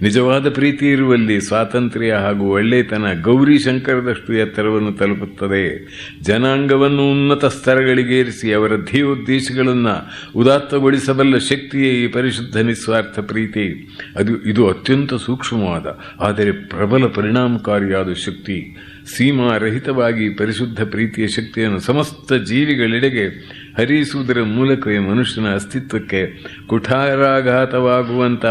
ನಿಜವಾದ ಪ್ರೀತಿ ಇರುವಲ್ಲಿ ಸ್ವಾತಂತ್ರ್ಯ ಹಾಗೂ ಒಳ್ಳೆತನ ಗೌರಿ ಶಂಕರದಷ್ಟು ಎತ್ತರವನ್ನು ತಲುಪುತ್ತದೆ. ಜನಾಂಗವನ್ನು ಉನ್ನತ ಸ್ತರಗಳಿಗೇರಿಸಿ ಅವರ ಧ್ಯೇಯೋದ್ದೇಶಗಳನ್ನು ಉದಾತ್ತಗೊಳಿಸಬಲ್ಲ ಶಕ್ತಿಯೇ ಈ ಪರಿಶುದ್ಧ ನಿಸ್ವಾರ್ಥ ಪ್ರೀತಿ. ಇದು ಅತ್ಯಂತ ಸೂಕ್ಷ್ಮವಾದ ಆದರೆ ಪ್ರಬಲ ಪರಿಣಾಮಕಾರಿಯಾದ ಶಕ್ತಿ. ಸೀಮಾರಹಿತವಾಗಿ ಪರಿಶುದ್ಧ ಪ್ರೀತಿಯ ಶಕ್ತಿಯನ್ನು ಸಮಸ್ತ ಜೀವಿಗಳೆಡೆಗೆ ಹರಿಸುವುದರ ಮೂಲಕವೇ ಮನುಷ್ಯನ ಅಸ್ತಿತ್ವಕ್ಕೆ ಕುಠಾರಾಘಾತವಾಗುವಂಥ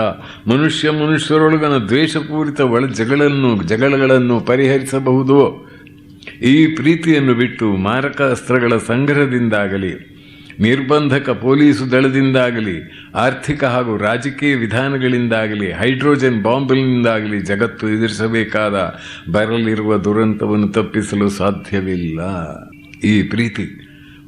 ಮನುಷ್ಯರೊಳಗನ ದ್ವೇಷಪೂರಿತ ಜಗಳಗಳನ್ನು ಪರಿಹರಿಸಬಹುದು. ಈ ಪ್ರೀತಿಯನ್ನು ಬಿಟ್ಟು ಮಾರಕ ಅಸ್ತ್ರಗಳ ಸಂಗ್ರಹದಿಂದಾಗಲಿ, ನಿರ್ಬಂಧಕ ಪೊಲೀಸು ದಳದಿಂದಾಗಲಿ, ಆರ್ಥಿಕ ಹಾಗೂ ರಾಜಕೀಯ ವಿಧಾನಗಳಿಂದಾಗಲಿ, ಹೈಡ್ರೋಜನ್ ಬಾಂಬ್ನಿಂದಾಗಲಿ ಜಗತ್ತು ಎದುರಿಸಬೇಕಾದ ಬರಲಿರುವ ದುರಂತವನ್ನು ತಪ್ಪಿಸಲು ಸಾಧ್ಯವಿಲ್ಲ. ಈ ಪ್ರೀತಿ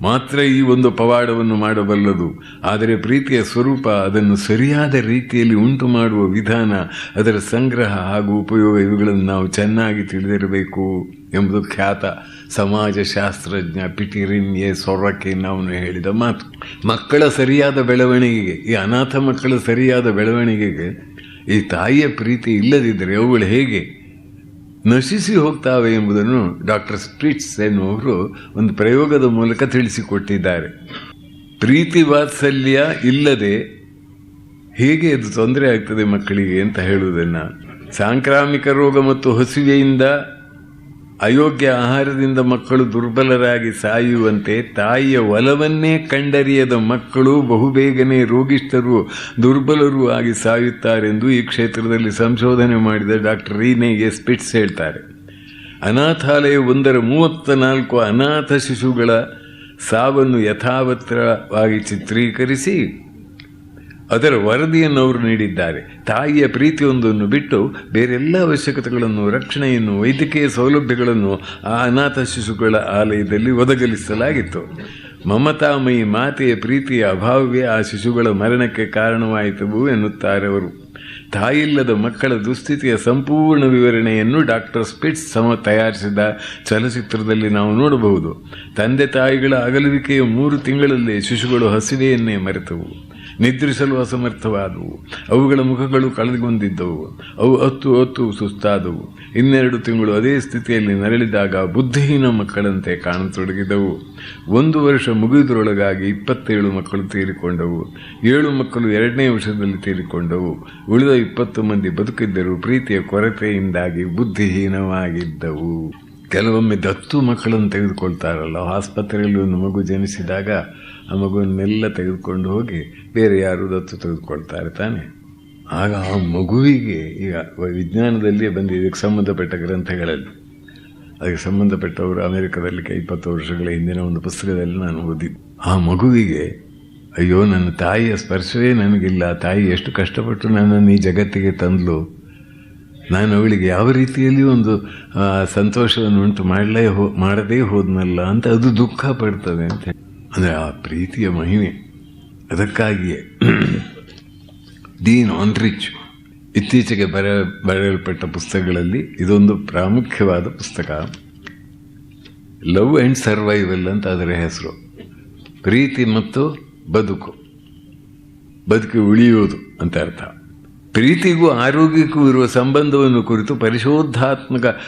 ಮಾತ್ರ ಈ ಒಂದು ಪವಾಡವನ್ನು ಮಾಡಬಲ್ಲದು. ಆದರೆ ಪ್ರೀತಿಯ ಸ್ವರೂಪ, ಅದನ್ನು ಸರಿಯಾದ ರೀತಿಯಲ್ಲಿ ಉಂಟು ಮಾಡುವ ವಿಧಾನ, ಅದರ ಸಂಗ್ರಹ ಹಾಗೂ ಉಪಯೋಗ ಇವುಗಳನ್ನು ನಾವು ಚೆನ್ನಾಗಿ ತಿಳಿದಿರಬೇಕು ಎಂಬುದು ಖ್ಯಾತ ಸಮಾಜಶಾಸ್ತ್ರಜ್ಞ ಪಿಟೀರಿನ್ ಎ ಸೊರಕಿನ್ ಅವನು ಹೇಳಿದ ಮಾತು. ಮಕ್ಕಳ ಸರಿಯಾದ ಬೆಳವಣಿಗೆಗೆ, ಈ ಅನಾಥ ಮಕ್ಕಳ ಸರಿಯಾದ ಬೆಳವಣಿಗೆಗೆ ಈ ತಾಯಿಯ ಪ್ರೀತಿ ಇಲ್ಲದಿದ್ದರೆ ಅವುಗಳು ಹೇಗೆ ನಶಿಸಿ ಹೋಗ್ತಾವೆ ಎಂಬುದನ್ನು ಡಾಕ್ಟರ್ ಸ್ಪಿಟ್ಸ್ ಎನ್ನುವರು ಒಂದು ಪ್ರಯೋಗದ ಮೂಲಕ ತಿಳಿಸಿಕೊಟ್ಟಿದ್ದಾರೆ. ಪ್ರೀತಿ ವಾತ್ಸಲ್ಯ ಇಲ್ಲದೆ ಹೇಗೆ ಅದು ತೊಂದರೆ ಆಗ್ತದೆ ಮಕ್ಕಳಿಗೆ ಅಂತ ಹೇಳುವುದನ್ನು, ಸಾಂಕ್ರಾಮಿಕ ರೋಗ ಮತ್ತು ಹಸಿವೆಯಿಂದ, ಅಯೋಗ್ಯ ಆಹಾರದಿಂದ ಮಕ್ಕಳು ದುರ್ಬಲರಾಗಿ ಸಾಯುವಂತೆ ತಾಯಿಯ ಒಲವನ್ನೇ ಕಂಡರಿಯದ ಮಕ್ಕಳು ಬಹುಬೇಗನೆ ರೋಗಿಷ್ಠರು, ದುರ್ಬಲರು ಆಗಿ ಸಾಯುತ್ತಾರೆಂದು ಈ ಕ್ಷೇತ್ರದಲ್ಲಿ ಸಂಶೋಧನೆ ಮಾಡಿದ ಡಾಕ್ಟರ್ ರೀನೆ ಎ ಸ್ಪಿಟ್ಸ್ ಹೇಳ್ತಾರೆ. ಅನಾಥಾಲಯ 34 ಅನಾಥ ಶಿಶುಗಳ ಸಾವನ್ನು ಯಥಾವತ್ತವಾಗಿ ಚಿತ್ರೀಕರಿಸಿ ಅದರ ವರದಿಯನ್ನು ಅವರು ನೀಡಿದ್ದಾರೆ. ತಾಯಿಯ ಪ್ರೀತಿಯೊಂದನ್ನು ಬಿಟ್ಟು ಬೇರೆಲ್ಲ ಅವಶ್ಯಕತೆಗಳನ್ನು, ರಕ್ಷಣೆಯನ್ನು, ವೈದ್ಯಕೀಯ ಸೌಲಭ್ಯಗಳನ್ನು ಆ ಅನಾಥ ಶಿಶುಗಳ ಆಲಯದಲ್ಲಿ ಒದಗಿಸಲಾಗಿತ್ತು. ಮಮತಾಮಯಿ ಮಾತೆಯ ಪ್ರೀತಿಯ ಅಭಾವವೇ ಆ ಶಿಶುಗಳ ಮರಣಕ್ಕೆ ಕಾರಣವಾಯಿತು ಎನ್ನುತ್ತಾರೆ ಅವರು. ತಾಯಿಲ್ಲದ ಮಕ್ಕಳ ದುಸ್ಥಿತಿಯ ಸಂಪೂರ್ಣ ವಿವರಣೆಯನ್ನು ಡಾಕ್ಟರ್ ಸ್ಪಿಟ್ಸ್ ತಯಾರಿಸಿದ ಚಲಚಿತ್ರದಲ್ಲಿ ನಾವು ನೋಡಬಹುದು. ತಂದೆ ತಾಯಿಗಳ ಅಗಲುವಿಕೆಯ 3 ತಿಂಗಳಲ್ಲಿ ಶಿಶುಗಳು ಹಸಿವೆಯನ್ನೇ ಮರೆತವು, ನಿದ್ರಿಸಲು ಅಸಮರ್ಥವಾದವು, ಅವುಗಳ ಮುಖಗಳು ಕಳೆದುಕೊಂಡಿದ್ದವು, ಅವು ಹೊತ್ತು ಸುಸ್ತಾದವು. 2 ತಿಂಗಳು ಅದೇ ಸ್ಥಿತಿಯಲ್ಲಿ ನರಳಿದಾಗ ಬುದ್ಧಿಹೀನ ಮಕ್ಕಳಂತೆ ಕಾಣತೊಡಗಿದವು. 1 ವರ್ಷ ಮುಗಿಯುವುದರೊಳಗಾಗಿ 27 ಮಕ್ಕಳು ತೀರಿಕೊಂಡವು. 7 ಮಕ್ಕಳು 2ನೇ ವರ್ಷದಲ್ಲಿ ತೀರಿಕೊಂಡವು. ಉಳಿದ 20 ಮಂದಿ ಬದುಕಿದ್ದರು ಪ್ರೀತಿಯ ಕೊರತೆಯಿಂದಾಗಿ ಬುದ್ಧಿಹೀನವಾಗಿದ್ದವು. ಕೆಲವೊಮ್ಮೆ ದತ್ತು ಮಕ್ಕಳನ್ನು ತೆಗೆದುಕೊಳ್ತಾರಲ್ಲ, ಆಸ್ಪತ್ರೆಯಲ್ಲಿ ಒಂದು ಮಗು ಜನಿಸಿದಾಗ ಆ ಮಗುವನ್ನೆಲ್ಲ ತೆಗೆದುಕೊಂಡು ಹೋಗಿ ಬೇರೆ ಯಾರು ದತ್ತು ತೆಗೆದುಕೊಳ್ತಾರೆ ತಾನೆ. ಆಗ ಆ ಮಗುವಿಗೆ, ಈಗ ವಿಜ್ಞಾನದಲ್ಲಿಯೇ ಬಂದಿದೆ ಇದಕ್ಕೆ ಸಂಬಂಧಪಟ್ಟ ಗ್ರಂಥಗಳಲ್ಲಿ, ಅದಕ್ಕೆ ಸಂಬಂಧಪಟ್ಟವರು ಅಮೆರಿಕದಲ್ಲಿ 20 ವರ್ಷಗಳ ಹಿಂದಿನ ಒಂದು ಪುಸ್ತಕದಲ್ಲಿ ನಾನು ಓದಿದ್ದೆ. ಆ ಮಗುವಿಗೆ ಅಯ್ಯೋ ನನ್ನ ತಾಯಿಯ ಸ್ಪರ್ಶವೇ ನನಗಿಲ್ಲ, ತಾಯಿ ಎಷ್ಟು ಕಷ್ಟಪಟ್ಟು ನನ್ನನ್ನು ಈ ಜಗತ್ತಿಗೆ ತಂದಲು, ನಾನು ಅವಳಿಗೆ ಯಾವ ರೀತಿಯಲ್ಲಿ ಒಂದು ಸಂತೋಷವನ್ನು ಉಂಟು ಮಾಡದೇ ಹೋದ್ನಲ್ಲ ಅಂತ ಅದು ದುಃಖ ಪಡ್ತದೆ ಅಂತ. ಅಂದರೆ ಆ ಪ್ರೀತಿಯ ಮಹಿಮೆ. ಅದಕ್ಕಾಗಿಯೇ ಡೀನ್ ಆನ್ರಿಚ್ ಇತ್ತೀಚೆಗೆ ಬರೆಯಲ್ಪಟ್ಟ ಪುಸ್ತಕಗಳಲ್ಲಿ ಇದೊಂದು ಪ್ರಾಮುಖ್ಯವಾದ ಪುಸ್ತಕ. ಲವ್ ಆ್ಯಂಡ್ ಸರ್ವೈವಲ್ ಅಂತ ಅದರ ಹೆಸರು. ಪ್ರೀತಿ ಮತ್ತು ಬದುಕು ಉಳಿಯುವುದು ಅಂತ ಅರ್ಥ. ಪ್ರೀತಿಗೂ ಆರೋಗ್ಯಕ್ಕೂ ಇರುವ ಸಂಬಂಧವನ್ನು ಕುರಿತು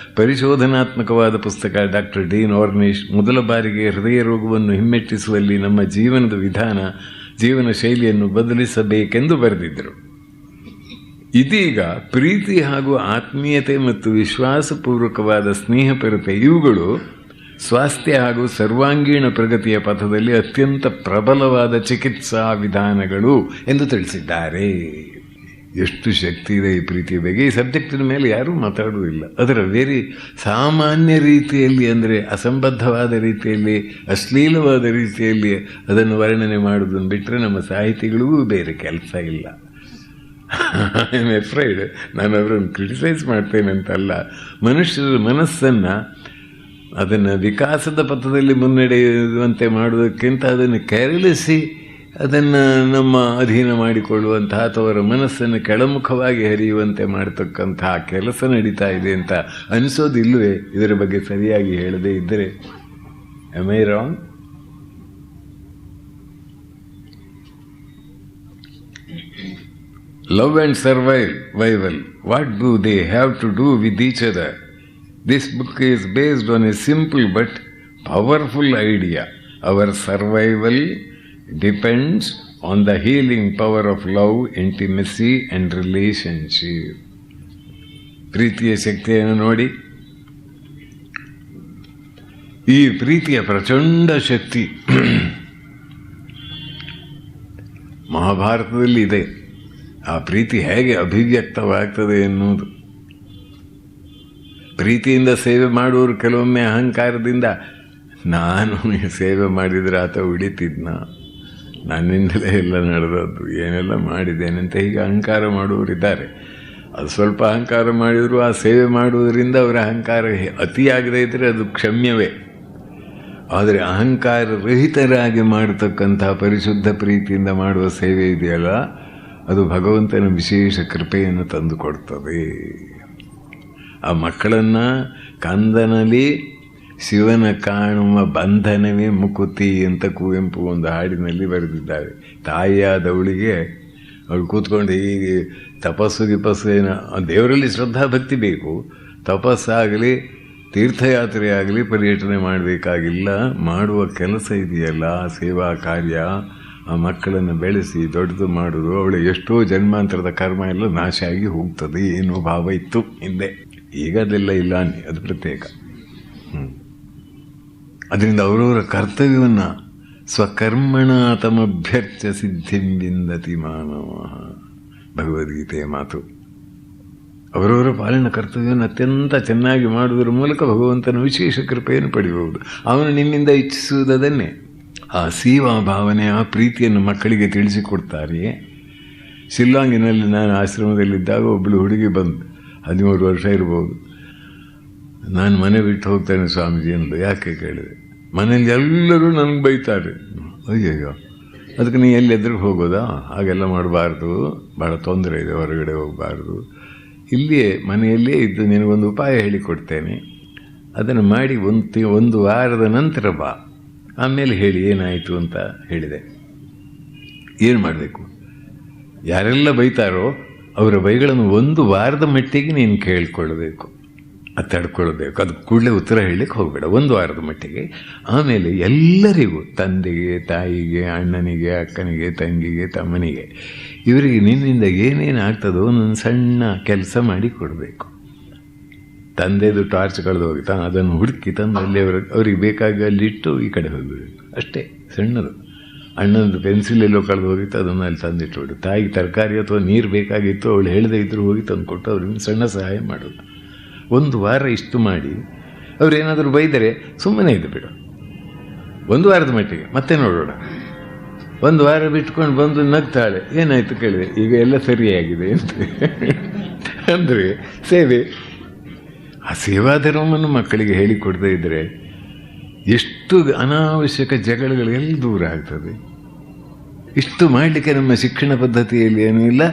ಪರಿಶೋಧನಾತ್ಮಕವಾದ ಪುಸ್ತಕ. ಡಾಕ್ಟರ್ ಡೀನ್ ಆರ್ನಿಶ್ ಮೊದಲ ಬಾರಿಗೆ ಹೃದಯ ರೋಗವನ್ನು ಹಿಮ್ಮೆಟ್ಟಿಸುವಲ್ಲಿ ನಮ್ಮ ಜೀವನದ ವಿಧಾನ, ಜೀವನ ಶೈಲಿಯನ್ನು ಬದಲಿಸಬೇಕೆಂದು ಬರೆದಿದ್ದರು. ಇದೀಗ ಪ್ರೀತಿ ಹಾಗೂ ಆತ್ಮೀಯತೆ ಮತ್ತು ವಿಶ್ವಾಸಪೂರ್ವಕವಾದ ಸ್ನೇಹಪರತೆ ಇವುಗಳು ಸ್ವಾಸ್ಥ್ಯ ಹಾಗೂ ಸರ್ವಾಂಗೀಣ ಪ್ರಗತಿಯ ಪಥದಲ್ಲಿ ಅತ್ಯಂತ ಪ್ರಬಲವಾದ ಚಿಕಿತ್ಸಾ ವಿಧಾನಗಳು ಎಂದು ತಿಳಿಸಿದ್ದಾರೆ. ಎಷ್ಟು ಶಕ್ತಿ ಇದೆ ಈ ಪ್ರೀತಿಯ ಬಗ್ಗೆ. ಈ ಸಬ್ಜೆಕ್ಟಿನ ಮೇಲೆ ಯಾರೂ ಮಾತಾಡುವುದಿಲ್ಲ. ಅದರ ವೇರಿ ಸಾಮಾನ್ಯ ರೀತಿಯಲ್ಲಿ, ಅಂದರೆ ಅಸಂಬದ್ಧವಾದ ರೀತಿಯಲ್ಲಿ, ಅಶ್ಲೀಲವಾದ ರೀತಿಯಲ್ಲಿ ಅದನ್ನು ವರ್ಣನೆ ಮಾಡುವುದನ್ನು ಬಿಟ್ಟರೆ ನಮ್ಮ ಸಾಹಿತಿಗಳಿಗೂ ಬೇರೆ ಕೆಲಸ ಇಲ್ಲ. ಐ ಆಮ್ ಎಫ್ರೈಡ್, ನಾನು ಅವರನ್ನು ಕ್ರಿಟಿಸೈಸ್ ಮಾಡ್ತೇನೆ ಅಂತಲ್ಲ. ಮನುಷ್ಯರ ಮನಸ್ಸನ್ನು ಅದನ್ನು ವಿಕಾಸದ ಪಥದಲ್ಲಿ ಮುನ್ನಡೆಯುವಂತೆ ಮಾಡುವುದಕ್ಕಿಂತ ಅದನ್ನು ಕೆರಳಿಸಿ ಅದನ್ನು ನಮ್ಮ ಅಧೀನ ಮಾಡಿಕೊಳ್ಳುವಂತಹ ಅಥವಾ ಮನಸ್ಸನ್ನು ಕೆಳಮುಖವಾಗಿ ಹರಿಯುವಂತೆ ಮಾಡತಕ್ಕಂತಹ ಕೆಲಸ ನಡೀತಾ ಇದೆ ಅಂತ ಅನಿಸೋದಿಲ್ಲವೇ ಇದರ ಬಗ್ಗೆ ಸರಿಯಾಗಿ ಹೇಳದೇ ಇದ್ದರೆ? Am I wrong? Love and survival, what do they have to do with each other? This book is based on a simple but powerful idea. Our survival depends on the healing power of love, intimacy and relationship. ಪ್ರೀತಿಯ ಶಕ್ತಿಯನ್ನು ನೋಡಿ. ಈ ಪ್ರೀತಿಯ ಪ್ರಚಂಡ ಶಕ್ತಿ ಮಹಾಭಾರತದಲ್ಲಿ ಇದೆ. ಆ ಪ್ರೀತಿ ಹೇಗೆ ಅಭಿವ್ಯಕ್ತವಾಗ್ತದೆ ಎನ್ನುವುದು. ಪ್ರೀತಿಯಿಂದ ಸೇವೆ ಮಾಡುವವರು ಕೆಲವೊಮ್ಮೆ ಅಹಂಕಾರದಿಂದ ನಾನು ಸೇವೆ ಮಾಡಿದರೆ ಆತ ಉಳಿತಿದ್ನ, ನನ್ನಿಂದಲೇ ಎಲ್ಲ ನಡೆದದ್ದು, ಏನೆಲ್ಲ ಮಾಡಿದ್ದೇನೆ ಅಂತ ಹೀಗೆ ಅಹಂಕಾರ ಮಾಡುವವರಿದ್ದಾರೆ. ಅದು ಸ್ವಲ್ಪ ಅಹಂಕಾರ ಮಾಡಿದರೂ ಆ ಸೇವೆ ಮಾಡುವುದರಿಂದ ಅವರ ಅಹಂಕಾರ ಅತಿಯಾಗದೇ ಇದ್ದರೆ ಅದು ಕ್ಷಮ್ಯವೇ. ಆದರೆ ಅಹಂಕಾರ ರಹಿತರಾಗಿ ಮಾಡತಕ್ಕಂಥ ಪರಿಶುದ್ಧ ಪ್ರೀತಿಯಿಂದ ಮಾಡುವ ಸೇವೆ ಇದೆಯಲ್ಲ, ಅದು ಭಗವಂತನ ವಿಶೇಷ ಕೃಪೆಯನ್ನು ತಂದುಕೊಡ್ತದೆ. ಆ ಮಕ್ಕಳನ್ನು ಕಂದನಲ್ಲಿ ಶಿವನ ಕಾಣುವ ಬಂಧನವೇ ಮುಕುತಿ ಅಂತ ಕುವೆಂಪು ಒಂದು ಹಾಡಿನಲ್ಲಿ ಬರೆದಿದ್ದಾರೆ. ತಾಯಿಯಾದವಳಿಗೆ ಅವಳು ಕೂತ್ಕೊಂಡು ಹೀಗೆ ತಪಸ್ಸು ಏನೋ ದೇವರಲ್ಲಿ ಶ್ರದ್ಧಾಭಕ್ತಿ ಬೇಕು. ತಪಸ್ಸಾಗಲಿ ತೀರ್ಥಯಾತ್ರೆ ಆಗಲಿ ಪರ್ಯಟನೆ ಮಾಡಬೇಕಾಗಿಲ್ಲ. ಮಾಡುವ ಕೆಲಸ ಇದೆಯಲ್ಲ, ಸೇವಾ ಕಾರ್ಯ, ಆ ಮಕ್ಕಳನ್ನು ಬೆಳೆಸಿ ದೊಡ್ಡದು ಮಾಡೋದು, ಅವಳು ಎಷ್ಟೋ ಜನ್ಮಾಂತರದ ಕರ್ಮ ಎಲ್ಲ ನಾಶ ಆಗಿ ಹೋಗ್ತದೆ ಏನೋ ಭಾವ ಇತ್ತು ಹಿಂದೆ. ಈಗ ಅದೆಲ್ಲ ಇಲ್ಲ, ಅದು ಪ್ರತ್ಯೇಕ. ಅದರಿಂದ ಅವರವರ ಕರ್ತವ್ಯವನ್ನು ಸ್ವಕರ್ಮಣ ತಮಭ್ಯರ್ಚ ಸಿದ್ಧಿಂ ವಿಂದತಿ ಮಾನವ, ಭಗವದ್ಗೀತೆಯ ಮಾತು. ಅವರವರ ಪಾಲಿನ ಕರ್ತವ್ಯವನ್ನು ಅತ್ಯಂತ ಚೆನ್ನಾಗಿ ಮಾಡುವುದರ ಮೂಲಕ ಭಗವಂತನ ವಿಶೇಷ ಕೃಪೆಯನ್ನು ಪಡೆಯಬಹುದು. ಅವನು ನಿನ್ನಿಂದ ಇಚ್ಛಿಸುವುದನ್ನೇ. ಆ ಸೇವಾ ಭಾವನೆ, ಆ ಪ್ರೀತಿಯನ್ನು ಮಕ್ಕಳಿಗೆ ತಿಳಿಸಿಕೊಡ್ತಾರೆಯೇ. ಶಿಲ್ಲಾಂಗಿನಲ್ಲಿ ನಾನು ಆಶ್ರಮದಲ್ಲಿದ್ದಾಗ ಒಬ್ಬಳು ಹುಡುಗಿ ಬಂದು 13 ವರ್ಷ ಇರ್ಬೋದು. ನಾನು ಮನೆ ಬಿಟ್ಟು ಹೋಗ್ತೇನೆ ಸ್ವಾಮೀಜಿ ಅಂದು. ಯಾಕೆ ಕೇಳಿದೆ. ಮನೇಲಿ ಎಲ್ಲರೂ ನನಗೆ ಬೈತಾರೆ. ಅಯ್ಯಯ್ಯೋ, ಅದಕ್ಕೆ ನೀ ಎಲ್ಲಿ ಎದುರಿಗೆ ಹೋಗೋದಾ, ಹಾಗೆಲ್ಲ ಮಾಡಬಾರ್ದು, ಭಾಳ ತೊಂದರೆ ಇದೆ, ಹೊರಗಡೆ ಹೋಗಬಾರ್ದು, ಇಲ್ಲಿಯೇ ಮನೆಯಲ್ಲೇ ಇದ್ದು ನಿನಗೊಂದು ಉಪಾಯ ಹೇಳಿಕೊಡ್ತೇನೆ, ಅದನ್ನು ಮಾಡಿ ಒಂದು ವಾರದ ನಂತರ ಬಾ, ಆಮೇಲೆ ಹೇಳಿ ಏನಾಯಿತು ಅಂತ ಹೇಳಿದೆ. ಏನು ಮಾಡಬೇಕು, ಯಾರೆಲ್ಲ ಬೈತಾರೋ ಅವರ ಬೈಗಳನ್ನು ಒಂದು ವಾರದ ಮಟ್ಟಿಗೆ ನೀನು ಕೇಳಿಕೊಳ್ಳಬೇಕು, ಅದು ತಡ್ಕೊಳ್ಬೇಕು. ಅದು ಕೂಡಲೇ ಉತ್ತರ ಹೇಳಲಿಕ್ಕೆ ಹೋಗಬೇಡ, ಒಂದು ವಾರದ ಮಟ್ಟಿಗೆ. ಆಮೇಲೆ ಎಲ್ಲರಿಗೂ, ತಂದೆಗೆ, ತಾಯಿಗೆ, ಅಣ್ಣನಿಗೆ, ಅಕ್ಕನಿಗೆ, ತಂಗಿಗೆ, ತಮ್ಮನಿಗೆ, ಇವರಿಗೆ ನಿನ್ನಿಂದ ಏನೇನು ಆಗ್ತದೋ ಒಂದೊಂದು ಸಣ್ಣ ಕೆಲಸ ಮಾಡಿ ಕೊಡಬೇಕು. ತಂದೆದು ಟಾರ್ಚ್ ಕಳೆದು ಹೋಗಿತ್ತ, ಅದನ್ನು ಹುಡುಕಿ ತಂದು ಅಲ್ಲಿ ಅವ್ರಿಗೆ ಬೇಕಾಗಿ ಅಲ್ಲಿಟ್ಟು ಈ ಕಡೆ ಹೋಗಬೇಕು, ಅಷ್ಟೇ, ಸಣ್ಣದು. ಅಣ್ಣನದು ಪೆನ್ಸಿಲ್ ಎಲ್ಲೋ ಕಳೆದು ಹೋಗಿತ್ತು, ಅದನ್ನು ಅಲ್ಲಿ ತಂದಿಟ್ಟುಬಿಡು. ತಾಯಿಗೆ ತರಕಾರಿ ಅಥವಾ ನೀರು ಬೇಕಾಗಿತ್ತು, ಅವಳು ಹೇಳದೇ ಇದ್ದರೂ ಹೋಗಿ ತಂದು ಕೊಟ್ಟು ಅವ್ರಿಗೆ ಸಣ್ಣ ಸಹಾಯ ಮಾಡೋದು. ಒಂದು ವಾರ ಇಷ್ಟು ಮಾಡಿ ಅವರೇನಾದರೂ ಬೈದರೆ ಸುಮ್ಮನೆ ಇದ್ದು ಬಿಡು, ಒಂದು ವಾರದ ಮಟ್ಟಿಗೆ, ಮತ್ತೆ ನೋಡೋಣ. ಒಂದು ವಾರ ಬಿಟ್ಕೊಂಡು ಬಂದು ನಗ್ತಾಳೆ, ಏನಾಯಿತು ಕೇಳಿದೆ, ಈಗ ಎಲ್ಲ ಸರಿಯಾಗಿದೆ ಅಂತ. ಅಂದರೆ ಸೇವೆ, ಆ ಸೇವಾಧರ್ಮವನ್ನು ಮಕ್ಕಳಿಗೆ ಹೇಳಿಕೊಡದೇ ಇದ್ದರೆ ಎಷ್ಟು ಅನಾವಶ್ಯಕ ಜಗಳಗಳೆಲ್ಲ ದೂರ ಆಗ್ತದೆ. ಇಷ್ಟು ಮಾಡಲಿಕ್ಕೆ ನಮ್ಮ ಶಿಕ್ಷಣ ಪದ್ಧತಿಯಲ್ಲಿ ಏನೂ ಇಲ್ಲ.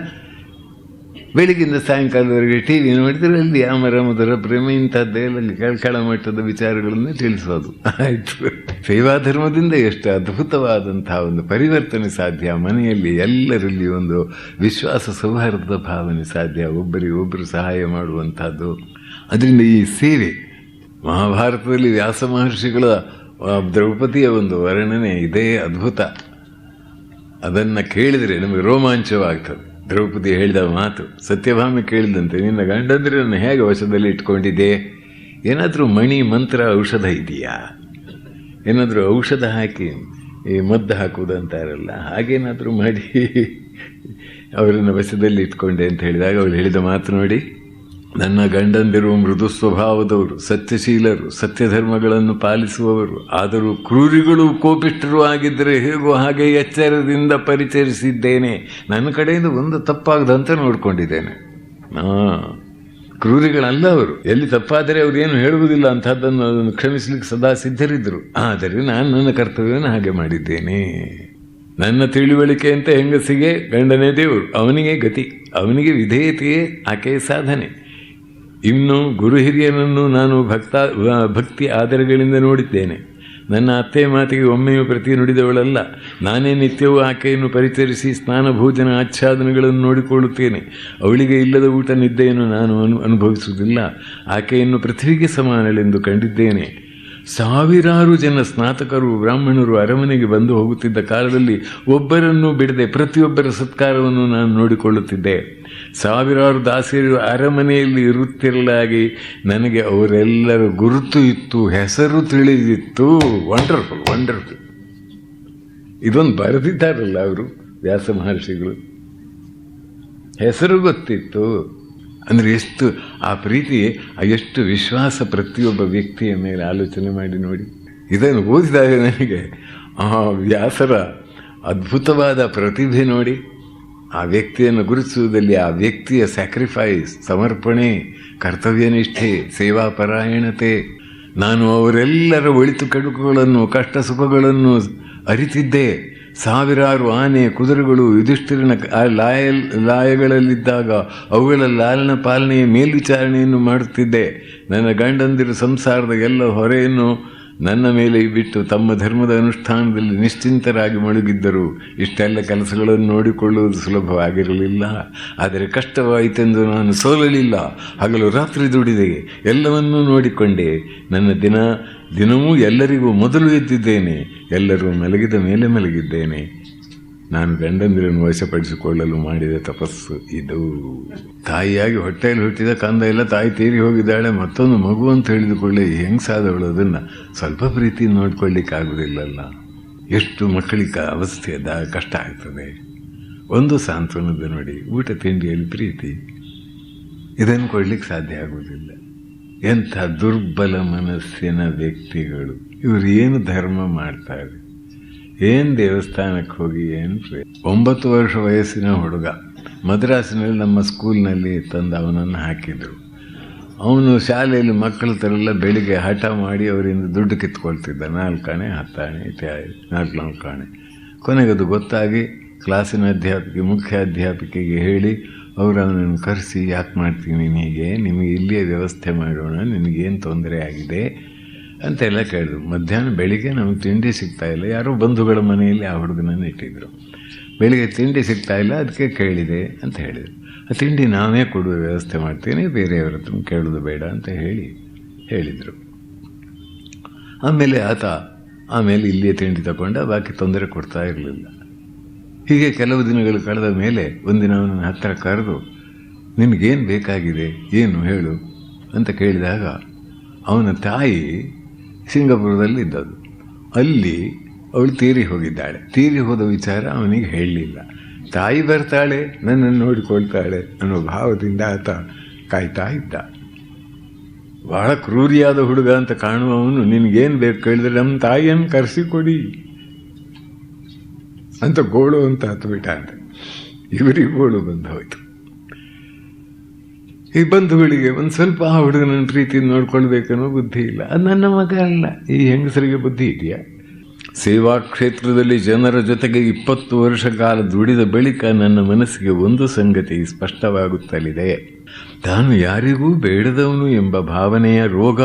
ಬೆಳಗಿಂದ ಸಾಯಂಕಾಲದವರೆಗೆ ಟಿ ವಿ ನೋಡಿದರೆ ಅಲ್ಲಿ ಅಮರ ಮಧುರ ಪ್ರೇಮ ಇಂಥದ್ದೆಲ್ಲ ಕೆಳಮಟ್ಟದ ವಿಚಾರಗಳನ್ನು ತಿಳಿಸೋದು ಆಯಿತು. ಸೇವಾಧರ್ಮದಿಂದ ಎಷ್ಟು ಅದ್ಭುತವಾದಂತಹ ಒಂದು ಪರಿವರ್ತನೆ ಸಾಧ್ಯ. ಮನೆಯಲ್ಲಿ ಎಲ್ಲರಲ್ಲಿ ಒಂದು ವಿಶ್ವಾಸ ಸೌಹಾರ್ದದ ಭಾವನೆ ಸಾಧ್ಯ, ಒಬ್ಬರಿಗೊಬ್ಬರು ಸಹಾಯ ಮಾಡುವಂಥದ್ದು. ಅದರಿಂದ ಈ ಸೇವೆ, ಮಹಾಭಾರತದಲ್ಲಿ ವ್ಯಾಸ ಮಹರ್ಷಿಗಳ ದ್ರೌಪದಿಯ ಒಂದು ವರ್ಣನೆ ಇದೇ ಅದ್ಭುತ. ಅದನ್ನು ಕೇಳಿದರೆ ನಮಗೆ ರೋಮಾಂಚವಾಗ್ತದೆ. ದ್ರೌಪದಿ ಹೇಳಿದ ಮಾತು, ಸತ್ಯಭಾಮೆ ಕೇಳಿದಂತೆ, ನಿನ್ನ ಗಂಡಂದ್ರನ್ನು ಹೇಗೆ ವಶದಲ್ಲಿ ಇಟ್ಕೊಂಡಿದ್ದೆ, ಏನಾದರೂ ಮಣಿ ಮಂತ್ರ ಔಷಧ ಇದೆಯಾ, ಏನಾದರೂ ಔಷಧ ಹಾಕಿ ಈ ಮದ್ದು ಹಾಕುವುದಂತಾರಲ್ಲ, ಹಾಗೇನಾದರೂ ಮಾಡಿ ಅವರನ್ನು ವಶದಲ್ಲಿ ಇಟ್ಕೊಂಡೆ ಅಂತ ಹೇಳಿದಾಗ ಅವಳು ಹೇಳಿದ ಮಾತು ನೋಡಿ, ನನ್ನ ಗಂಡಂದಿರು ಮೃದು ಸ್ವಭಾವದವರು, ಸತ್ಯಶೀಲರು, ಸತ್ಯಧರ್ಮಗಳನ್ನು ಪಾಲಿಸುವವರು, ಆದರೂ ಕ್ರೂರಿಗಳು ಕೋಪಿಷ್ಠರು ಆಗಿದ್ದರೆ ಹೇಗೋ ಹಾಗೆ ಎಚ್ಚರದಿಂದ ಪರಿಚರಿಸಿದ್ದೇನೆ. ನನ್ನ ಕಡೆಯಿಂದ ಒಂದು ತಪ್ಪಾಗದಂತೆ ನೋಡ್ಕೊಂಡಿದ್ದೇನೆ. ಕ್ರೂರಿಗಳಲ್ಲ ಅವರು. ಎಲ್ಲಿ ತಪ್ಪಾದರೆ ಅವರು ಏನು ಹೇಳುವುದಿಲ್ಲ, ಅಂಥದ್ದನ್ನು ಕ್ಷಮಿಸಲಿಕ್ಕೆ ಸದಾ ಸಿದ್ಧರಿದ್ದರು. ಆದರೆ ನಾನು ನನ್ನ ಕರ್ತವ್ಯವನ್ನು ಹಾಗೆ ಮಾಡಿದ್ದೇನೆ. ನನ್ನ ತಿಳಿವಳಿಕೆ ಅಂತ ಹೆಂಗಸಿಗೆ ಗಂಡನೇ ದೇವರು, ಅವನಿಗೆ ಗತಿ, ಅವನಿಗೆ ವಿಧೇಯತೆಯೇ ಆಕೆಯ ಸಾಧನೆ. ಇನ್ನು ಗುರು ಹಿರಿಯನನ್ನು ನಾನು ಭಕ್ತಿ ಆದರಗಳಿಂದ ನೋಡಿದ್ದೇನೆ. ನನ್ನ ಅತ್ತೆ ಮಾತಿಗೆ ಒಮ್ಮೆಯೂ ಪ್ರತಿ ನುಡಿದವಳಲ್ಲ. ನಾನೇ ನಿತ್ಯವೂ ಆಕೆಯನ್ನು ಪರಿಚರಿಸಿ ಸ್ನಾನ ಭೋಜನ ಆಚ್ಛಾದನಗಳನ್ನು ನೋಡಿಕೊಳ್ಳುತ್ತೇನೆ. ಅವಳಿಗೆ ಇಲ್ಲದ ಊಟ ನಿದ್ದೆಯನ್ನು ನಾನು ಅನುಭವಿಸುವುದಿಲ್ಲ. ಆಕೆಯನ್ನು ಪೃಥ್ವಿಗೆ ಸಮಾನಳೆಂದು ಕಂಡಿದ್ದೇನೆ. ಸಾವಿರಾರು ಜನ ಸ್ನಾತಕರು ಬ್ರಾಹ್ಮಣರು ಅರಮನೆಗೆ ಬಂದು ಹೋಗುತ್ತಿದ್ದ ಕಾಲದಲ್ಲಿ ಒಬ್ಬರನ್ನೂ ಬಿಡದೆ ಪ್ರತಿಯೊಬ್ಬರ ಸತ್ಕಾರವನ್ನು ನಾನು ನೋಡಿಕೊಳ್ಳುತ್ತಿದ್ದೆ. ಸಾವಿರಾರು ದಾಸಿಯರು ಅರಮನೆಯಲ್ಲಿ ಇರುತ್ತಿರಲಾಗಿ ನನಗೆ ಅವರೆಲ್ಲರ ಗುರುತು ಇತ್ತು, ಹೆಸರು ತಿಳಿದಿತ್ತು. Wonderful wonderful. ಇದೊಂದು ಬರೆದಿದ್ದಾರಲ್ಲ ಅವರು ವ್ಯಾಸ ಮಹರ್ಷಿಗಳು. ಹೆಸರು ಗೊತ್ತಿತ್ತು ಅಂದರೆ ಎಷ್ಟು ಆ ಪ್ರೀತಿ, ಎಷ್ಟು ವಿಶ್ವಾಸ ಪ್ರತಿಯೊಬ್ಬ ವ್ಯಕ್ತಿಯ ಮೇಲೆ ಆಲೋಚನೆ ಮಾಡಿ ನೋಡಿ. ಇದನ್ನು ಓದಿದಾಗ ನನಗೆ ಆ ವ್ಯಾಸರ ಅದ್ಭುತವಾದ ಪ್ರತಿಭೆ ನೋಡಿ, ಆ ವ್ಯಕ್ತಿಯನ್ನು ಗುರುತಿಸುವುದಲ್ಲಿ ಆ ವ್ಯಕ್ತಿಯ ಸ್ಯಾಕ್ರಿಫೈಸ್, ಸಮರ್ಪಣೆ, ಕರ್ತವ್ಯನಿಷ್ಠೆ, ಸೇವಾಪರಾಯಣತೆ. ನಾನು ಅವರೆಲ್ಲರ ಒಳಿತು ಕೆಡುಕುಗಳನ್ನು, ಕಷ್ಟ ಸುಖಗಳನ್ನು ಅರಿತಿದ್ದೆ. ಸಾವಿರಾರು ಆನೆ ಕುದುರೆಗಳು ಯುಧಿಷ್ಠಿರನ ಲಾಯಗಳಲ್ಲಿದ್ದಾಗ ಅವುಗಳ ಲಾಲನ ಪಾಲನೆಯ ಮೇಲ್ವಿಚಾರಣೆಯನ್ನು ಮಾಡುತ್ತಿದ್ದೆ. ನನ್ನ ಗಂಡಂದಿರು ಸಂಸಾರದ ಎಲ್ಲ ಹೊರೆಯನ್ನು ನನ್ನ ಮೇಲೆ ಬಿಟ್ಟು ತಮ್ಮ ಧರ್ಮದ ಅನುಷ್ಠಾನದಲ್ಲಿ ನಿಶ್ಚಿಂತರಾಗಿ ಮುಳುಗಿದ್ದರು. ಇಷ್ಟೆಲ್ಲ ಕೆಲಸಗಳನ್ನು ನೋಡಿಕೊಳ್ಳುವುದು ಸುಲಭವಾಗಿರಲಿಲ್ಲ. ಆದರೆ ಕಷ್ಟವಾಯಿತೆಂದು ನಾನು ಸೋಲಲಿಲ್ಲ. ಹಗಲು ರಾತ್ರಿ ದುಡಿದೆ, ಎಲ್ಲವನ್ನೂ ನೋಡಿಕೊಂಡೆ. ನನ್ನ ದಿನವೂ ಎಲ್ಲರಿಗೂ ಮೊದಲು ಎದ್ದಿದ್ದೇನೆ, ಎಲ್ಲರೂ ಮಲಗಿದ ಮೇಲೆ ಮಲಗಿದ್ದೇನೆ. ನಾನು ಗಂಡಂದಿರನ್ನು ವಶಪಡಿಸಿಕೊಳ್ಳಲು ಮಾಡಿದ ತಪಸ್ಸು ಇದು. ತಾಯಿಯಾಗಿ ಹೊಟ್ಟೆಯಲ್ಲಿ ಹುಟ್ಟಿದ ಕಂದ ಇಲ್ಲ, ತಾಯಿ ತೀರಿ ಹೋಗಿದ್ದಾಳೆ, ಮತ್ತೊಂದು ಮಗು ಅಂತ ಹೇಳಿದುಕೊಳ್ಳೆ ಹೆಂಗಸಾದವಳು ಅದನ್ನು ಸ್ವಲ್ಪ ಪ್ರೀತಿ ನೋಡ್ಕೊಳ್ಳಿಕ್ಕಾಗುವುದಿಲ್ಲಲ್ಲ. ಎಷ್ಟು ಮಕ್ಕಳಿಗೆ ಅವಸ್ಥೆ ಕಷ್ಟ ಆಗ್ತದೆ. ಒಂದು ಸಾಂತ್ವನದ ನೋಡಿ, ಊಟ ತಿಂಡಿಯಲ್ಲಿ ಪ್ರೀತಿ, ಇದನ್ನು ಕೊಡ್ಲಿಕ್ಕೆ ಸಾಧ್ಯ ಆಗುವುದಿಲ್ಲ. ಎಂಥ ದುರ್ಬಲ ಮನಸ್ಸಿನ ವ್ಯಕ್ತಿಗಳು ಇವರು. ಏನು ಧರ್ಮ ಮಾಡ್ತಾರೆ, ಏನು ದೇವಸ್ಥಾನಕ್ಕೆ ಹೋಗಿ ಏನು 9 ವರ್ಷ ವಯಸ್ಸಿನ ಹುಡುಗ ಮದ್ರಾಸಿನಲ್ಲಿ ನಮ್ಮ ಸ್ಕೂಲ್ನಲ್ಲಿ ತಂದು ಅವನನ್ನು ಹಾಕಿದರು. ಅವನು ಶಾಲೆಯಲ್ಲಿ ಮಕ್ಕಳ ಥರೆಲ್ಲ ಬೆಳಿಗ್ಗೆ ಹಠ ಮಾಡಿ ಅವರಿಂದ ದುಡ್ಡು ಕಿತ್ಕೊಳ್ತಿದ್ದ. 4 ಆಣೆ 10 ಆಣೆ ಇತ್ಯಾದಿ 4 ಆಣೆ. ಕೊನೆಗದು ಗೊತ್ತಾಗಿ ಕ್ಲಾಸಿನ ಮುಖ್ಯ ಅಧ್ಯಾಪಿಕೆಗೆ ಹೇಳಿ ಅವರು ಅವನನ್ನು ಕರೆಸಿ, ಯಾಕೆ ಮಾಡ್ತೀನಿ ಹೀಗೆ, ನಿಮಗೆ ಇಲ್ಲಿಯೇ ವ್ಯವಸ್ಥೆ ಮಾಡೋಣ, ನಿನಗೇನು ತೊಂದರೆ ಆಗಿದೆ ಅಂತೆಲ್ಲ ಕೇಳಿದ್ರು. ಮಧ್ಯಾಹ್ನ ಬೆಳಿಗ್ಗೆ ನಮಗೆ ತಿಂಡಿ ಸಿಗ್ತಾಯಿಲ್ಲ, ಯಾರೋ ಬಂಧುಗಳ ಮನೆಯಲ್ಲಿ ಆ ಹುಡುಗನನ್ನು ಇಟ್ಟಿದ್ರು. ಬೆಳಿಗ್ಗೆ ತಿಂಡಿ ಸಿಗ್ತಾಯಿಲ್ಲ, ಅದಕ್ಕೆ ಕೇಳಿದೆ ಅಂತ ಹೇಳಿದರು. ಆ ತಿಂಡಿ ನಾನೇ ಕೊಡುವ ವ್ಯವಸ್ಥೆ ಮಾಡ್ತೀನಿ, ಬೇರೆಯವ್ರ ಹತ್ರ ಕೇಳೋದು ಬೇಡ ಅಂತ ಹೇಳಿದರು. ಆಮೇಲೆ ಇಲ್ಲಿಯೇ ತಿಂಡಿ ತಗೊಂಡ, ಬಾಕಿ ತೊಂದರೆ ಕೊಡ್ತಾ ಇರಲಿಲ್ಲ. ಹೀಗೆ ಕೆಲವು ದಿನಗಳು ಕಳೆದ ಮೇಲೆ ಒಂದಿನ ಅವನನ್ನು ಹತ್ತಿರ ಕರೆದು, ನಿನಗೇನು ಬೇಕಾಗಿದೆ, ಏನು ಹೇಳು ಅಂತ ಕೇಳಿದಾಗ ಅವನ ತಾಯಿ ಸಿಂಗಾಪುರದಲ್ಲಿ ಇದ್ದದ್ದು. ಅಲ್ಲಿ ಅವಳು ತೀರಿ ಹೋಗಿದ್ದಾಳೆ. ತೀರಿ ಹೋದ ವಿಚಾರ ಅವನಿಗೆ ಹೇಳಲಿಲ್ಲ. ತಾಯಿ ಬರ್ತಾಳೆ, ನನ್ನನ್ನು ನೋಡಿಕೊಳ್ತಾಳೆ ಅನ್ನೋ ಭಾವದಿಂದ ಆತ ಕಾಯ್ತಾ ಇದ್ದ. ಬಹಳ ಕ್ರೂರಿಯಾದ ಹುಡುಗ ಅಂತ ಕಾಣುವವನು ನಿನಗೇನು ಬೇಕು ಕೇಳಿದ್ರೆ ನಮ್ಮ ತಾಯಿಯನ್ನು ಕರೆಸಿಕೊಡಿ ಅಂತ ಗೋಳು ಅಂತ ಹತ್ಬಿಟ್ಟ ಅಂತ. ಇವರಿಗೆ ಗೋಳು ಬಂದು ಹೋಯ್ತು. ಈ ಬಂಧುಗಳಿಗೆ ಒಂದು ಸ್ವಲ್ಪ ಆ ಹುಡುಗನ ಪ್ರೀತಿಯಿಂದ ನೋಡ್ಕೊಳ್ಬೇಕನ್ನೋ ಬುದ್ಧಿ ಇಲ್ಲ. ಅದು ನನ್ನ ಮಗ ಅಲ್ಲ. ಈ ಹೆಂಗಸರಿಗೆ ಬುದ್ಧಿ ಇದೆಯಾ? ಸೇವಾ ಕ್ಷೇತ್ರದಲ್ಲಿ ಜನರ ಜೊತೆಗೆ 20 ವರ್ಷ ಕಾಲ ದುಡಿದ ಬಳಿಕ ನನ್ನ ಮನಸ್ಸಿಗೆ ಒಂದು ಸಂಗತಿ ಸ್ಪಷ್ಟವಾಗುತ್ತಲಿದೆ. ತಾನು ಯಾರಿಗೂ ಬೇಡದವನು ಎಂಬ ಭಾವನೆಯ ರೋಗ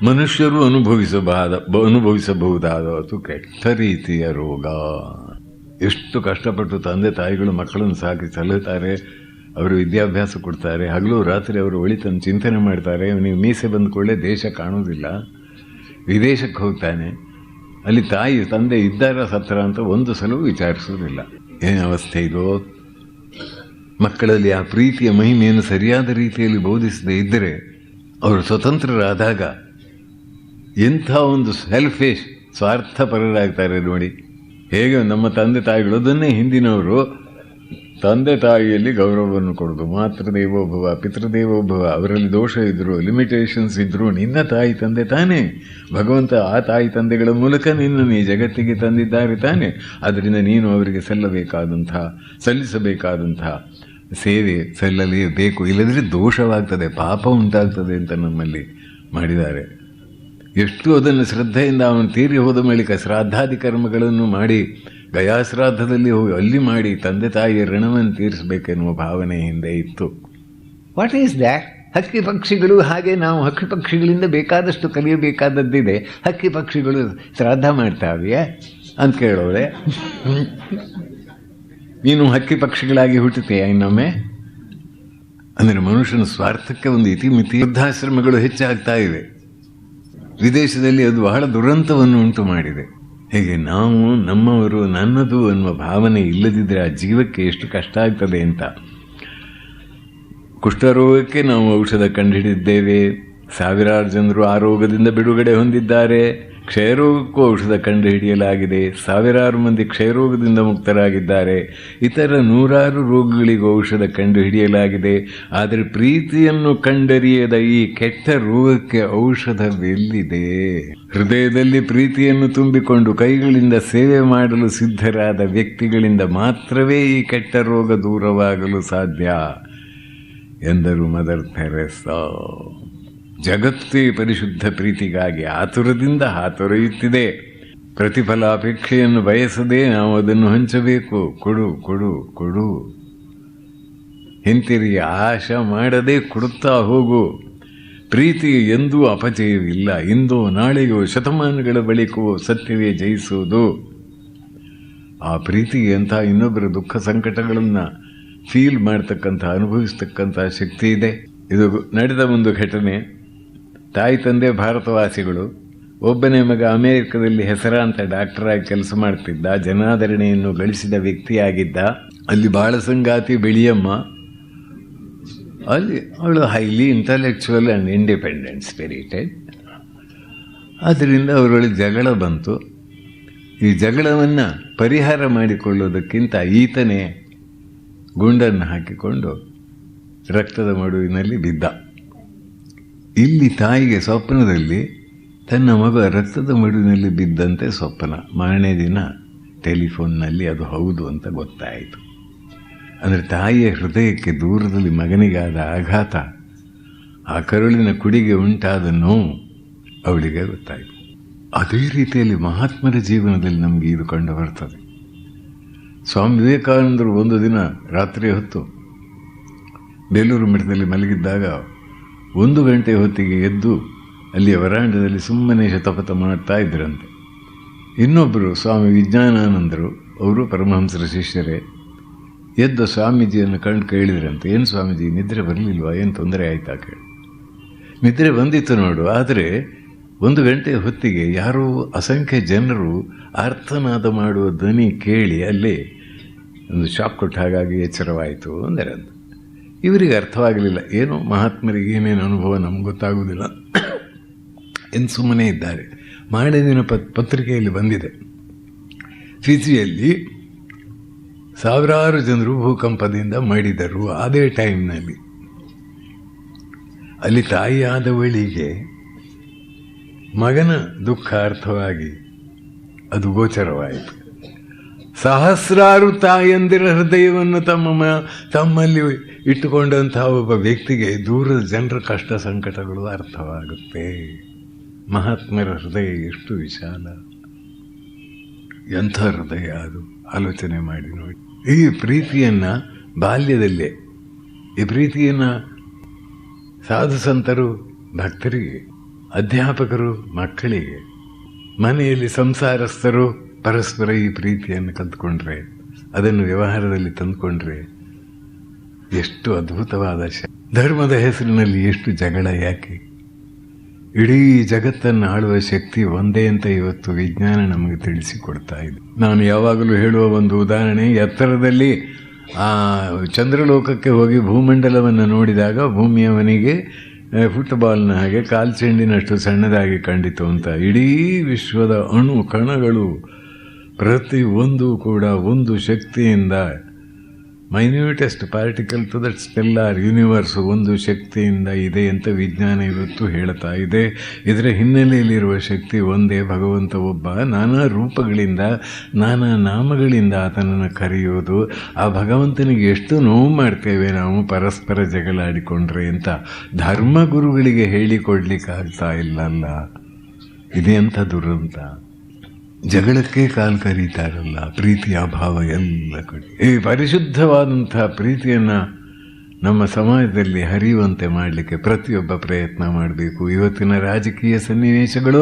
ಮನುಷ್ಯರು ಅನುಭವಿಸಬಹುದಾದ ಅದು ಕೆಟ್ಟ ರೀತಿಯ ರೋಗ. ಎಷ್ಟು ಕಷ್ಟಪಟ್ಟು ತಂದೆ ತಾಯಿಗಳು ಮಕ್ಕಳನ್ನು ಸಾಕಿ ಸಲಹುತ್ತಾರೆ, ಅವರು ವಿದ್ಯಾಭ್ಯಾಸ ಕೊಡ್ತಾರೆ, ಹಗಲು ರಾತ್ರಿ ಅವರು ಒಳಿತನ್ನು ಚಿಂತನೆ ಮಾಡ್ತಾರೆ. ಅವನಿಗೆ ಮೀಸೆ ಬಂದುಕೊಳ್ಳೆ ದೇಶ ಕಾಣೋದಿಲ್ಲ, ವಿದೇಶಕ್ಕೆ ಹೋಗ್ತಾನೆ. ಅಲ್ಲಿ ತಾಯಿ ತಂದೆ ಇದ್ದಾರ ಸತ್ರ ಅಂತ ಒಂದು ಸಲವೂ ವಿಚಾರಿಸೋದಿಲ್ಲ. ಏನು ಅವಸ್ಥೆ ಇದೋ? ಮಕ್ಕಳಲ್ಲಿ ಆ ಪ್ರೀತಿಯ ಮಹಿಮೆಯನ್ನು ಸರಿಯಾದ ರೀತಿಯಲ್ಲಿ ಬೋಧಿಸದೇ ಇದ್ದರೆ ಅವರು ಸ್ವತಂತ್ರರಾದಾಗ ಎಂಥ ಒಂದು ಸೆಲ್ಫಿಶ್ ಸ್ವಾರ್ಥಪರರಾಗ್ತಾರೆ ನೋಡಿ. ಹೇಗೆ ನಮ್ಮ ತಂದೆ ತಾಯಿಗಳು ಅದನ್ನೇ ಹಿಂದಿನವರು ತಂದೆ ತಾಯಿಯಲ್ಲಿ ಗೌರವವನ್ನು ಕೊಡೋದು. ಮಾತೃದೇವೋಭವ ಪಿತೃದೇವೋಭವ, ಅವರಲ್ಲಿ ದೋಷ ಇದ್ದರು, ಲಿಮಿಟೇಷನ್ಸ್ ಇದ್ದರು, ನಿನ್ನ ತಾಯಿ ತಂದೆ ತಾನೇ. ಭಗವಂತ ಆ ತಾಯಿ ತಂದೆಗಳ ಮೂಲಕ ನಿನ್ನನ್ನು ಈ ಜಗತ್ತಿಗೆ ತಂದಿದ್ದಾರೆ ತಾನೆ. ಆದ್ದರಿಂದ ನೀನು ಅವರಿಗೆ ಸಲ್ಲಿಸಬೇಕಾದಂತಹ ಸೇವೆ ಸಲ್ಲಲೇಬೇಕು, ಇಲ್ಲದ್ರೆ ದೋಷವಾಗ್ತದೆ, ಪಾಪ ಉಂಟಾಗ್ತದೆ ಅಂತ ನಮ್ಮಲ್ಲಿ ಮಾಡಿದ್ದಾರೆ. ಎಷ್ಟು ಅದನ್ನು ಶ್ರದ್ಧೆಯಿಂದ ಅವನು ತೀರಿ ಹೋದ ಬಳಿಕ ಶ್ರಾದ್ದಾದಿ ಕರ್ಮಗಳನ್ನು ಮಾಡಿ, ಗಯಾಶ್ರಾದ್ದದಲ್ಲಿ ಹೋಗಿ ಅಲ್ಲಿ ಮಾಡಿ ತಂದೆ ತಾಯಿಯ ಋಣವನ್ನು ತೀರಿಸಬೇಕೆನ್ನುವ ಭಾವನೆ ಹಿಂದೆ ಇತ್ತು. What is that? ಹಕ್ಕಿ ಪಕ್ಷಿಗಳು ಹಾಗೆ ನಾವು ಹಕ್ಕಿ ಪಕ್ಷಿಗಳಿಂದ ಬೇಕಾದಷ್ಟು ಕಲಿಯಬೇಕಾದದ್ದಿದೆ. ಹಕ್ಕಿ ಪಕ್ಷಿಗಳು ಶ್ರಾದ್ದ ಮಾಡ್ತಾವೆಯೇ ಅಂತ ಕೇಳೋರೆ, ನೀನು ಹಕ್ಕಿ ಪಕ್ಷಿಗಳಾಗಿ ಹುಟ್ಟುತ್ತೀಯ ಇನ್ನೊಮ್ಮೆ? ಅಂದರೆ ಮನುಷ್ಯನ ಸ್ವಾರ್ಥಕ್ಕೆ ಒಂದು ಇತಿಮಿತಿ. ವೃದ್ಧಾಶ್ರಮಗಳು ಹೆಚ್ಚಾಗ್ತಾ ಇವೆ. ವಿದೇಶದಲ್ಲಿ ಅದು ಬಹಳ ದುರಂತವನ್ನು ಉಂಟು ಮಾಡಿದೆ. ಹೀಗೆ ನಾವು ನಮ್ಮವರು ನನ್ನದು ಅನ್ನುವ ಭಾವನೆ ಇಲ್ಲದಿದ್ದರೆ ಆ ಜೀವಕ್ಕೆ ಎಷ್ಟು ಕಷ್ಟ ಆಗ್ತದೆ ಅಂತ. ಕುಷ್ಠರೋಗಕ್ಕೆ ನಾವು ಔಷಧ ಕಂಡುಹಿಡಿದಿದ್ದೇವೆ. ಸಾವಿರಾರು ಜನರು ಆ ರೋಗದಿಂದ ಬಿಡುಗಡೆ ಹೊಂದಿದ್ದಾರೆ. ಕ್ಷಯರೋಗಕ್ಕೂ ಔಷಧ ಕಂಡುಹಿಡಿಯಲಾಗಿದೆ. ಸಾವಿರಾರು ಮಂದಿ ಕ್ಷಯರೋಗದಿಂದ ಮುಕ್ತರಾಗಿದ್ದಾರೆ. ಇತರ ನೂರಾರು ರೋಗಗಳಿಗೂ ಔಷಧ ಕಂಡುಹಿಡಿಯಲಾಗಿದೆ. ಆದರೆ ಪ್ರೀತಿಯನ್ನು ಕಂಡರಿಯದ ಈ ಕೆಟ್ಟ ರೋಗಕ್ಕೆ ಔಷಧವೆಲ್ಲಿದೆ? ಹೃದಯದಲ್ಲಿ ಪ್ರೀತಿಯನ್ನು ತುಂಬಿಕೊಂಡು ಕೈಗಳಿಂದ ಸೇವೆ ಮಾಡಲು ಸಿದ್ಧರಾದ ವ್ಯಕ್ತಿಗಳಿಂದ ಮಾತ್ರವೇ ಈ ಕೆಟ್ಟ ರೋಗ ದೂರವಾಗಲು ಸಾಧ್ಯ ಎಂದರು ಮದರ್ ಥೆರೇಸಾ. ಜಗತ್ತೇ ಪರಿಶುದ್ಧ ಪ್ರೀತಿಗಾಗಿ ಆತುರದಿಂದ ಹಾತೊರೆಯುತ್ತಿದೆ. ಪ್ರತಿಫಲಾಪೇಕ್ಷೆಯನ್ನು ಬಯಸದೆ ನಾವು ಅದನ್ನು ಹಂಚಬೇಕು. ಕೊಡು ಕೊಡು ಕೊಡು, ಹಿಂತಿರುಗಿ ಆಶೆ ಮಾಡದೆ ಕೊಡುತ್ತಾ ಹೋಗು. ಪ್ರೀತಿಗೆ ಎಂದೂ ಅಪಜಯವಿಲ್ಲ. ಇಂದೋ ನಾಳೆಯೋ ಶತಮಾನಗಳ ಬಳಿಕವೋ ಸತ್ಯವೇ ಜಯಿಸುವುದು. ಆ ಪ್ರೀತಿಗೆ ಅಂತ ಇನ್ನೊಬ್ಬರ ದುಃಖ ಸಂಕಟಗಳನ್ನು ಫೀಲ್ ಮಾಡ್ತಕ್ಕಂಥ, ಅನುಭವಿಸ್ತಕ್ಕಂಥ ಶಕ್ತಿ ಇದೆ. ಇದು ನಡೆದ ಒಂದು ಘಟನೆ. ತಾಯಿ ತಂದೆ ಭಾರತವಾಸಿಗಳು. ಒಬ್ಬನೇ ಮಗ ಅಮೆರಿಕದಲ್ಲಿ ಹೆಸರಾಂತ ಡಾಕ್ಟರಾಗಿ ಕೆಲಸ ಮಾಡ್ತಿದ್ದ. ಜನಾದರಣೆಯನ್ನು ಗಳಿಸಿದ ವ್ಯಕ್ತಿಯಾಗಿದ್ದ. ಅಲ್ಲಿ ಬಾಳ ಸಂಗಾತಿ ಬಿಳಿಯಮ್ಮ. ಅಲ್ಲಿ ಅವಳು highly intellectual and independent spirited. ಆದ್ದರಿಂದ ಅವರೊಳಗೆ ಜಗಳ ಬಂತು. ಈ ಜಗಳವನ್ನು ಪರಿಹಾರ ಮಾಡಿಕೊಳ್ಳೋದಕ್ಕಿಂತ ಈತನೇ ಗುಂಡನ್ನು ಹಾಕಿಕೊಂಡು ರಕ್ತದ ಮಡುವಿನಲ್ಲಿ ಬಿದ್ದ. ಇಲ್ಲಿ ತಾಯಿಗೆ ಸ್ವಪ್ನದಲ್ಲಿ ತನ್ನ ಮಗ ರಕ್ತದ ಮಡುವಿನಲ್ಲಿ ಬಿದ್ದಂತೆ ಸ್ವಪ್ನ. ಮಾರನೇ ದಿನ ಟೆಲಿಫೋನ್ನಲ್ಲಿ ಅದು ಹೌದು ಅಂತ ಗೊತ್ತಾಯಿತು. ಅಂದರೆ ತಾಯಿಯ ಹೃದಯಕ್ಕೆ ದೂರದಲ್ಲಿ ಮಗನಿಗಾದ ಆಘಾತ, ಆ ಕರುಳಿನ ಕುಡಿಗೆ ಉಂಟಾದ ನೋವು ಅವಳಿಗೆ ಗೊತ್ತಾಯಿತು. ಅದೇ ರೀತಿಯಲ್ಲಿ ಮಹಾತ್ಮರ ಜೀವನದಲ್ಲಿ ನಮಗೆ ಇದು ಕಂಡು ಬರ್ತದೆ. ಸ್ವಾಮಿ ವಿವೇಕಾನಂದರು ಒಂದು ದಿನ ರಾತ್ರಿ ಹೊತ್ತು ಬೇಲೂರು ಮಠದಲ್ಲಿ ಮಲಗಿದ್ದಾಗ 1 ಗಂಟೆ ಹೊತ್ತಿಗೆ ಎದ್ದು ಅಲ್ಲಿಯ ವರಾಂಡದಲ್ಲಿ ಸುಮ್ಮನೆ ಶತಪಥ ಮಾಡ್ತಾ ಇದ್ರಂತೆ. ಇನ್ನೊಬ್ಬರು ಸ್ವಾಮಿ ವಿಜ್ಞಾನಾನಂದರು, ಅವರು ಪರಮಹಂಸರ ಶಿಷ್ಯರೇ, ಎದ್ದು ಸ್ವಾಮೀಜಿಯನ್ನು ಕಂಡು ಕೇಳಿದ್ರಂತೆ, ಏನು ಸ್ವಾಮೀಜಿ ನಿದ್ರೆ ಬರಲಿಲ್ವಾ, ಏನು ತೊಂದರೆ ಆಯ್ತಾ ಕೇಳಿ. ನಿದ್ರೆ ಬಂದಿತ್ತು ನೋಡು, ಆದರೆ 1 ಗಂಟೆ ಹೊತ್ತಿಗೆ ಯಾರೋ ಅಸಂಖ್ಯ ಜನರು ಆರ್ತನಾದ ಮಾಡುವ ಧ್ವನಿ ಕೇಳಿ ಅಲ್ಲೇ ಒಂದು ಶಾಕ್ ಕೊಟ್ಟ ಹಾಗಾಗಿ ಎಚ್ಚರವಾಯಿತು ಅಂದರಂತ. ಇವರಿಗೆ ಅರ್ಥವಾಗಲಿಲ್ಲ. ಏನೋ ಮಹಾತ್ಮರಿಗೆ ಏನೇನು ಅನುಭವ ನಮ್ಗೆ ಗೊತ್ತಾಗುವುದಿಲ್ಲ ಎಂದು ಸುಮ್ಮನೆ ಇದ್ದಾರೆ. ಮಾರನೇ ದಿನ ಪತ್ರಿಕೆಯಲ್ಲಿ ಬಂದಿದೆ, ಫಿಜಿಯಲ್ಲಿ ಸಾವಿರಾರು ಜನರು ಭೂಕಂಪದಿಂದ ಮಡಿದರು. ಅದೇ ಟೈಮ್ನಲ್ಲಿ ಅಲ್ಲಿ ತಾಯಿಯಾದವಳಿಗೆ ಮಗನ ದುಃಖ ಅರ್ಥವಾಗಿ ಅದು ಗೋಚರವಾಯಿತು. ಸಹಸ್ರಾರು ತಾಯಂದಿರ ಹೃದಯವನ್ನು ತಮ್ಮಲ್ಲಿ ಇಟ್ಟುಕೊಂಡಂತಹ ಒಬ್ಬ ವ್ಯಕ್ತಿಗೆ ದೂರದ ಜನರ ಕಷ್ಟ ಸಂಕಟಗಳು ಅರ್ಥವಾಗುತ್ತೆ. ಮಹಾತ್ಮರ ಹೃದಯ ಎಷ್ಟು ವಿಶಾಲ, ಎಂಥ ಹೃದಯ ಅದು, ಆಲೋಚನೆ ಮಾಡಿ ನೋಡಿ. ಈ ಪ್ರೀತಿಯನ್ನು ಬಾಲ್ಯದಲ್ಲೇ, ಈ ಪ್ರೀತಿಯನ್ನು ಸಾಧು ಸಂತರು ಭಕ್ತರಿಗೆ, ಅಧ್ಯಾಪಕರು ಮಕ್ಕಳಿಗೆ, ಮನೆಯಲ್ಲಿ ಸಂಸಾರಸ್ಥರು ಪರಸ್ಪರ ಈ ಪ್ರೀತಿಯನ್ನು ಕಲ್ತ್ಕೊಂಡ್ರೆ, ಅದನ್ನು ವ್ಯವಹಾರದಲ್ಲಿ ತಂದುಕೊಂಡ್ರೆ ಎಷ್ಟು ಅದ್ಭುತವಾದ ಧರ್ಮದ ಹೆಸರಿನಲ್ಲಿ ಎಷ್ಟು ಜಗಳ ಯಾಕೆ? ಇಡೀ ಜಗತ್ತನ್ನು ಆಳುವ ಶಕ್ತಿ ಒಂದೇ ಅಂತ ಇವತ್ತು ವಿಜ್ಞಾನ ನಮಗೆ ತಿಳಿಸಿಕೊಡ್ತಾ ಇದೆ. ನಾನು ಯಾವಾಗಲೂ ಹೇಳುವ ಒಂದು ಉದಾಹರಣೆ, ಎತ್ತರದಲ್ಲಿ ಆ ಚಂದ್ರಲೋಕಕ್ಕೆ ಹೋಗಿ ಭೂಮಂಡಲವನ್ನು ನೋಡಿದಾಗ ಭೂಮಿಯವನಿಗೆ ಫುಟ್ಬಾಲ್ನ ಹಾಗೆ ಕಾಲ್ಚೆಂಡಿನಷ್ಟು ಸಣ್ಣದಾಗಿ ಕಂಡಿತು ಅಂತ. ಇಡೀ ವಿಶ್ವದ ಅಣು ಕಣಗಳು ಪ್ರತಿ ಒಂದು ಕೂಡ ಒಂದು ಶಕ್ತಿಯಿಂದ, minutest particle to that stellar universe ಒಂದು ಶಕ್ತಿಯಿಂದ ಇದೆ ಅಂತ ವಿಜ್ಞಾನ ಇವತ್ತು ಹೇಳ್ತಾ ಇದೆ. ಇದರ ಹಿನ್ನೆಲೆಯಲ್ಲಿರುವ ಶಕ್ತಿ ಒಂದೇ, ಭಗವಂತ ಒಬ್ಬ. ನಾನಾ ರೂಪಗಳಿಂದ, ನಾನಾ ನಾಮಗಳಿಂದ ಆತನನ್ನು ಕರೆಯೋದು. ಆ ಭಗವಂತನಿಗೆ ಎಷ್ಟು ನೋವು ಮಾಡ್ತೇವೆ ನಾವು ಪರಸ್ಪರ ಜಗಳಾಡಿಕೊಂಡ್ರೆ ಅಂತ ಧರ್ಮಗುರುಗಳಿಗೆ ಹೇಳಿಕೊಡ್ಲಿಕ್ಕಾಗ್ತಾ ಇಲ್ಲಲ್ಲ. ಇದೇ ಅಂತ ದುರಂತ. ಜಗಳಕ್ಕೆ ಕಾಲು ಕರೀತಾರಲ್ಲ, ಪ್ರೀತಿಯ ಅಭಾವ ಎಲ್ಲ ಕಡೆ. ಈ ಪರಿಶುದ್ಧವಾದಂಥ ಪ್ರೀತಿಯನ್ನು ನಮ್ಮ ಸಮಾಜದಲ್ಲಿ ಹರಿಯುವಂತೆ ಮಾಡಲಿಕ್ಕೆ ಪ್ರತಿಯೊಬ್ಬ ಪ್ರಯತ್ನ ಮಾಡಬೇಕು. ಇವತ್ತಿನ ರಾಜಕೀಯ ಸನ್ನಿವೇಶಗಳು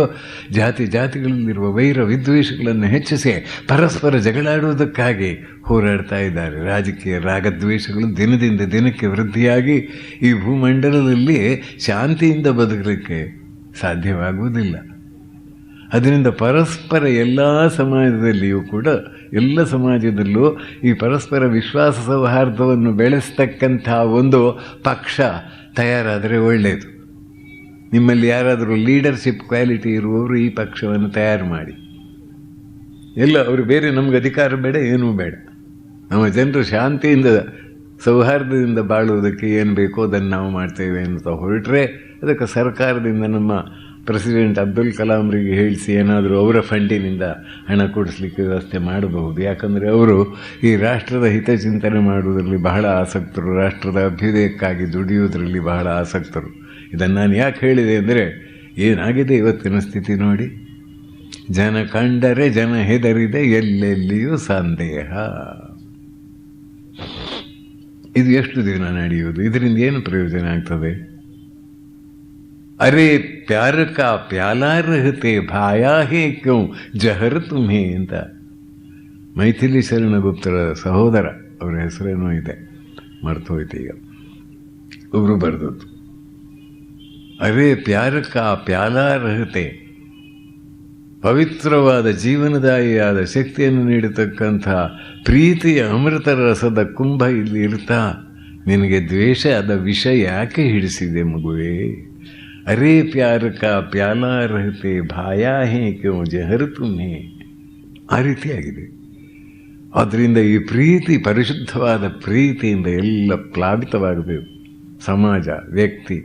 ಜಾತಿಗಳಲ್ಲಿರುವ ವೈರ ವಿದ್ವೇಷಗಳನ್ನು ಹೆಚ್ಚಿಸಿ ಪರಸ್ಪರ ಜಗಳಾಡುವುದಕ್ಕಾಗಿ ಹೋರಾಡ್ತಾ ಇದ್ದಾರೆ. ರಾಜಕೀಯ ರಾಗದ್ವೇಷಗಳು ದಿನದಿಂದ ದಿನಕ್ಕೆ ವೃದ್ಧಿಯಾಗಿ ಈ ಭೂಮಂಡಲದಲ್ಲಿ ಶಾಂತಿಯಿಂದ ಬದುಕಲಿಕ್ಕೆ ಸಾಧ್ಯವಾಗುವುದಿಲ್ಲ. ಅದರಿಂದ ಪರಸ್ಪರ ಎಲ್ಲ ಸಮಾಜದಲ್ಲಿಯೂ ಕೂಡ, ಎಲ್ಲ ಸಮಾಜದಲ್ಲೂ ಈ ಪರಸ್ಪರ ವಿಶ್ವಾಸ ಸೌಹಾರ್ದವನ್ನು ಬೆಳೆಸ್ತಕ್ಕಂಥ ಒಂದು ಪಕ್ಷ ತಯಾರಾದರೆ ಒಳ್ಳೆಯದು. ನಿಮ್ಮಲ್ಲಿ ಯಾರಾದರೂ ಲೀಡರ್ಶಿಪ್ ಕ್ವಾಲಿಟಿ ಇರುವವರು ಈ ಪಕ್ಷವನ್ನು ತಯಾರು ಮಾಡಿ. ಎಲ್ಲ ಅವರು ಬೇರೆ ನಮ್ಗೆ ಅಧಿಕಾರ ಬೇಡ, ಏನೂ ಬೇಡ, ನಮ್ಮ ಜನರು ಶಾಂತಿಯಿಂದ ಸೌಹಾರ್ದದಿಂದ ಬಾಳುವುದಕ್ಕೆ ಏನು ಬೇಕೋ ಅದನ್ನು ನಾವು ಮಾಡ್ತೇವೆ ಅಂತ ಹೊರಟ್ರೆ, ಅದಕ್ಕೆ ಸರ್ಕಾರದಿಂದ ನಮ್ಮ ಪ್ರೆಸಿಡೆಂಟ್ ಅಬ್ದುಲ್ ಕಲಾಂರಿಗೆ ಹೇಳಿಸಿ ಏನಾದರೂ ಅವರ ಫಂಡಿನಿಂದ ಹಣ ಕೊಡಿಸ್ಲಿಕ್ಕೆ ವ್ಯವಸ್ಥೆ ಮಾಡಬಹುದು. ಯಾಕಂದರೆ ಅವರು ಈ ರಾಷ್ಟ್ರದ ಹಿತಚಿಂತನೆ ಮಾಡುವುದರಲ್ಲಿ ಬಹಳ ಆಸಕ್ತರು, ರಾಷ್ಟ್ರದ ಅಭ್ಯುದಯಕ್ಕಾಗಿ ದುಡಿಯುವುದರಲ್ಲಿ ಬಹಳ ಆಸಕ್ತರು. ಇದನ್ನು ನಾನು ಯಾಕೆ ಹೇಳಿದೆ ಅಂದರೆ, ಏನಾಗಿದೆ ಇವತ್ತಿನ ಸ್ಥಿತಿ ನೋಡಿ. ಜನ ಕಂಡರೆ ಜನ ಹೆದರಿದೆ, ಎಲ್ಲೆಲ್ಲಿಯೂ ಸಂದೇಹ. ಇದು ಎಷ್ಟು ದಿನ ನಡೆಯುವುದು? ಇದರಿಂದ ಏನು ಪ್ರಯೋಜನ ಆಗ್ತದೆ? ಅರೆ ಪ್ಯಾರ ಕಾ ಪ್ಯಾಲಾ ರಹತೆ ಭಾಯಾ ಹೇ ಕ್ಯೋ ಜಹರ್ ತುಮ್ಹೆ ಅಂತ ಮೈಥಿಲಿ ಶರಣಗುಪ್ತರ ಸಹೋದರ, ಅವರ ಹೆಸರೇನೋ ಇದೆ, ಮರ್ತೋಯ್ತು ಈಗ, ಒಬ್ಬರು ಬರೆದದ್ದು. ಅರೆ ಪ್ಯಾರ ಕಾ ಪ್ಯಾಲಾ ರಹತೆ, ಪವಿತ್ರವಾದ ಜೀವನದಾಯಿಯಾದ ಶಕ್ತಿಯನ್ನು ನೀಡತಕ್ಕಂಥ ಪ್ರೀತಿಯ ಅಮೃತ ರಸದ ಕುಂಭ ಇಲ್ಲಿ ಇರ್ತಾ ನಿನಗೆ ದ್ವೇಷದ ವಿಷ ಯಾಕೆ ಹಿಡಿಸಿದೆ ಮಗುವೇ? ಅರೇ ಪ್ಯಾರ ಕಾ ಪ್ಯಾಲಾ ರಹತೆ ಭಾಯಾ ಹೇ ಕ್ಯೋ ಜಹರ್ ತುಮ್ಹೆ. ಆ ರೀತಿಯಾಗಿದೆ. ಆದ್ದರಿಂದ ಈ ಪ್ರೀತಿ, ಪರಿಶುದ್ಧವಾದ ಪ್ರೀತಿಯಿಂದ ಎಲ್ಲ ಪ್ಲಾವಿತವಾಗಬೇಕು ಸಮಾಜ, ವ್ಯಕ್ತಿ.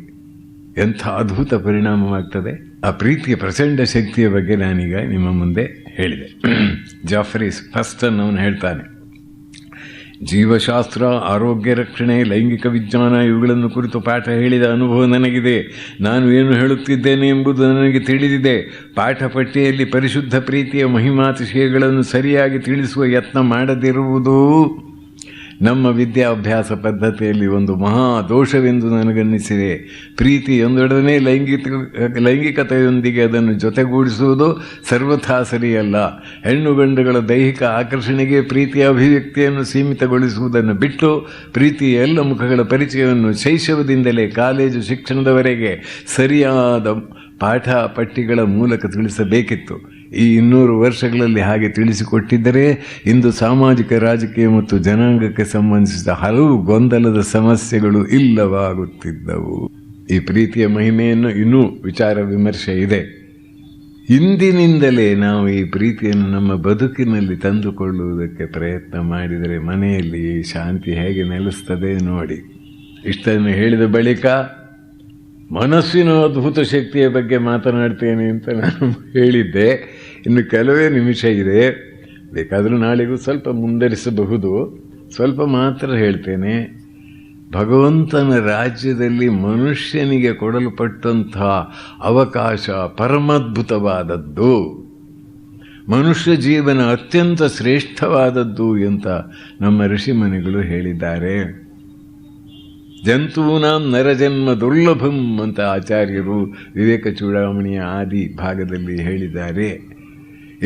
ಎಂಥ ಅದ್ಭುತ ಪರಿಣಾಮವಾಗ್ತದೆ. ಆ ಪ್ರೀತಿಯ ಪ್ರಚಂಡ ಶಕ್ತಿಯ ಬಗ್ಗೆ ನಾನೀಗ ನಿಮ್ಮ ಮುಂದೆ ಹೇಳಿದೆ. ಜಾಫ್ರೀಸ್ ಫಸ್ಟ್ ಅವನು ಹೇಳ್ತಾನೆ, ಜೀವಶಾಸ್ತ್ರ, ಆರೋಗ್ಯ ರಕ್ಷಣೆ, ಲೈಂಗಿಕ ವಿಜ್ಞಾನ ಇವುಗಳನ್ನು ಕುರಿತು ಪಾಠ ಹೇಳಿದ ಅನುಭವ ನನಗಿದೆ. ನಾನು ಏನು ಹೇಳುತ್ತಿದ್ದೇನೆ ಎಂಬುದು ನನಗೆ ತಿಳಿದಿದೆ. ಪಾಠ ಪಟ್ಟಿಯಲ್ಲಿ ಪರಿಶುದ್ಧ ಪ್ರೀತಿಯ ಮಹಿಮಾತಿಶಯಗಳನ್ನು ಸರಿಯಾಗಿ ತಿಳಿಸುವ ಯತ್ನ ಮಾಡದಿರುವುದು ನಮ್ಮ ವಿದ್ಯಾಭ್ಯಾಸ ಪದ್ಧತಿಯಲ್ಲಿ ಒಂದು ಮಹಾ ದೋಷವೆಂದು ನನಗನ್ನಿಸಿದೆ. ಪ್ರೀತಿಯೊಂದೊಡನೆ ಲೈಂಗಿಕತೆಯೊಂದಿಗೆ ಅದನ್ನು ಜೊತೆಗೂಡಿಸುವುದು ಸರ್ವಥಾ ಸರಿಯಲ್ಲ. ಹೆಣ್ಣು ಗಂಡುಗಳ ದೈಹಿಕ ಆಕರ್ಷಣೆಗೆ ಪ್ರೀತಿಯ ಅಭಿವ್ಯಕ್ತಿಯನ್ನು ಸೀಮಿತಗೊಳಿಸುವುದನ್ನು ಬಿಟ್ಟು ಪ್ರೀತಿಯ ಎಲ್ಲ ಮುಖಗಳ ಪರಿಚಯವನ್ನು ಶೈಶವದಿಂದಲೇ ಕಾಲೇಜು ಶಿಕ್ಷಣದವರೆಗೆ ಸರಿಯಾದ ಪಾಠ ಪಟ್ಟಿಗಳ ಮೂಲಕ ತಿಳಿಸಬೇಕಿತ್ತು. ಈ 200 ವರ್ಷಗಳಲ್ಲಿ ಹಾಗೆ ತಿಳಿಸಿಕೊಟ್ಟಿದ್ದರೆ ಇಂದು ಸಾಮಾಜಿಕ, ರಾಜಕೀಯ ಮತ್ತು ಜನಾಂಗಕ್ಕೆ ಸಂಬಂಧಿಸಿದ ಹಲವು ಗೊಂದಲದ ಸಮಸ್ಯೆಗಳು ಇಲ್ಲವಾಗುತ್ತಿದ್ದವು. ಈ ಪ್ರೀತಿಯ ಮಹಿಮೆಯನ್ನು ಇನ್ನೂ ವಿಚಾರ ವಿಮರ್ಶೆ ಇದೆ. ಇಂದಿನಿಂದಲೇ ನಾವು ಈ ಪ್ರೀತಿಯನ್ನು ನಮ್ಮ ಬದುಕಿನಲ್ಲಿ ತಂದುಕೊಳ್ಳುವುದಕ್ಕೆ ಪ್ರಯತ್ನ ಮಾಡಿದರೆ ಮನೆಯಲ್ಲಿ ಶಾಂತಿ ಹೇಗೆ ನೆಲೆಸ್ತದೆ ನೋಡಿ. ಇಷ್ಟನ್ನು ಹೇಳಿದ ಬಳಿಕ ಮನಸ್ಸಿನ ಅದ್ಭುತ ಶಕ್ತಿಯ ಬಗ್ಗೆ ಮಾತನಾಡ್ತೇನೆ ಅಂತ ನಾನು ಹೇಳಿದ್ದೆ. ಇನ್ನು ಕೆಲವೇ ನಿಮಿಷ ಇದೆ, ಬೇಕಾದರೂ ನಾಳೆಗೂ ಸ್ವಲ್ಪ ಮುಂದರಿಸಬಹುದು. ಸ್ವಲ್ಪ ಮಾತ್ರ ಹೇಳ್ತೇನೆ. ಭಗವಂತನ ರಾಜ್ಯದಲ್ಲಿ ಮನುಷ್ಯನಿಗೆ ಕೊಡಲ್ಪಟ್ಟಂಥ ಅವಕಾಶ ಪರಮಾದ್ಭುತವಾದದ್ದು, ಮನುಷ್ಯ ಜೀವನ ಅತ್ಯಂತ ಶ್ರೇಷ್ಠವಾದದ್ದು ಅಂತ ನಮ್ಮ ಋಷಿಮುನಿಗಳು ಹೇಳಿದ್ದಾರೆ. ಜಂತೂನಾಂ ನರಜನ್ಮ ದುರ್ಲಭಂ ಅಂತ ಆಚಾರ್ಯರು ವಿವೇಕ ಚೂಡಾಮಣಿಯ ಆದಿ ಭಾಗದಲ್ಲಿ ಹೇಳಿದ್ದಾರೆ.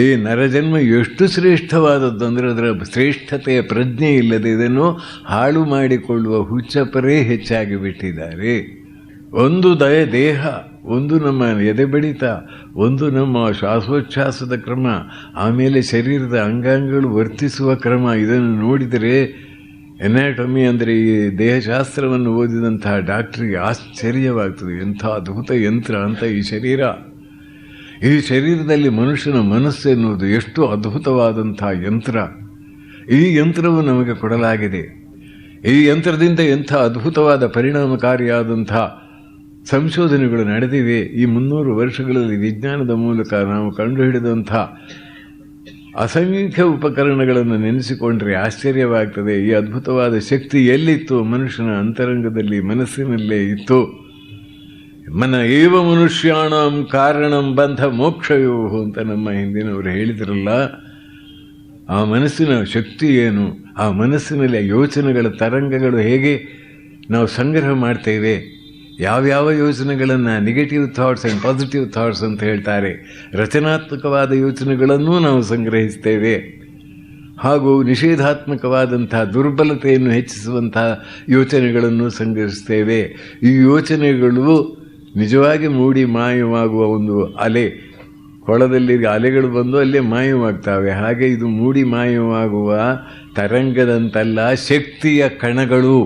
ಈ ನರಜನ್ಮ ಎಷ್ಟು ಶ್ರೇಷ್ಠವಾದದ್ದು ಅಂದರೆ ಅದರ ಶ್ರೇಷ್ಠತೆಯ ಪ್ರಜ್ಞೆ ಇಲ್ಲದೆ ಇದನ್ನು ಹಾಳು ಮಾಡಿಕೊಳ್ಳುವ ಹುಚ್ಚಪರೇ ಹೆಚ್ಚಾಗಿ ಬಿಟ್ಟಿದ್ದಾರೆ. ಒಂದು ದೇಹ, ಒಂದು ನಮ್ಮ ಎದೆ ಬಡಿತ, ಒಂದು ನಮ್ಮ ಶ್ವಾಸೋಚ್ಛ್ವಾಸದ ಕ್ರಮ, ಆಮೇಲೆ ಶರೀರದ ಅಂಗಾಂಗಗಳು ವರ್ತಿಸುವ ಕ್ರಮ, ಇದನ್ನು ನೋಡಿದರೆ ಎನಾಟಮಿ ಅಂದರೆ ಈ ದೇಹಶಾಸ್ತ್ರವನ್ನು ಓದಿದಂತಹ ಡಾಕ್ಟರಿಗೆ ಆಶ್ಚರ್ಯವಾಗ್ತದೆ. ಎಂಥ ಅದ್ಭುತ ಯಂತ್ರ ಅಂತ ಈ ಶರೀರ. ಈ ಶರೀರದಲ್ಲಿ ಮನುಷ್ಯನ ಮನಸ್ಸು ಎನ್ನುವುದು ಎಷ್ಟು ಅದ್ಭುತವಾದಂಥ ಯಂತ್ರ. ಈ ಯಂತ್ರವು ನಮಗೆ ಕೊಡಲಾಗಿದೆ. ಈ ಯಂತ್ರದಿಂದ ಎಂಥ ಅದ್ಭುತವಾದ ಪರಿಣಾಮಕಾರಿಯಾದಂಥ ಸಂಶೋಧನೆಗಳು ನಡೆದಿವೆ. ಈ 300 ವರ್ಷಗಳಲ್ಲಿ ವಿಜ್ಞಾನದ ಮೂಲಕ ನಾವು ಕಂಡುಹಿಡಿದಂಥ ಅಸಂಖ್ಯ ಉಪಕರಣಗಳನ್ನು ನೆನೆಸಿಕೊಂಡ್ರೆ ಆಶ್ಚರ್ಯವಾಗ್ತದೆ. ಈ ಅದ್ಭುತವಾದ ಶಕ್ತಿ ಎಲ್ಲಿತ್ತು? ಮನುಷ್ಯನ ಅಂತರಂಗದಲ್ಲಿ, ಮನಸ್ಸಿನಲ್ಲೇ ಇತ್ತು. ಮನ ಏವ ಮನುಷ್ಯಾಣಂ ಕಾರಣಂ ಬಂಧ ಮೋಕ್ಷಯೋ ಅಂತ ನಮ್ಮ ಹಿಂದಿನವರು ಹೇಳಿದ್ರಲ್ಲ. ಆ ಮನಸ್ಸಿನ ಶಕ್ತಿ ಏನು, ಆ ಮನಸ್ಸಿನಲ್ಲಿ ಯೋಚನೆಗಳ ತರಂಗಗಳು ಹೇಗೆ ನಾವು ಸಂಗ್ರಹ ಮಾಡ್ತೇವೆ. ಯಾವ್ಯಾವ ಯೋಚನೆಗಳನ್ನು negative thoughts and positive thoughts ಅಂತ ಹೇಳ್ತಾರೆ, ರಚನಾತ್ಮಕವಾದ ಯೋಚನೆಗಳನ್ನೂ ನಾವು ಸಂಗ್ರಹಿಸ್ತೇವೆ. ಹಾಗೂ ನಿಷೇಧಾತ್ಮಕವಾದಂಥ ದುರ್ಬಲತೆಯನ್ನು ಹೆಚ್ಚಿಸುವಂಥ ಯೋಚನೆಗಳನ್ನು ಸಂಗ್ರಹಿಸ್ತೇವೆ. ಈ ಯೋಚನೆಗಳು ನಿಜವಾಗಿ ಮೂಡಿ ಮಾಯವಾಗುವ ಒಂದು ಅಲೆ, ಕೊಳದಲ್ಲಿ ಅಲೆಗಳು ಬಂದು ಅಲ್ಲೇ ಮಾಯವಾಗ್ತವೆ. ಹಾಗೆ ಇದು ಮೂಡಿ ಮಾಯವಾಗುವ ತರಂಗದಂತಲ್ಲ, ಶಕ್ತಿಯ ಕಣಗಳು.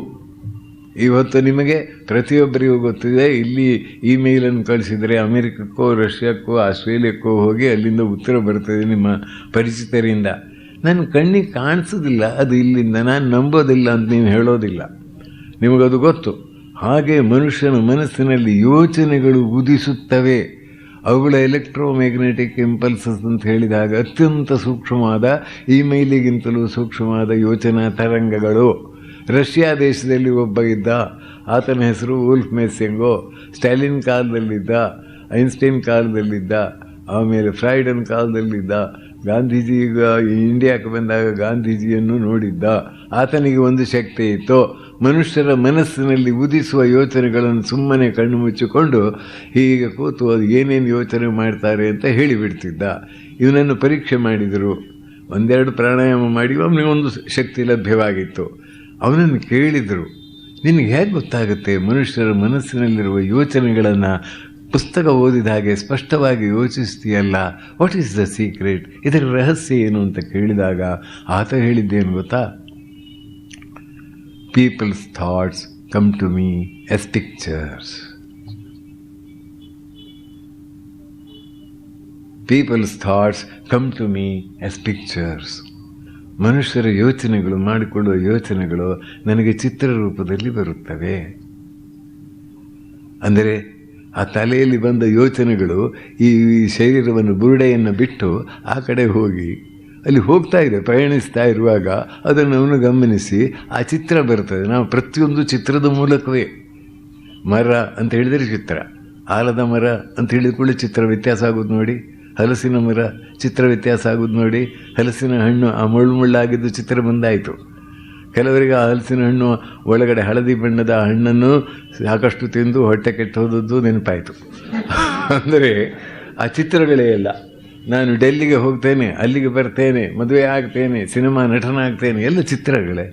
ಇವತ್ತು ನಿಮಗೆ ಪ್ರತಿಯೊಬ್ಬರಿಗೂ ಗೊತ್ತಿದೆ, ಇಲ್ಲಿ ಇಮೇಲನ್ನು ಕಳಿಸಿದರೆ ಅಮೆರಿಕಕ್ಕೋ ರಷ್ಯಾಕ್ಕೋ ಆಸ್ಟ್ರೇಲಿಯಕ್ಕೋ ಹೋಗಿ ಅಲ್ಲಿಂದ ಉತ್ತರ ಬರ್ತದೆ ನಿಮ್ಮ ಪರಿಚಿತರಿಂದ. ನನ್ನ ಕಣ್ಣಿಗೆ ಕಾಣಿಸೋದಿಲ್ಲ ಅದು ಇಲ್ಲಿಂದ, ನಾನು ನಂಬೋದಿಲ್ಲ ಅಂತ ನೀವು ಹೇಳೋದಿಲ್ಲ, ನಿಮಗದು ಗೊತ್ತು. ಹಾಗೆ ಮನುಷ್ಯನ ಮನಸ್ಸಿನಲ್ಲಿ ಯೋಚನೆಗಳು ಉದಿಸುತ್ತವೆ. ಅವುಗಳ ಎಲೆಕ್ಟ್ರೋಮ್ಯಾಗ್ನೆಟಿಕ್ ಇಂಪಲ್ಸಸ್ ಅಂತ ಹೇಳಿದಾಗ ಅತ್ಯಂತ ಸೂಕ್ಷ್ಮವಾದ, ಇಮೇಲಿಗಿಂತಲೂ ಸೂಕ್ಷ್ಮವಾದ ಯೋಚನಾ ತರಂಗಗಳು. ರಷ್ಯಾ ದೇಶದಲ್ಲಿ ಒಬ್ಬ ಇದ್ದ, ಆತನ ಹೆಸರು ವೂಲ್ಫ್ ಮೆಸ್ಸಿಂಗೋ. ಸ್ಟಾಲಿನ್ ಕಾಲದಲ್ಲಿದ್ದ, ಐನ್ಸ್ಟೈನ್ ಕಾಲದಲ್ಲಿದ್ದ, ಆಮೇಲೆ ಫ್ರಾಯ್ಡನ್ ಕಾಲದಲ್ಲಿದ್ದ. ಗಾಂಧೀಜಿ ಈಗ ಇಂಡಿಯಾಕ್ಕೆ ಬಂದಾಗ ಗಾಂಧೀಜಿಯನ್ನು ನೋಡಿದ್ದ. ಆತನಿಗೆ ಒಂದು ಶಕ್ತಿ ಇತ್ತು, ಮನುಷ್ಯರ ಮನಸ್ಸಿನಲ್ಲಿ ಉದಿಸುವ ಯೋಚನೆಗಳನ್ನು ಸುಮ್ಮನೆ ಕಣ್ಣು ಮುಚ್ಚಿಕೊಂಡು ಹೀಗೆ ಕೂತು ಅದು ಏನೇನು ಯೋಚನೆ ಮಾಡ್ತಾರೆ ಅಂತ ಹೇಳಿಬಿಡ್ತಿದ್ದ. ಇವನನ್ನು ಪರೀಕ್ಷೆ ಮಾಡಿದರು, ಒಂದೆರಡು ಪ್ರಾಣಾಯಾಮ ಮಾಡಿ ಅವನಿಗೊಂದು ಶಕ್ತಿ ಲಭ್ಯವಾಗಿತ್ತು. ಅವನನ್ನು ಕೇಳಿದರು, ನಿನಗೆ ಹೇಗೆ ಗೊತ್ತಾಗುತ್ತೆ ಮನುಷ್ಯರ ಮನಸ್ಸಿನಲ್ಲಿರುವ ಯೋಚನೆಗಳನ್ನು? ಪುಸ್ತಕ ಓದಿದ ಹಾಗೆ ಸ್ಪಷ್ಟವಾಗಿ ಯೋಚಿಸ್ತೀಯಲ್ಲ, ವಾಟ್ ಈಸ್ ದ ಸೀಕ್ರೆಟ್? ಇದರ ರಹಸ್ಯ ಏನು ಅಂತ ಕೇಳಿದಾಗ ಆತ ಹೇಳಿದ್ದೇನು ಗೊತ್ತಾ? Peoples thoughts come to me as pictures. Peoples thoughts come to me as pictures. ಮನುಷ್ಯರ ಯೋಚನೆಗಳು, ಮಾಡಿಕೊಳ್ಳುವ ಯೋಚನೆಗಳು ನನಗೆ ಚಿತ್ರರೂಪದಲ್ಲಿ ಬರುತ್ತವೆ. ಅಂದರೆ ಆ ತಲೆಯಲ್ಲಿ ಬಂದ ಯೋಚನೆಗಳು ಈ ಶರೀರವನ್ನು, ಬುರುಡೆಯನ್ನು ಬಿಟ್ಟು ಆ ಕಡೆ ಹೋಗಿ ಅಲ್ಲಿ ಹೋಗ್ತಾ ಇದೆ. ಪ್ರಯಾಣಿಸ್ತಾ ಇರುವಾಗ ಅದನ್ನು ಅವನು ಗಮನಿಸಿ ಆ ಚಿತ್ರ ಬರ್ತದೆ. ನಾವು ಪ್ರತಿಯೊಂದು ಚಿತ್ರದ ಮೂಲಕವೇ, ಮರ ಅಂತ ಹೇಳಿದರೆ ಚಿತ್ರ, ಆಲದ ಮರ ಅಂತ ಹೇಳಿದ್ಕೊಳ್ಳಿ ಚಿತ್ರ ವ್ಯತ್ಯಾಸ ಆಗೋದು ನೋಡಿ. ಹಲಸಿನ ಮರ ಚಿತ್ರ ವ್ಯತ್ಯಾಸ ಆಗೋದು ನೋಡಿ. ಹಲಸಿನ ಹಣ್ಣು ಆ ಮುಳ್ಳುಮುಳ್ಳಾಗಿದ್ದು ಚಿತ್ರ ಬಂದಾಯಿತು. ಕೆಲವರಿಗೆ ಆ ಹಲಸಿನ ಹಣ್ಣು ಒಳಗಡೆ ಹಳದಿ ಬಣ್ಣದ ಹಣ್ಣನ್ನು ಸಾಕಷ್ಟು ತಿಂದು ಹೊಟ್ಟೆ ಕೆಟ್ಟು ಹೋದದ್ದು ನೆನಪಾಯಿತು. ಅಂದರೆ ಆ ಚಿತ್ರಗಳೇ ಎಲ್ಲ. ನಾನು ಡೆಲ್ಲಿಗೆ ಹೋಗ್ತೇನೆ, ಅಲ್ಲಿಗೆ ಬರ್ತೇನೆ, ಮದುವೆ ಆಗ್ತೇನೆ, ಸಿನಿಮಾ ನಟನಾಗ್ತೇನೆ, ಎಲ್ಲ ಚಿತ್ರಗಳೇ.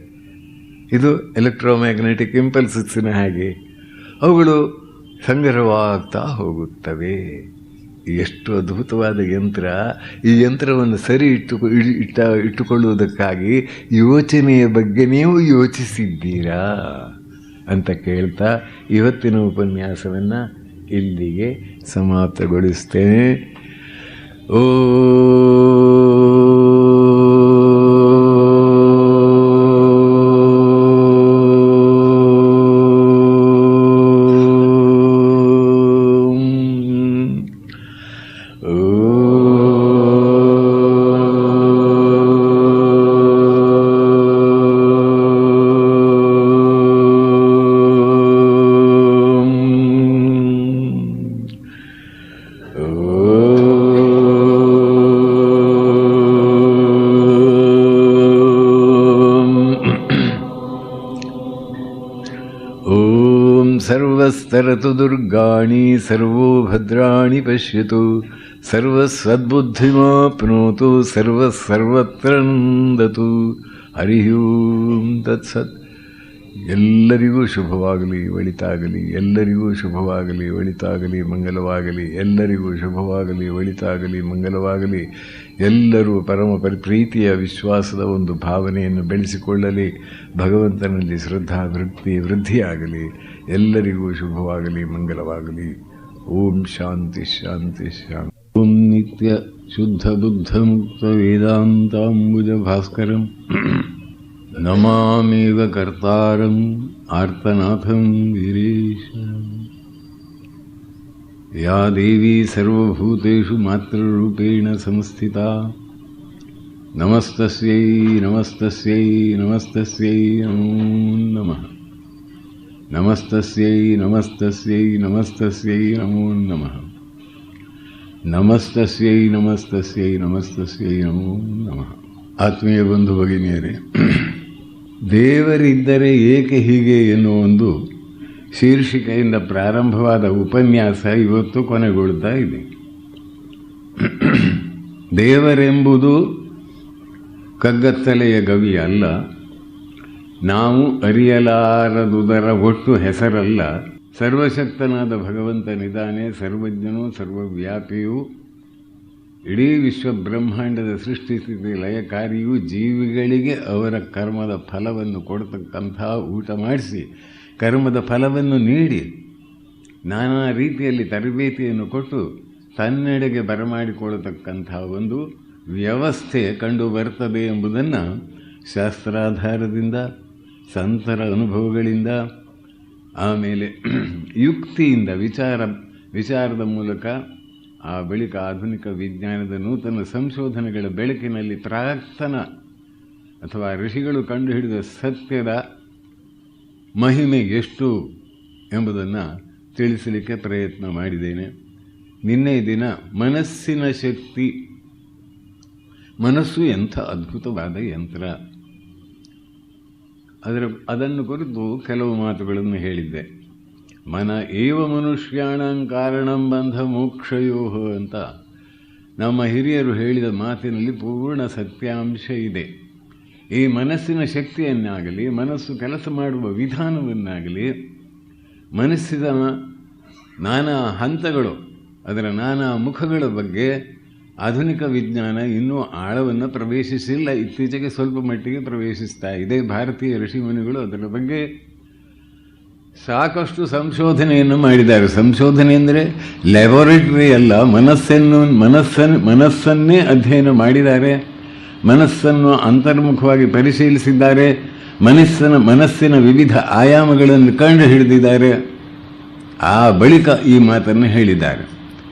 ಇದು ಎಲೆಕ್ಟ್ರೋಮ್ಯಾಗ್ನೆಟಿಕ್ ಇಂಪಲ್ಸಸ್ಸಿನ ಹಾಗೆ ಅವುಗಳು ಸಂಗ್ರಹವಾಗ್ತಾ ಹೋಗುತ್ತವೆ. ಎಷ್ಟು ಅದ್ಭುತವಾದ ಯಂತ್ರ! ಈ ಯಂತ್ರವನ್ನು ಸರಿ ಇಟ್ಟುಕೊಳ್ಳುವುದಕ್ಕಾಗಿ ಯೋಚನೆಯ ಬಗ್ಗೆ ನೀವು ಯೋಚಿಸಿದ್ದೀರಾ ಅಂತ ಕೇಳ್ತಾ ಇವತ್ತಿನ ಉಪನ್ಯಾಸವನ್ನು ಇಲ್ಲಿಗೆ ಸಮಾಪ್ತಗೊಳಿಸ್ತೇನೆ. ಓ ಸರ್ವಸ್ತರತು ದುರ್ಗಾಣಿ ಸರ್ವೋ ಭದ್ರಾಣಿ ಪಶ್ಯತು ಸರ್ವಸದ್ಬುದ್ಧಿಮಾಪ್ನೋತು ಸರ್ವತ್ರ ನಂದತು. ಹರಿ ಓಂ ತತ್ಸತ್. ಎಲ್ಲರಿಗೂ ಶುಭವಾಗಲಿ, ಒಳಿತಾಗಲಿ. ಎಲ್ಲರಿಗೂ ಶುಭವಾಗಲಿ, ಒಳಿತಾಗಲಿ, ಮಂಗಲವಾಗಲಿ. ಎಲ್ಲರಿಗೂ ಶುಭವಾಗಲಿ, ಒಳಿತಾಗಲಿ, ಮಂಗಲವಾಗಲಿ. ಎಲ್ಲರೂ ಪರಮ ಪ್ರೀತಿಯ ವಿಶ್ವಾಸದ ಒಂದು ಭಾವನೆಯನ್ನು ಬೆಳೆಸಿಕೊಳ್ಳಲಿ. ಭಗವಂತನಲ್ಲಿ ಶ್ರದ್ಧಾ ವೃದ್ಧಿಯಾಗಲಿ. ಎಲ್ಲರಿಗೂ ಶುಭವಾಗಲಿ, ಮಂಗಲವಾಗಲಿ. ಓಂ ಶಾಂತಿ ಶಾಂತಿ ಶಾಂತಿ. ಓಂ ನಿತ್ಯ ಶುದ್ಧ ಬುದ್ಧ ಮುಕ್ತ ವೇದಾಂತಾಂಬುಜ ಭಾಸ್ಕರಂ ನಮಾಮೇವ ಕರ್ತಾರಂ ಆರ್ತನಾಥಂ ಗಿರೀಶಂ. ಯಾ ದೇವಿ ಸರ್ವಭೂತೇಷು ಮಾತೃರೂಪೇಣ ಸಂಸ್ಥಿತಾ ನಮಸ್ತಸ್ಯೈ ನಮಸ್ತಸ್ಯೈ ನಮಸ್ತಸ್ಯೈ ನಮೋ ನಮಃ. ನಮಸ್ತಸ್ಯೈ ನಮಸ್ತಸ್ಯೈ ನಮಸ್ತಸ್ಯೈ ನಮೋ ನಮಃ. ನಮಸ್ತಸ್ಯೈ ನಮಸ್ತಸ್ಯೈ ನಮಸ್ತಸ್ಯೈ ನಮೋ ನಮಃ. ಆತ್ಮೀಯ ಬಂಧು ಭಗಿನಿಯರೇ, ದೇವರಿದ್ದರೆ ಏಕೆ ಹೀಗೆ ಎನ್ನುವ ಒಂದು ಶೀರ್ಷಿಕೆಯಿಂದ ಪ್ರಾರಂಭವಾದ ಉಪನ್ಯಾಸ ಇವತ್ತು ಕೊನೆಗೊಳ್ತಾ ಇದೆ. ದೇವರೆಂಬುದು ಕಗ್ಗತ್ತಲೆಯ ಗವಿ ಅಲ್ಲ, ನಾವು ಅರಿಯಲಾರದುದರ ಒಟ್ಟು ಹೆಸರಲ್ಲ. ಸರ್ವಶಕ್ತನಾದ ಭಗವಂತನಿದ್ದಾನೆ, ಸರ್ವಜ್ಞನೂ ಸರ್ವವ್ಯಾಪಿಯೂ, ಇಡೀ ವಿಶ್ವ ಬ್ರಹ್ಮಾಂಡದ ಸೃಷ್ಟಿಸ್ಥಿತಿ ಲಯಕಾರಿಯೂ, ಜೀವಿಗಳಿಗೆ ಅವರ ಕರ್ಮದ ಫಲವನ್ನು ಕೊಡ್ತಕ್ಕಂಥ, ಊಟ ಮಾಡಿಸಿ ಕರ್ಮದ ಫಲವನ್ನು ನೀಡಿ ನಾನಾ ರೀತಿಯಲ್ಲಿ ತರಬೇತಿಯನ್ನು ಕೊಟ್ಟು ತನ್ನೆಡೆಗೆ ಬರಮಾಡಿಕೊಳ್ಳತಕ್ಕಂಥ ಒಂದು ವ್ಯವಸ್ಥೆ ಕಂಡು ಬರ್ತದೆ ಎಂಬುದನ್ನು ಶಾಸ್ತ್ರಾಧಾರದಿಂದ, ಸಂತರ ಅನುಭವಗಳಿಂದ, ಆಮೇಲೆ ಯುಕ್ತಿಯಿಂದ, ವಿಚಾರದ ಮೂಲಕ, ಆ ಬಳಿಕ ಆಧುನಿಕ ವಿಜ್ಞಾನದ ನೂತನ ಸಂಶೋಧನೆಗಳ ಬೆಳಕಿನಲ್ಲಿ ಪ್ರಾಕ್ತನ ಅಥವಾ ಋಷಿಗಳು ಕಂಡುಹಿಡಿದ ಸತ್ಯದ ಮಹಿಮೆ ಎಷ್ಟು ಎಂಬುದನ್ನು ತಿಳಿಸಲಿಕ್ಕೆ ಪ್ರಯತ್ನ ಮಾಡಿದ್ದೇನೆ. ನಿನ್ನೆ ದಿನ ಮನಸ್ಸಿನ ಶಕ್ತಿ, ಮನಸ್ಸು ಎಂಥ ಅದ್ಭುತವಾದ ಯಂತ್ರ, ಅದನ್ನು ಕುರಿತು ಕೆಲವು ಮಾತುಗಳನ್ನು ಹೇಳಿದ್ದೆ. ಮನ ಏವ ಮನುಷ್ಯಾಣಂ ಕಾರಣಂ ಬಂಧ ಮೋಕ್ಷಯೋ ಅಂತ ನಮ್ಮ ಹಿರಿಯರು ಹೇಳಿದ ಮಾತಿನಲ್ಲಿ ಪೂರ್ಣ ಸತ್ಯಾಂಶ ಇದೆ. ಈ ಮನಸ್ಸಿನ ಶಕ್ತಿಯನ್ನಾಗಲಿ, ಮನಸ್ಸು ಕೆಲಸ ಮಾಡುವ ವಿಧಾನವನ್ನಾಗಲಿ, ಮನಸ್ಸಿನ ನಾನಾ ಹಂತಗಳು, ಅದರ ನಾನಾ ಮುಖಗಳ ಬಗ್ಗೆ ಆಧುನಿಕ ವಿಜ್ಞಾನ ಇನ್ನೂ ಆಳವನ್ನು ಪ್ರವೇಶಿಸಿಲ್ಲ. ಇತ್ತೀಚೆಗೆ ಸ್ವಲ್ಪ ಮಟ್ಟಿಗೆ ಪ್ರವೇಶಿಸ್ತಾ ಇದೆ. ಭಾರತೀಯ ಋಷಿಮುನಿಗಳು ಅದರ ಬಗ್ಗೆ ಸಾಕಷ್ಟು ಸಂಶೋಧನೆಯನ್ನು ಮಾಡಿದ್ದಾರೆ. ಸಂಶೋಧನೆ ಅಂದರೆ ಲ್ಯಾಬೊರೇಟರಿ ಅಲ್ಲ, ಮನಸ್ಸನ್ನೇ ಅಧ್ಯಯನ ಮಾಡಿದ್ದಾರೆ, ಮನಸ್ಸನ್ನು ಅಂತರ್ಮುಖವಾಗಿ ಪರಿಶೀಲಿಸಿದ್ದಾರೆ, ಮನಸ್ಸಿನ ವಿವಿಧ ಆಯಾಮಗಳನ್ನು ಕಂಡು ಹಿಡಿದಿದ್ದಾರೆ. ಆ ಬಳಿಕ ಈ ಮಾತನ್ನು ಹೇಳಿದ್ದಾರೆ.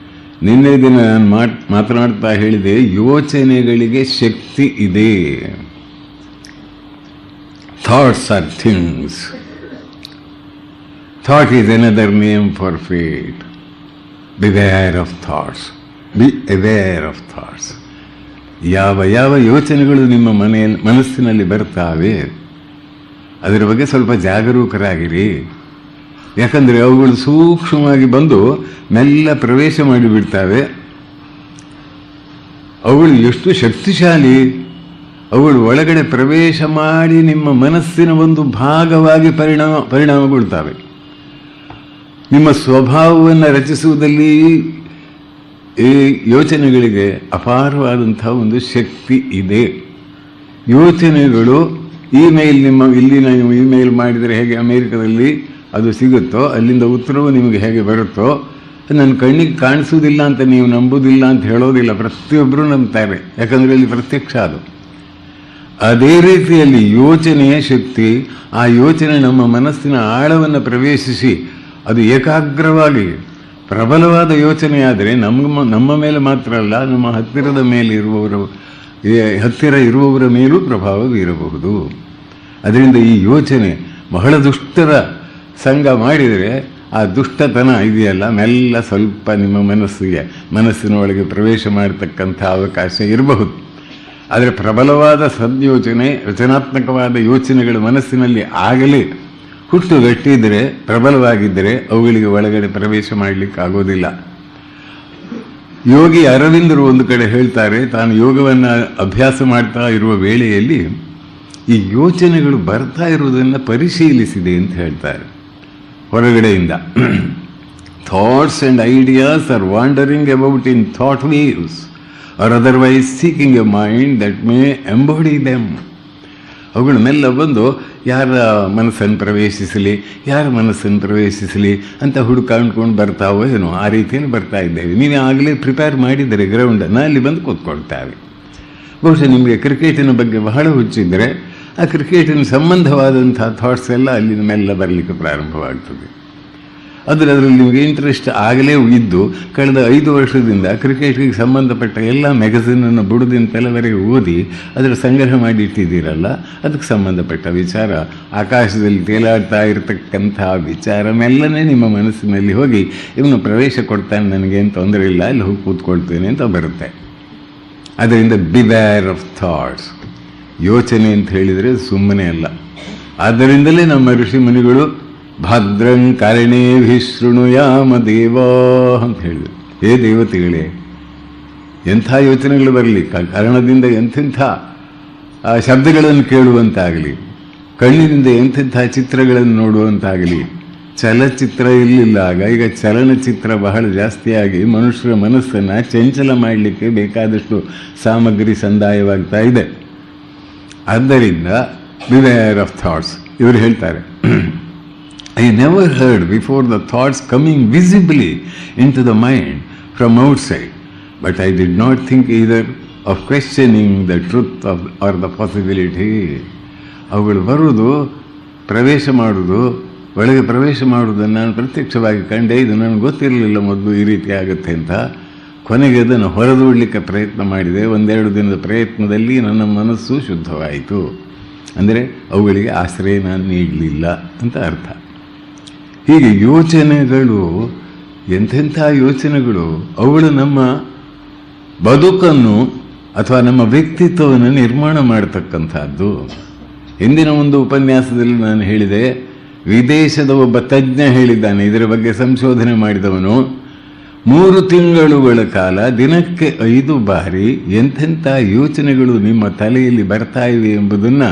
ನಿನ್ನೆ ದಿನ ನಾನು ಮಾತನಾಡ್ತಾ ಹೇಳಿದೆ, ಯೋಚನೆಗಳಿಗೆ ಶಕ್ತಿ ಇದೆ. Thoughts are things. Thought is another name for fate. Beware of thoughts, be aware of thoughts. ಯಾವ ಯಾವ ಯೋಚನೆಗಳು ನಿಮ್ಮ ಮನಸ್ಸಿನಲ್ಲಿ ಬರ್ತಾವೆ ಅದರ ಬಗ್ಗೆ ಸ್ವಲ್ಪ ಜಾಗರೂಕರಾಗಿರಿ. ಯಾಕಂದರೆ ಅವುಗಳು ಸೂಕ್ಷ್ಮವಾಗಿ ಬಂದು ಮೆಲ್ಲ ಪ್ರವೇಶ ಮಾಡಿಬಿಡ್ತಾವೆ. ಅವುಗಳು ಎಷ್ಟು ಶಕ್ತಿಶಾಲಿ, ಅವುಗಳು ಒಳಗಡೆ ಪ್ರವೇಶ ಮಾಡಿ ನಿಮ್ಮ ಮನಸ್ಸಿನ ಒಂದು ಭಾಗವಾಗಿ ಪರಿಣಾಮಗೊಳ್ತವೆ. ನಿಮ್ಮ ಸ್ವಭಾವವನ್ನು ರಚಿಸುವುದಲ್ಲಿ ಈ ಯೋಚನೆಗಳಿಗೆ ಅಪಾರವಾದಂಥ ಒಂದು ಶಕ್ತಿ ಇದೆ. ಯೋಚನೆಗಳು ಇಲ್ಲಿನ ಇಮೇಲ್ ಮಾಡಿದರೆ ಹೇಗೆ ಅಮೇರಿಕದಲ್ಲಿ ಅದು ಸಿಗುತ್ತೋ, ಅಲ್ಲಿಂದ ಉತ್ತರವು ನಿಮಗೆ ಹೇಗೆ ಬರುತ್ತೋ, ನನ್ನ ಕಣ್ಣಿಗೆ ಕಾಣಿಸುವುದಿಲ್ಲ ಅಂತ ನೀವು ನಂಬುವುದಿಲ್ಲ ಅಂತ ಹೇಳೋದಿಲ್ಲ, ಪ್ರತಿಯೊಬ್ಬರೂ ನಂಬ್ತಾರೆ, ಯಾಕಂದರೆ ಅಲ್ಲಿ ಪ್ರತ್ಯಕ್ಷ ಅದು. ಅದೇ ರೀತಿಯಲ್ಲಿ ಯೋಚನೆಯ ಶಕ್ತಿ, ಆ ಯೋಚನೆ ನಮ್ಮ ಮನಸ್ಸಿನ ಆಳವನ್ನು ಪ್ರವೇಶಿಸಿ ಅದು ಏಕಾಗ್ರವಾಗಿ ಪ್ರಬಲವಾದ ಯೋಚನೆಯಾದರೆ ನಮ್ಮ ಮೇಲೆ ಮಾತ್ರ ಅಲ್ಲ, ನಮ್ಮ ಹತ್ತಿರ ಇರುವವರ ಮೇಲೂ ಪ್ರಭಾವ ಬೀರಬಹುದು. ಅದರಿಂದ ಈ ಯೋಚನೆ ಬಹಳ ದುಷ್ಟರ ಸಂಗ ಮಾಡಿದರೆ ಆ ದುಷ್ಟತನ ಇದೆಯಲ್ಲ, ಮೆಲ್ಲ ಸ್ವಲ್ಪ ನಿಮ್ಮ ಮನಸ್ಸಿನ ಒಳಗೆ ಪ್ರವೇಶ ಮಾಡತಕ್ಕಂಥ ಅವಕಾಶ ಇರಬಹುದು. ಆದರೆ ಪ್ರಬಲವಾದ ಸದ್ಯೋಚನೆ, ರಚನಾತ್ಮಕವಾದ ಯೋಚನೆಗಳು ಮನಸ್ಸಿನಲ್ಲಿ ಆಗಲೇ ಹುಟ್ಟುಗಟ್ಟಿದ್ದರೆ, ಪ್ರಬಲವಾಗಿದ್ದರೆ ಅವುಗಳಿಗೆ ಒಳಗಡೆ ಪ್ರವೇಶ ಮಾಡಲಿಕ್ಕಾಗೋದಿಲ್ಲ. ಯೋಗಿ ಅರವಿಂದರು ಒಂದು ಕಡೆ ಹೇಳ್ತಾರೆ, ತಾನು ಯೋಗವನ್ನು ಅಭ್ಯಾಸ ಮಾಡ್ತಾ ಇರುವ ವೇಳೆಯಲ್ಲಿ ಈ ಯೋಚನೆಗಳು ಬರ್ತಾ ಇರುವುದನ್ನು ಪರಿಶೀಲಿಸಿದೆ ಅಂತ ಹೇಳ್ತಾರೆ ಹೊರಗಡೆಯಿಂದ. Thoughts and ideas are wandering about in thought waves or otherwise seeking a mind that may embody them. ಅವುಗಳು ಮೆಲ್ಲ ಬಂದು ಯಾರ ಮನಸ್ಸನ್ನು ಪ್ರವೇಶಿಸಲಿ ಅಂತ ಹುಡುಕಾಡ್ಕೊಂಡು ಬರ್ತಾವೋ ಏನೋ, ಆ ರೀತಿಯಲ್ಲಿ ಬರ್ತಾ ಇದ್ದೇವೆ. ನೀವೇ ಆಗಲೇ ಪ್ರಿಪೇರ್ ಮಾಡಿದರೆ ಗ್ರೌಂಡನ್ನು, ಅಲ್ಲಿ ಬಂದು ಕೂತ್ಕೊಳ್ತಾವೆ. ಬಹುಶಃ ನಿಮಗೆ ಕ್ರಿಕೆಟಿನ ಬಗ್ಗೆ ಬಹಳ ಹುಚ್ಚಿದ್ದರೆ ಆ ಕ್ರಿಕೆಟಿನ ಸಂಬಂಧವಾದಂಥ ಥಾಟ್ಸ್ ಎಲ್ಲ ಅಲ್ಲಿನ ಮೆಲ್ಲ ಬರಲಿಕ್ಕೆ ಪ್ರಾರಂಭವಾಗ್ತದೆ. ಅದರಲ್ಲಿ ನಿಮಗೆ ಇಂಟ್ರೆಸ್ಟ್ ಆಗಲೇ ಇದ್ದು ಕಳೆದ 5 ವರ್ಷದಿಂದ ಕ್ರಿಕೆಟ್ಗೆ ಸಂಬಂಧಪಟ್ಟ ಎಲ್ಲ ಮ್ಯಾಗಝೀನನ್ನು ಬುಡದಿಂದ ತಲೆವರೆಗೆ ಓದಿ ಅದರ ಸಂಗ್ರಹ ಮಾಡಿ ಇಟ್ಟಿದ್ದೀರಲ್ಲ, ಅದಕ್ಕೆ ಸಂಬಂಧಪಟ್ಟ ವಿಚಾರ, ಆಕಾಶದಲ್ಲಿ ತೇಲಾಡ್ತಾ ಇರತಕ್ಕಂಥ ವಿಚಾರ ಮೆಲ್ಲನೆ ನಿಮ್ಮ ಮನಸ್ಸಿನಲ್ಲಿ ಹೋಗಿ ಇವನು ಪ್ರವೇಶ ಕೊಡ್ತಾನೆ, ನನಗೇನು ತೊಂದರೆ ಇಲ್ಲ, ಅಲ್ಲಿ ಹೋಗಿ ಕೂತ್ಕೊಳ್ತೇನೆ ಅಂತ ಬರುತ್ತೆ. ಅದರಿಂದ ಬಿವೇರ್ ಆಫ್ ಥಾಟ್ಸ್. ಯೋಚನೆ ಅಂತ ಹೇಳಿದರೆ ಸುಮ್ಮನೆ ಅಲ್ಲ, ಆದ್ದರಿಂದಲೇ ನಮ್ಮ ಋಷಿ ಮುನಿಗಳು ಭದ್ರಂ ಕರ್ಣೇಭಿಃ ಶೃಣುಯಾಮ ದೇವಾ ಅಂತ ಹೇಳಿದರು. ಹೇ ದೇವತೆಗಳೇ, ಎಂಥ ಯೋಚನೆಗಳು ಬರಲಿ, ಕರ್ಣದಿಂದ ಎಂಥೆಂಥ ಶಬ್ದಗಳನ್ನು ಕೇಳುವಂತಾಗಲಿ, ಕಣ್ಣಿನಿಂದ ಎಂಥೆಂಥ ಚಿತ್ರಗಳನ್ನು ನೋಡುವಂತಾಗಲಿ. ಚಲಚಿತ್ರ ಇರಲಿಲ್ಲ ಆಗ, ಈಗ ಚಲನಚಿತ್ರ ಬಹಳ ಜಾಸ್ತಿಯಾಗಿ ಮನುಷ್ಯರ ಮನಸ್ಸನ್ನು ಚಂಚಲ ಮಾಡಲಿಕ್ಕೆ ಬೇಕಾದಷ್ಟು ಸಾಮಗ್ರಿ ಸಂದಾಯವಾಗ್ತಾ ಇದೆ. ಆದ್ದರಿಂದ ಬಿವೇರ್ ಆಫ್ ಥಾಟ್ಸ್. ಇವರು ಹೇಳ್ತಾರೆ, I never heard before the thoughts coming visibly into the mind from outside, but I did not think either of questioning the truth of or the possibility. ಅವುಗಳು ಬರುವುದು, ಪ್ರವೇಶ ಮಾಡುವುದು, ಒಳಗೆ ಪ್ರವೇಶ ಮಾಡುವುದನ್ನು ನಾನು ಪ್ರತ್ಯಕ್ಷವಾಗಿ ಕಂಡೆ. ಇದು ನನಗೆ ಗೊತ್ತಿರಲಿಲ್ಲ ಮೊದಲು ಈ ರೀತಿ ಆಗುತ್ತೆ ಅಂತ. ಕೊನೆಗೆ ಅದನ್ನು ಹೊರದೂಡಲಿಕ್ಕೆ ಪ್ರಯತ್ನ ಮಾಡಿದೆ. ಒಂದೆರಡು ದಿನದ ಪ್ರಯತ್ನದಲ್ಲಿ ನನ್ನ ಮನಸ್ಸು ಶುದ್ಧವಾಯಿತು. ಅಂದರೆ ಅವುಗಳಿಗೆ ಆಶ್ರಯ ನಾನು ನೀಡಲಿಲ್ಲ ಅಂತ ಅರ್ಥ. ಹೀಗೆ ಯೋಚನೆಗಳು, ಎಂಥೆಂಥ ಯೋಚನೆಗಳು, ಅವುಗಳು ನಮ್ಮ ಬದುಕನ್ನು ಅಥವಾ ನಮ್ಮ ವ್ಯಕ್ತಿತ್ವವನ್ನು ನಿರ್ಮಾಣ ಮಾಡತಕ್ಕಂಥದ್ದು. ಹಿಂದಿನ ಒಂದು ಉಪನ್ಯಾಸದಲ್ಲಿ ನಾನು ಹೇಳಿದೆ, ವಿದೇಶದ ಒಬ್ಬ ತಜ್ಞ ಹೇಳಿದ್ದಾನೆ, ಇದರ ಬಗ್ಗೆ ಸಂಶೋಧನೆ ಮಾಡಿದವನು, 3 ತಿಂಗಳುಗಳ ಕಾಲ ದಿನಕ್ಕೆ 5 ಬಾರಿ ಎಂಥೆಂಥ ಯೋಚನೆಗಳು ನಿಮ್ಮ ತಲೆಯಲ್ಲಿ ಬರ್ತಾ ಇವೆ ಎಂಬುದನ್ನು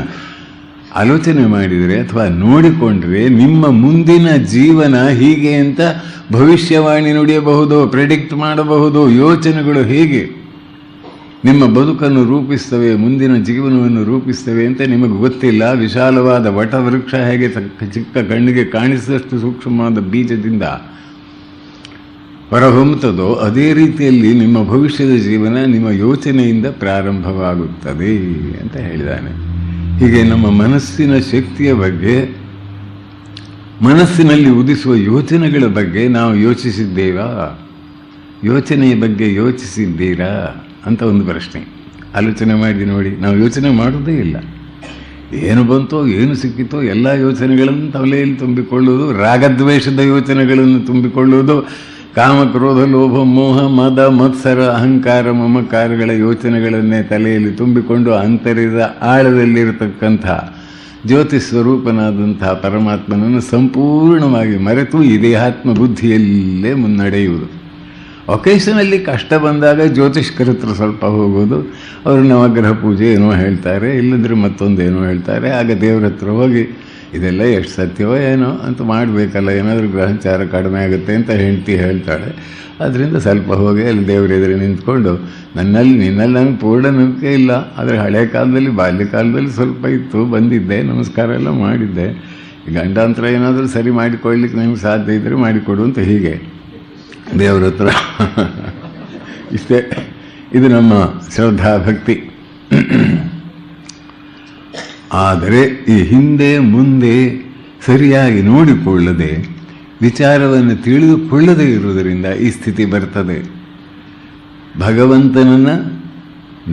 ಆಲೋಚನೆ ಮಾಡಿದರೆ ಅಥವಾ ನೋಡಿಕೊಂಡ್ರೆ ನಿಮ್ಮ ಮುಂದಿನ ಜೀವನ ಹೀಗೆ ಅಂತ ಭವಿಷ್ಯವಾಣಿ ನುಡಿಯಬಹುದು, ಪ್ರೆಡಿಕ್ಟ್ ಮಾಡಬಹುದು. ಯೋಚನೆಗಳು ಹೇಗೆ ನಿಮ್ಮ ಬದುಕನ್ನು ರೂಪಿಸ್ತವೆ, ಮುಂದಿನ ಜೀವನವನ್ನು ರೂಪಿಸ್ತವೆ ಅಂತ ನಿಮಗೆ ಗೊತ್ತಿಲ್ಲ. ವಿಶಾಲವಾದ ವಟವೃಕ್ಷ ಹೇಗೆ ಚಿಕ್ಕ ಕಣ್ಣಿಗೆ ಕಾಣಿಸಿದಷ್ಟು ಸೂಕ್ಷ್ಮವಾದ ಬೀಜದಿಂದ ಹೊರಹೊಮ್ಮುತ್ತದೋ ಅದೇ ರೀತಿಯಲ್ಲಿ ನಿಮ್ಮ ಭವಿಷ್ಯದ ಜೀವನ ನಿಮ್ಮ ಯೋಚನೆಯಿಂದ ಪ್ರಾರಂಭವಾಗುತ್ತದೆ ಅಂತ ಹೇಳಿದ್ದಾನೆ. ಹೀಗೆ ನಮ್ಮ ಮನಸ್ಸಿನ ಶಕ್ತಿಯ ಬಗ್ಗೆ, ಮನಸ್ಸಿನಲ್ಲಿ ಉದಿಸುವ ಯೋಚನೆಗಳ ಬಗ್ಗೆ ನಾವು ಯೋಚಿಸಿದ್ದೇವಾ? ಯೋಚನೆಯ ಬಗ್ಗೆ ಯೋಚಿಸಿದ್ದೀರಾ ಅಂತ ಒಂದು ಪ್ರಶ್ನೆ. ಆಲೋಚನೆ ಮಾಡಿ ನೋಡಿ. ನಾವು ಯೋಚನೆ ಮಾಡೋದೇ ಇಲ್ಲ. ಏನು ಬಂತೋ, ಏನು ಸಿಕ್ಕಿತೋ ಎಲ್ಲ ಯೋಚನೆಗಳನ್ನು ತಲೆಯಲ್ಲಿ ತುಂಬಿಕೊಳ್ಳುವುದು, ರಾಗದ್ವೇಷದ ಯೋಚನೆಗಳನ್ನು ತುಂಬಿಕೊಳ್ಳುವುದು, ಕಾಮ ಕ್ರೋಧ ಲೋಭ ಮೋಹ ಮದ ಮತ್ಸರ ಅಹಂಕಾರ ಮಮಕಾರಗಳ ಯೋಚನೆಗಳನ್ನೇ ತಲೆಯಲ್ಲಿ ತುಂಬಿಕೊಂಡು ಅಂತರ್ಯದ ಆಳದಲ್ಲಿರತಕ್ಕಂಥ ಜ್ಯೋತಿ ಸ್ವರೂಪನಾದಂಥ ಪರಮಾತ್ಮನನ್ನು ಸಂಪೂರ್ಣವಾಗಿ ಮರೆತು ಈ ದೇಹಾತ್ಮ ಬುದ್ಧಿಯಲ್ಲೇ ಮುನ್ನಡೆಯುವುದು. ಒಕೇಶನಲ್ಲಿ ಕಷ್ಟ ಬಂದಾಗ ಜ್ಯೋತಿಷ್ಕರ ಹತ್ರ ಸ್ವಲ್ಪ ಹೋಗೋದು, ಅವರು ನವಗ್ರಹ ಪೂಜೆ ಏನೋ ಹೇಳ್ತಾರೆ, ಇಲ್ಲಂದ್ರೆ ಮತ್ತೊಂದೇನೋ ಹೇಳ್ತಾರೆ. ಆಗ ದೇವ್ರ ಹತ್ರ ಹೋಗಿ ಇದೆಲ್ಲ ಎಷ್ಟು ಸತ್ಯವೋ ಏನೋ ಅಂತ ಮಾಡಬೇಕಲ್ಲ, ಏನಾದರೂ ಗ್ರಹಚಾರ ಕಡಿಮೆ ಆಗುತ್ತೆ ಅಂತ ಹೆಂಡತಿ ಹೇಳ್ತಾಳೆ. ಅದರಿಂದ ಸ್ವಲ್ಪ ಹೋಗಿ ಅಲ್ಲಿ ದೇವ್ರ ಎದುರು ನಿಂತ್ಕೊಂಡು, ನಿನ್ನಲ್ಲಿ ನನಗೆ ಪೂರ್ಣ ನಂಬಿಕೆ ಇಲ್ಲ, ಆದರೆ ಹಳೆ ಕಾಲದಲ್ಲಿ ಬಾಲ್ಯಕಾಲದಲ್ಲಿ ಸ್ವಲ್ಪ ಇತ್ತು, ಬಂದಿದ್ದೆ, ನಮಸ್ಕಾರ ಎಲ್ಲ ಮಾಡಿದ್ದೆ, ಗಂಡಾಂತರ ಏನಾದರೂ ಸರಿ ಮಾಡಿಕೊಳ್ಳಿಕ್ಕೆ ನಿಮ್ಗೆ ಸಾಧ್ಯ ಇದ್ದರೆ ಮಾಡಿಕೊಡು ಅಂತ ಹೀಗೆ ದೇವರ ಹತ್ರ. ಇಷ್ಟೇ, ಇದು ನಮ್ಮ ಶ್ರದ್ಧಾ ಭಕ್ತಿ. ಆದರೆ ಈ ಹಿಂದೆ ಮುಂದೆ ಸರಿಯಾಗಿ ನೋಡಿಕೊಳ್ಳದೆ, ವಿಚಾರವನ್ನು ತಿಳಿದುಕೊಳ್ಳದೇ ಇರುವುದರಿಂದ ಈ ಸ್ಥಿತಿ ಬರ್ತದೆ. ಭಗವಂತನನ್ನು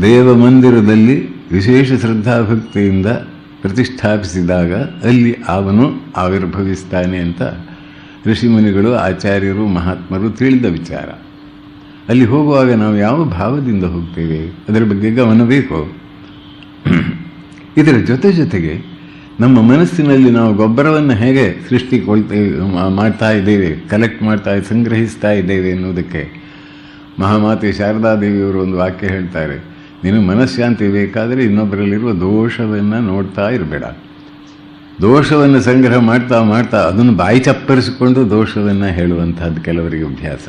ದೇವ ಮಂದಿರದಲ್ಲಿ ವಿಶೇಷ ಶ್ರದ್ಧಾಭಕ್ತಿಯಿಂದ ಪ್ರತಿಷ್ಠಾಪಿಸಿದಾಗ ಅಲ್ಲಿ ಅವನು ಆವಿರ್ಭವಿಸ್ತಾನೆ ಅಂತ ಋಷಿಮುನಿಗಳು, ಆಚಾರ್ಯರು, ಮಹಾತ್ಮರು ತಿಳಿದ ವಿಚಾರ. ಅಲ್ಲಿ ಹೋಗುವಾಗ ನಾವು ಯಾವ ಭಾವದಿಂದ ಹೋಗ್ತೇವೆ ಅದರ ಬಗ್ಗೆ ಗಮನ ಬೇಕು. ಇದರ ಜೊತೆಗೆ ನಮ್ಮ ಮನಸ್ಸಿನಲ್ಲಿ ನಾವು ಗೊಬ್ಬರವನ್ನು ಹೇಗೆ ಮಾಡ್ತಾ ಇದ್ದೇವೆ, ಕಲೆಕ್ಟ್ ಸಂಗ್ರಹಿಸ್ತಾ ಇದ್ದೇವೆ ಎನ್ನುವುದಕ್ಕೆ ಮಹಾಮಾತೆ ಶಾರದಾದೇವಿಯವರು ಒಂದು ವಾಕ್ಯ ಹೇಳ್ತಾರೆ, ನೀನು ಮನಃಶಾಂತಿ ಬೇಕಾದರೆ ಇನ್ನೊಬ್ಬರಲ್ಲಿರುವ ದೋಷವನ್ನು ನೋಡ್ತಾ ಇರಬೇಡ. ದೋಷವನ್ನು ಸಂಗ್ರಹ ಮಾಡ್ತಾ ಅದನ್ನು ಬಾಯಿ ಚಪ್ಪರಿಸಿಕೊಂಡು ದೋಷವನ್ನು ಹೇಳುವಂಥದ್ದು ಕೆಲವರಿಗೆ ಅಭ್ಯಾಸ.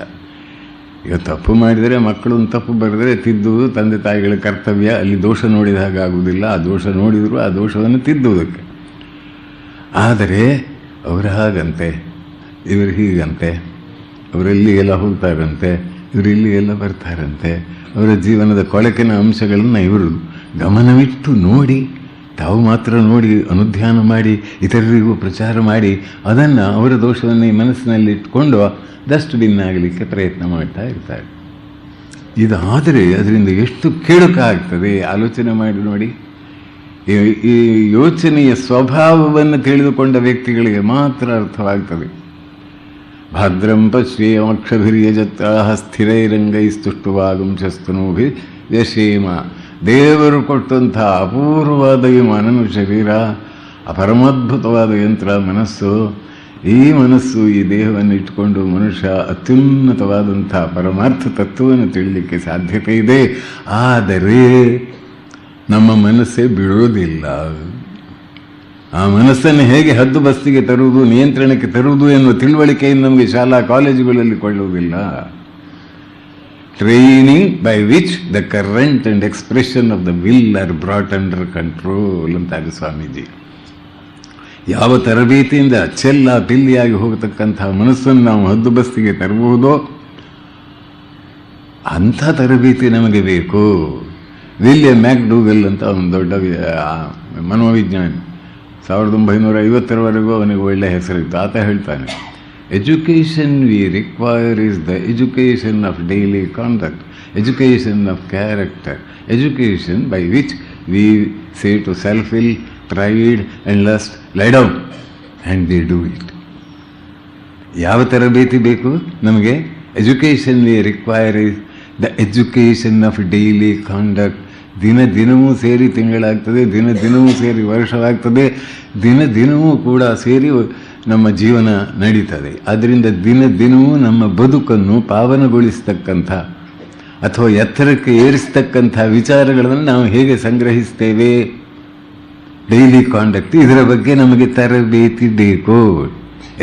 ಈಗ ತಪ್ಪು ಮಾಡಿದರೆ, ಮಕ್ಕಳು ತಪ್ಪು ಬರೆದರೆ ತಿದ್ದುವುದು ತಂದೆ ತಾಯಿಗಳ ಕರ್ತವ್ಯ. ಅಲ್ಲಿ ದೋಷ ನೋಡಿದ ಹಾಗಾಗುವುದಿಲ್ಲ, ಆ ದೋಷ ನೋಡಿದರೂ ಆ ದೋಷವನ್ನು ತಿದ್ದುವುದಕ್ಕೆ. ಆದರೆ ಅವರು ಹಾಗಂತೆ, ಇವರು ಹೀಗಂತೆ, ಅವರಲ್ಲಿ ಎಲ್ಲ ಹೋಗ್ತಾರಂತೆ, ಇವರು ಇಲ್ಲಿ ಎಲ್ಲ ಬರ್ತಾರಂತೆ, ಅವರ ಜೀವನದ ಕೊಳಕಿನ ಅಂಶಗಳನ್ನು ಇವರು ಗಮನವಿಟ್ಟು ನೋಡಿ, ತಾವು ಮಾತ್ರ ನೋಡಿ ಅನುಧ್ಯಾನ ಮಾಡಿ ಇತರರಿಗೂ ಪ್ರಚಾರ ಮಾಡಿ ಅದನ್ನು ಅವರ ದೋಷವನ್ನು ಈ ಮನಸ್ಸಿನಲ್ಲಿ ಇಟ್ಕೊಂಡು ಡಸ್ಟ್ಬಿನ್ ಆಗಲಿಕ್ಕೆ ಪ್ರಯತ್ನ ಮಾಡ್ತಾ ಇರ್ತಾರೆ. ಇದಾದರೆ ಅದರಿಂದ ಎಷ್ಟು ಕೆಡುಕಾಗ್ತದೆ ಆಲೋಚನೆ ಮಾಡಿ ನೋಡಿ. ಈ ಯೋಚನೆಯ ಸ್ವಭಾವವನ್ನು ತಿಳಿದುಕೊಂಡ ವ್ಯಕ್ತಿಗಳಿಗೆ ಮಾತ್ರ ಅರ್ಥವಾಗ್ತದೆ. ಭದ್ರಂ ಪಶ್ಯೇಮಕ್ಷಭಿರ್ಯಜತ್ರಾಹ ಸ್ಥಿರೈರಂಗೈಸ್ತುಷ್ಟುವಾಗುಂಶಸ್ತನೂಭಿ ಯಶೇಮ. ದೇವರು ಕೊಟ್ಟಂಥ ಅಪೂರ್ವವಾದ ಈ ಮಾನವ ಶರೀರ ಪರಮಾದ್ಭುತವಾದ ಯಂತ್ರ ಮನಸ್ಸು. ಈ ಮನಸ್ಸು ಈ ದೇಹವನ್ನು ಇಟ್ಟುಕೊಂಡು ಮನುಷ್ಯ ಅತ್ಯುನ್ನತವಾದಂಥ ಪರಮಾರ್ಥ ತತ್ವವನ್ನು ತಿಳಿಲಿಕ್ಕೆ ಸಾಧ್ಯತೆ ಇದೆ. ಆದರೆ ನಮ್ಮ ಮನಸ್ಸೇ ಬಿಡೋದಿಲ್ಲ. ಆ ಮನಸ್ಸನ್ನು ಹೇಗೆ ಹದ್ದು ಬಸ್ತಿಗೆ ತರುವುದು, ನಿಯಂತ್ರಣಕ್ಕೆ ತರುವುದು ಎನ್ನುವ ತಿಳುವಳಿಕೆಯನ್ನು ನಮಗೆ ಶಾಲಾ ಕಾಲೇಜುಗಳಲ್ಲಿ ಕೊಳ್ಳುವುದಿಲ್ಲ. Training by which the current and expression of the will are brought under control ಅಂತಾರೆ ಸ್ವಾಮೀಜಿ. ಯಾವ ತರಬೇತಿಯಿಂದ ಚೆಲ್ಲ ಪಿಲ್ಲಿಯಾಗಿ ಹೋಗತಕ್ಕಂತಹ ಮನಸ್ಸನ್ನು ನಾವು ಹದ್ದುಬಸ್ತಿಗೆ ತರಬಹುದೋ ಅಂಥ ತರಬೇತಿ ನಮಗೆ ಬೇಕು. ವಿಲಿಯಂ ಮ್ಯಾಕ್ಡೂಗಲ್ ಅಂತ ಒಂದು ದೊಡ್ಡ ಮನೋವಿಜ್ಞಾನಿ, 1950ರವರೆಗೂ ಅವನಿಗೆ ಒಳ್ಳೆಯ ಹೆಸರಿತ್ತು. ಆತ ಹೇಳ್ತಾನೆ, education we require is the education of daily conduct, education of character, education by which we say to self will, pride and lust, lie down and they do it. ಯಾವ ತರಬೇತಿ ಬೇಕು ನಮಗೆ? Education we require is the education of daily conduct. ದಿನ ದಿನವೂ ಸೇರಿ ತಿಂಗಳಾಗ್ತದೆ, ದಿನ ದಿನವೂ ಸೇರಿ ವರ್ಷವಾಗ್ತದೆ, ದಿನ ದಿನವೂ ಕೂಡ ಸೇರಿ ನಮ್ಮ ಜೀವನ ನಡೀತದೆ. ಆದ್ದರಿಂದ ದಿನ ದಿನವೂ ನಮ್ಮ ಬದುಕನ್ನು ಪಾವನಗೊಳಿಸ್ತಕ್ಕಂಥ ಅಥವಾ ಎತ್ತರಕ್ಕೆ ಏರಿಸ್ತಕ್ಕಂಥ ವಿಚಾರಗಳನ್ನು ನಾವು ಹೇಗೆ ಸಂಗ್ರಹಿಸ್ತೇವೆ? ಡೈಲಿ ಕಾಂಡಕ್ಟ್, ಇದರ ಬಗ್ಗೆ ನಮಗೆ ತರಬೇತಿ ಬೇಕು.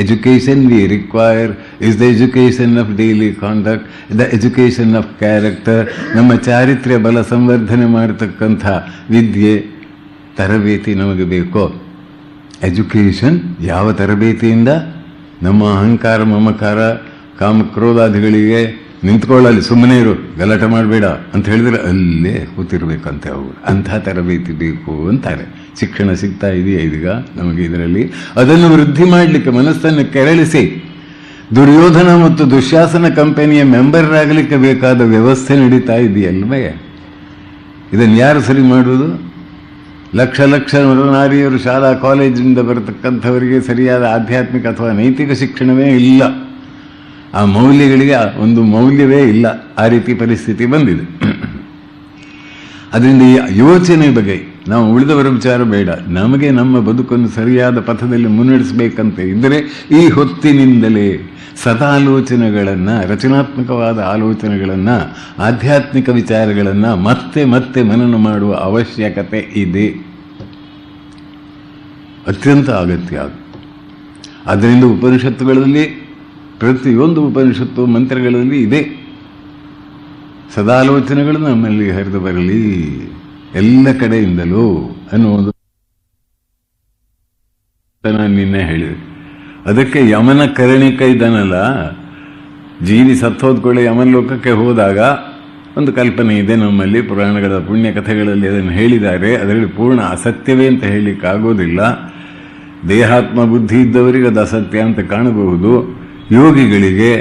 Education we require is the education of daily conduct, the education of character. ನಮ್ಮ ಚಾರಿತ್ರ್ಯ ಬಲ ಸಂವರ್ಧನೆ ಮಾಡತಕ್ಕಂಥ ವಿದ್ಯೆ, ತರಬೇತಿ ನಮಗೆ ಬೇಕು. ಎಜುಕೇಷನ್ ಯಾವ ತರಬೇತಿಯಿಂದ? ನಮ್ಮ ಅಹಂಕಾರ ಮಮಕಾರ ಕಾಮಕ್ರೋಧಾದಿಗಳಿಗೆ ನಿಂತ್ಕೊಳ್ಳಲ್ಲಿ, ಸುಮ್ಮನೆ ಇರು, ಗಲಾಟೆ ಮಾಡಬೇಡ ಅಂತ ಹೇಳಿದ್ರೆ ಅಲ್ಲೇ ಕೂತಿರ್ಬೇಕಂತೆ ಅವರು. ಅಂಥ ತರಬೇತಿ ಬೇಕು ಅಂತಾರೆ. ಶಿಕ್ಷಣ ಸಿಗ್ತಾ ಇದೆಯಾ ಇದೀಗ ನಮಗೆ ಇದರಲ್ಲಿ? ಅದನ್ನು ವೃದ್ಧಿ ಮಾಡಲಿಕ್ಕೆ ಮನಸ್ಸನ್ನು ಕೆರಳಿಸಿ ದುರ್ಯೋಧನ ಮತ್ತು ದುಶ್ಯಾಸನ ಕಂಪನಿಯ ಮೆಂಬರ್ರಾಗಲಿಕ್ಕೆ ಬೇಕಾದ ವ್ಯವಸ್ಥೆ ನಡೀತಾ ಇದೆಯಲ್ವೇ? ಇದನ್ನು ಯಾರು ಸರಿ ಮಾಡುವುದು? ಲಕ್ಷ ಲಕ್ಷ ನರನಾರಿಯರು ಶಾಲಾ ಕಾಲೇಜಿನಿಂದ ಬರತಕ್ಕಂಥವರಿಗೆ ಸರಿಯಾದ ಆಧ್ಯಾತ್ಮಿಕ ಅಥವಾ ನೈತಿಕ ಶಿಕ್ಷಣವೇ ಇಲ್ಲ. ಆ ಮೌಲ್ಯಗಳಿಗೆ ಒಂದು ಮೌಲ್ಯವೇ ಇಲ್ಲ. ಆ ರೀತಿ ಪರಿಸ್ಥಿತಿ ಬಂದಿದೆ. ಅದರಿಂದ ಈ ಯೋಚನೆ ಬಗ್ಗೆ ನಾವು ಉಳಿದವರ ವಿಚಾರ ಬೇಡ, ನಮಗೆ ನಮ್ಮ ಬದುಕನ್ನು ಸರಿಯಾದ ಪಥದಲ್ಲಿ ಮುನ್ನಡೆಸಬೇಕಂತ ಇದ್ದರೆ ಈ ಹೊತ್ತಿನಿಂದಲೇ ಸದಾಲೋಚನೆಗಳನ್ನು, ರಚನಾತ್ಮಕವಾದ ಆಲೋಚನೆಗಳನ್ನು, ಆಧ್ಯಾತ್ಮಿಕ ವಿಚಾರಗಳನ್ನು ಮತ್ತೆ ಮತ್ತೆ ಮನನ ಮಾಡುವ ಅವಶ್ಯಕತೆ ಇದೆ, ಅತ್ಯಂತ ಅಗತ್ಯ. ಆದ್ದರಿಂದ ಉಪನಿಷತ್ತುಗಳಲ್ಲಿ, ಪ್ರತಿಯೊಂದು ಉಪನಿಷತ್ತು ಮಂತ್ರಗಳಲ್ಲಿ ಇದೆ. ಸದಾಲೋಚನೆಗಳು ನಮ್ಮಲ್ಲಿ ಹರಿದು ಬರಲಿ ಎಲ್ಲ ಕಡೆಯಿಂದಲೂ ಅನ್ನುವುದು ನಾನು ನಿನ್ನೆ ಹೇಳಿದೆ. ಅದಕ್ಕೆ ಯಮನ ಕರಣಿಕ ಇದ್ದಾನಲ್ಲ, ಜೀವಿ ಸತ್ತೋದ್ಕೊಳ್ಳಿ ಯಮನ ಲೋಕಕ್ಕೆ ಹೋದಾಗ ಒಂದು ಕಲ್ಪನೆ ಇದೆ ನಮ್ಮಲ್ಲಿ. ಪುರಾಣಗಳ ಪುಣ್ಯ ಕಥೆಗಳಲ್ಲಿ ಅದನ್ನು ಹೇಳಿದ್ದಾರೆ. ಅದರಲ್ಲಿ ಪೂರ್ಣ ಅಸತ್ಯವೇ ಅಂತ ಹೇಳಲಿಕ್ಕಾಗೋದಿಲ್ಲ. ದೇಹಾತ್ಮ ಬುದ್ಧಿ ಇದ್ದವರಿಗೆ ಅದು ಅಸತ್ಯ ಅಂತ ಕಾಣಬಹುದು. ಯೋಗಿಗಳಿಗೆ,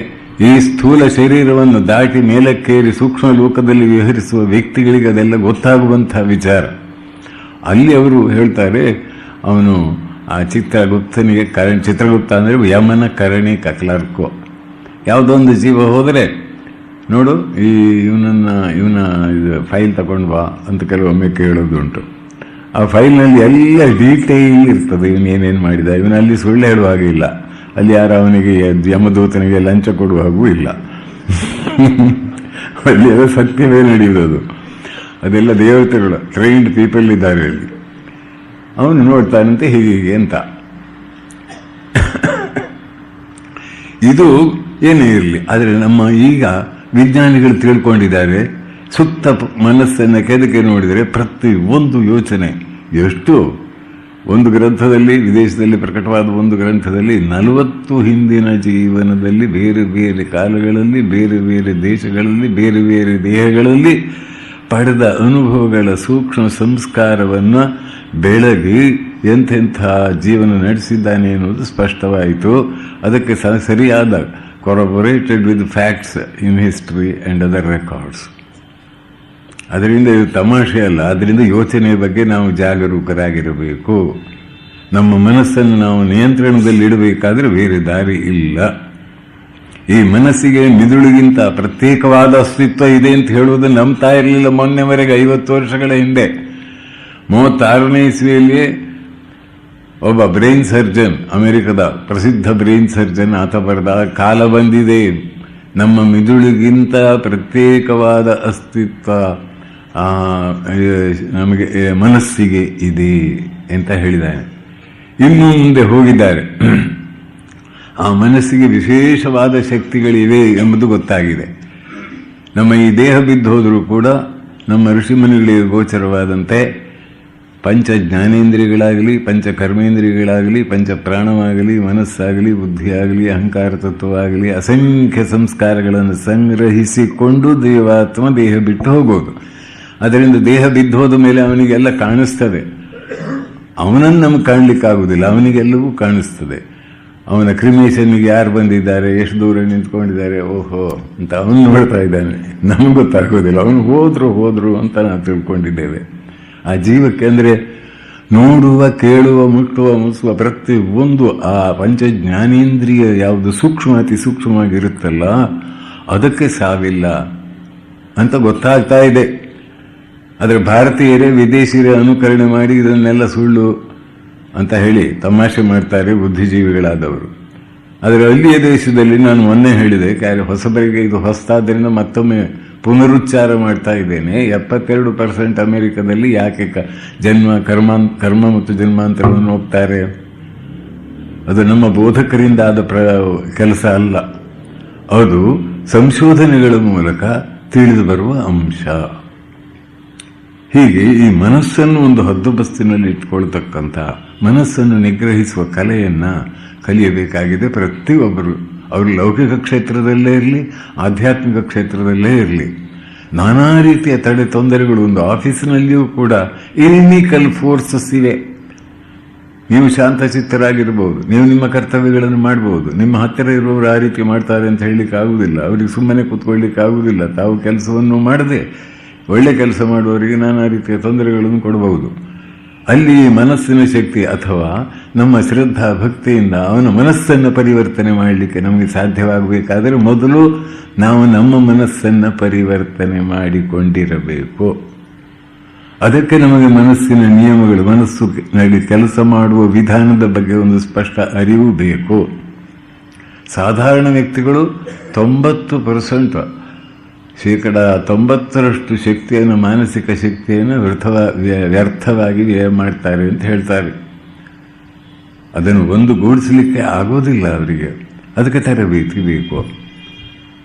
ಈ ಸ್ಥೂಲ ಶರೀರವನ್ನು ದಾಟಿ ಮೇಲಕ್ಕೇರಿ ಸೂಕ್ಷ್ಮ ಲೋಕದಲ್ಲಿ ವಿಹರಿಸುವ ವ್ಯಕ್ತಿಗಳಿಗೆ ಅದೆಲ್ಲ ಗೊತ್ತಾಗುವಂಥ ವಿಚಾರ. ಅಲ್ಲಿ ಅವರು ಹೇಳ್ತಾರೆ, ಅವನು ಆ ಚಿತ್ರಗುಪ್ತನಿಗೆ ಚಿತ್ರಗುಪ್ತ ಅಂದರೆ ಯಮನ ಕರಣಿಕ ಕ್ಲರ್ಕು. ಯಾವುದೊಂದು ಜೀವ ಹೋದರೆ ನೋಡು ಇವನ ಇದು ಫೈಲ್ ತಗೊಂಡು ಬಾ ಅಂತ ಕೆಲವೊಮ್ಮೆ ಕೇಳೋದುಂಟು. ಆ ಫೈಲ್ನಲ್ಲಿ ಎಲ್ಲ ಡೀಟೇಲ್ ಇರ್ತದೆ. ಇವನೇನೇನು ಮಾಡಿದ, ಇವನಲ್ಲಿ ಸುಳ್ಳು ಹೇಳುವ ಹಾಗೆ ಇಲ್ಲ. ಅಲ್ಲಿ ಯಾರು ಅವನಿಗೆ ಯಮದೂತನಿಗೆ ಲಂಚ ಕೊಡುವ ಹಾಗೂ ಇಲ್ಲ. ಅಲ್ಲಿ ಎಲ್ಲ ಸತ್ಯವೇ ನಡೆಯುವುದು. ಅದೆಲ್ಲ ದೇವತೆಗಳು, ಟ್ರೈನ್ಡ್ ಪೀಪಲ್ ಇದ್ದಾರೆ ಅಲ್ಲಿ. ಅವನು ನೋಡ್ತಾನಂತೆ ಹೀಗೆ ಅಂತ. ಇದು ಏನೇ ಇರಲಿ, ಆದರೆ ನಮ್ಮ ಈಗ ವಿಜ್ಞಾನಿಗಳು ತಿಳ್ಕೊಂಡಿದ್ದಾರೆ, ಸುತ್ತ ಮನಸ್ಸನ್ನು ಕೆದಕೆ ನೋಡಿದರೆ ಪ್ರತಿ ಒಂದು ಯೋಚನೆ ಎಷ್ಟು. ಒಂದು ಗ್ರಂಥದಲ್ಲಿ, ವಿದೇಶದಲ್ಲಿ ಪ್ರಕಟವಾದ ಒಂದು ಗ್ರಂಥದಲ್ಲಿ 40 ಹಿಂದಿನ ಜೀವನದಲ್ಲಿ ಬೇರೆ ಬೇರೆ ಕಾಲಗಳಲ್ಲಿ, ಬೇರೆ ಬೇರೆ ದೇಶಗಳಲ್ಲಿ, ಬೇರೆ ಬೇರೆ ದೇಹಗಳಲ್ಲಿ ಪಡೆದ ಅನುಭವಗಳ ಸೂಕ್ಷ್ಮ ಸಂಸ್ಕಾರವನ್ನು ಬೆಳಗಿ ಎಂತೆಂಥ ಜೀವನ ನಡೆಸಿದ್ದಾನೆ ಎನ್ನುವುದು ಸ್ಪಷ್ಟವಾಯಿತು. ಅದಕ್ಕೆ ಸರಿಯಾದ corroborated with facts in history and other records. ಅದರಿಂದ ಇದು ತಮಾಷೆ ಅಲ್ಲ. ಅದರಿಂದ ಯೋಚನೆಯ ಬಗ್ಗೆ ನಾವು ಜಾಗರೂಕರಾಗಿರಬೇಕು. ನಮ್ಮ ಮನಸ್ಸನ್ನು ನಾವು ನಿಯಂತ್ರಣದಲ್ಲಿ ಇಡಬೇಕಾದ್ರೆ ಬೇರೆ ದಾರಿ ಇಲ್ಲ. ಈ ಮನಸ್ಸಿಗೆ ಮಿದುಳಿಗಿಂತ ಪ್ರತ್ಯೇಕವಾದ ಅಸ್ತಿತ್ವ ಇದೆ ಅಂತ ಹೇಳುವುದನ್ನು ನಂಬ್ತಾ ಇರಲಿಲ್ಲ ಮೊನ್ನೆವರೆಗೆ. 50 ವರ್ಷಗಳ ಹಿಂದೆ 36ನೇ ಇಸ್ವಿಯಲ್ಲಿ ಒಬ್ಬ ಬ್ರೈನ್ ಸರ್ಜನ್, ಅಮೆರಿಕದ ಪ್ರಸಿದ್ಧ ಬ್ರೈನ್ ಸರ್ಜನ್, ಆತ ಬರೆದ ಕಾಲ ಬಂದಿದೆ, ನಮ್ಮ ಮಿದುಳಿಗಿಂತ ಪ್ರತ್ಯೇಕವಾದ ಅಸ್ತಿತ್ವ ನಮಗೆ ಮನಸ್ಸಿಗೆ ಇದೆ ಅಂತ ಹೇಳಿದ್ದಾನೆ. ಇನ್ನು ಮುಂದೆ ಹೋಗಿದ್ದಾರೆ. ಆ ಮನಸ್ಸಿಗೆ ವಿಶೇಷವಾದ ಶಕ್ತಿಗಳಿವೆ ಎಂಬುದು ಗೊತ್ತಾಗಿದೆ. ನಮ್ಮ ಈ ದೇಹ ಬಿದ್ದು ಹೋದರೂ ಕೂಡ ನಮ್ಮ ಋಷಿಮುನಿಗಳಿಗೆ ಗೋಚರವಾದಂತೆ ಪಂಚ ಜ್ಞಾನೇಂದ್ರಿಯಗಳಾಗಲಿ, ಪಂಚ ಕರ್ಮೇಂದ್ರಿಯಗಳಾಗಲಿ, ಪಂಚ ಪ್ರಾಣವಾಗಲಿ, ಮನಸ್ಸಾಗಲಿ, ಬುದ್ಧಿಯಾಗಲಿ, ಅಹಂಕಾರ ತತ್ವವಾಗಲಿ ಅಸಂಖ್ಯ ಸಂಸ್ಕಾರಗಳನ್ನು ಸಂಗ್ರಹಿಸಿಕೊಂಡು ದೇವಾತ್ಮ ದೇಹ ಬಿಟ್ಟು ಹೋಗೋದು. ಅದರಿಂದ ದೇಹ ಬಿದ್ದು ಹೋದ ಮೇಲೆ ಅವನಿಗೆಲ್ಲ ಕಾಣಿಸ್ತದೆ. ಅವನನ್ನು ನಮಗೆ ಕಾಣಲಿಕ್ಕಾಗುವುದಿಲ್ಲ, ಅವನಿಗೆಲ್ಲವೂ ಕಾಣಿಸ್ತದೆ. ಅವನ ಕ್ರಿಮೇಷನ್ಗೆ ಯಾರು ಬಂದಿದ್ದಾರೆ, ಎಷ್ಟು ದೂರ ನಿಂತ್ಕೊಂಡಿದ್ದಾರೆ, ಓಹೋ ಅಂತ ಅವನು ನೋಡ್ತಾ ಇದ್ದಾನೆ. ನಮ್ಗೆ ಗೊತ್ತಾಗೋದಿಲ್ಲ, ಅವನು ಹೋದ್ರು ಅಂತ ನಾವು ತಿಳ್ಕೊಂಡಿದ್ದೇವೆ. ಆ ಜೀವಕ್ಕೆ ಅಂದರೆ ನೋಡುವ, ಕೇಳುವ, ಮುಟ್ಟುವ, ಮುಸುವ ಪ್ರತಿ ಒಂದು ಆ ಪಂಚ ಜ್ಞಾನೇಂದ್ರಿಯ ಯಾವುದು ಸೂಕ್ಷ್ಮ, ಅತಿ ಸೂಕ್ಷ್ಮವಾಗಿರುತ್ತಲ್ಲ, ಅದಕ್ಕೆ ಸಾವಿಲ್ಲ ಅಂತ ಗೊತ್ತಾಗ್ತಾ ಇದೆ. ಆದರೆ ಭಾರತೀಯರೇ ವಿದೇಶಿಯರೇ ಅನುಕರಣೆ ಮಾಡಿ ಇದನ್ನೆಲ್ಲ ಸುಳ್ಳು ಅಂತ ಹೇಳಿ ತಮಾಷೆ ಮಾಡ್ತಾರೆ ಬುದ್ಧಿಜೀವಿಗಳಾದವರು. ಆದರೆ ಅಲ್ಲಿಯ ದೇಶದಲ್ಲಿ ನಾನು ಮೊನ್ನೆ ಹೇಳಿದೆ, ಹೊಸಬರಿಗೆ ಇದು ಹೊಸತಾದ್ದರಿಂದ ಮತ್ತೊಮ್ಮೆ ಪುನರುಚ್ಚಾರ ಮಾಡ್ತಾ ಇದ್ದೇನೆ. 72% ಅಮೆರಿಕದಲ್ಲಿ ಯಾಕೆ ಕರ್ಮ ಮತ್ತು ಜನ್ಮಾಂತರವನ್ನು ಹೋಗ್ತಾರೆ? ಅದು ನಮ್ಮ ಬೋಧಕರಿಂದ ಆದ ಕೆಲಸ ಅಲ್ಲ, ಅದು ಸಂಶೋಧನೆಗಳ ಮೂಲಕ ತಿಳಿದು ಬರುವ ಅಂಶ. ಹೀಗೆ ಈ ಮನಸ್ಸನ್ನು ಒಂದು ಹದ್ದುಬಸ್ತಿನಲ್ಲಿ ಇಟ್ಕೊಳ್ತಕ್ಕಂಥ, ಮನಸ್ಸನ್ನು ನಿಗ್ರಹಿಸುವ ಕಲೆಯನ್ನ ಕಲಿಯಬೇಕಾಗಿದೆ ಪ್ರತಿಯೊಬ್ಬರು. ಅವರು ಲೌಕಿಕ ಕ್ಷೇತ್ರದಲ್ಲೇ ಇರಲಿ, ಆಧ್ಯಾತ್ಮಿಕ ಕ್ಷೇತ್ರದಲ್ಲೇ ಇರಲಿ. ನಾನಾ ರೀತಿಯ ತಡೆ ತೊಂದರೆಗಳು ಒಂದು ಆಫೀಸಿನಲ್ಲಿಯೂ ಕೂಡ ಇನಿಮಿಕಲ್ ಫೋರ್ಸಸ್ ಇವೆ. ನೀವು ಶಾಂತಚಿತ್ತರಾಗಿರ್ಬೋದು, ನೀವು ನಿಮ್ಮ ಕರ್ತವ್ಯಗಳನ್ನು ಮಾಡಬಹುದು. ನಿಮ್ಮ ಹತ್ತಿರ ಇರುವವರು ಆ ರೀತಿ ಮಾಡ್ತಾರೆ ಅಂತ ಹೇಳಲಿಕ್ಕೆ ಆಗುವುದಿಲ್ಲ. ಅವರಿಗೆ ಸುಮ್ಮನೆ ಕೂತ್ಕೊಳ್ಳಿಕ್ಕೆ ಆಗುವುದಿಲ್ಲ. ತಾವು ಕೆಲಸವನ್ನು ಮಾಡದೆ ಒಳ್ಳೆ ಕೆಲಸ ಮಾಡುವವರಿಗೆ ನಾನಾ ರೀತಿಯ ತೊಂದರೆಗಳನ್ನು ಕೊಡಬಹುದು. ಅಲ್ಲಿ ಮನಸ್ಸಿನ ಶಕ್ತಿ ಅಥವಾ ನಮ್ಮ ಶ್ರದ್ಧಾ ಭಕ್ತಿಯಿಂದ ಅವನ ಮನಸ್ಸನ್ನು ಪರಿವರ್ತನೆ ಮಾಡಲಿಕ್ಕೆ ನಮಗೆ ಸಾಧ್ಯವಾಗಬೇಕಾದರೆ ಮೊದಲು ನಾವು ನಮ್ಮ ಮನಸ್ಸನ್ನು ಪರಿವರ್ತನೆ ಮಾಡಿಕೊಂಡಿರಬೇಕು. ಅದಕ್ಕೆ ನಮಗೆ ಮನಸ್ಸಿನ ನಿಯಮಗಳು, ಮನಸ್ಸಿನಲ್ಲಿ ಕೆಲಸ ಮಾಡುವ ವಿಧಾನದ ಬಗ್ಗೆ ಒಂದು ಸ್ಪಷ್ಟ ಅರಿವು ಬೇಕು. ಸಾಧಾರಣ ವ್ಯಕ್ತಿಗಳು 90% 90% ಶಕ್ತಿಯನ್ನು, ಮಾನಸಿಕ ಶಕ್ತಿಯನ್ನು ವ್ಯರ್ಥವಾಗಿ ವ್ಯಯ ಮಾಡ್ತಾರೆ ಅಂತ ಹೇಳ್ತಾರೆ. ಅದನ್ನು ಒಂದುಗೂಡಿಸಲಿಕ್ಕೆ ಆಗೋದಿಲ್ಲ ಅವರಿಗೆ. ಅದಕ್ಕೆ ತರಬೇತಿ ಬೇಕು.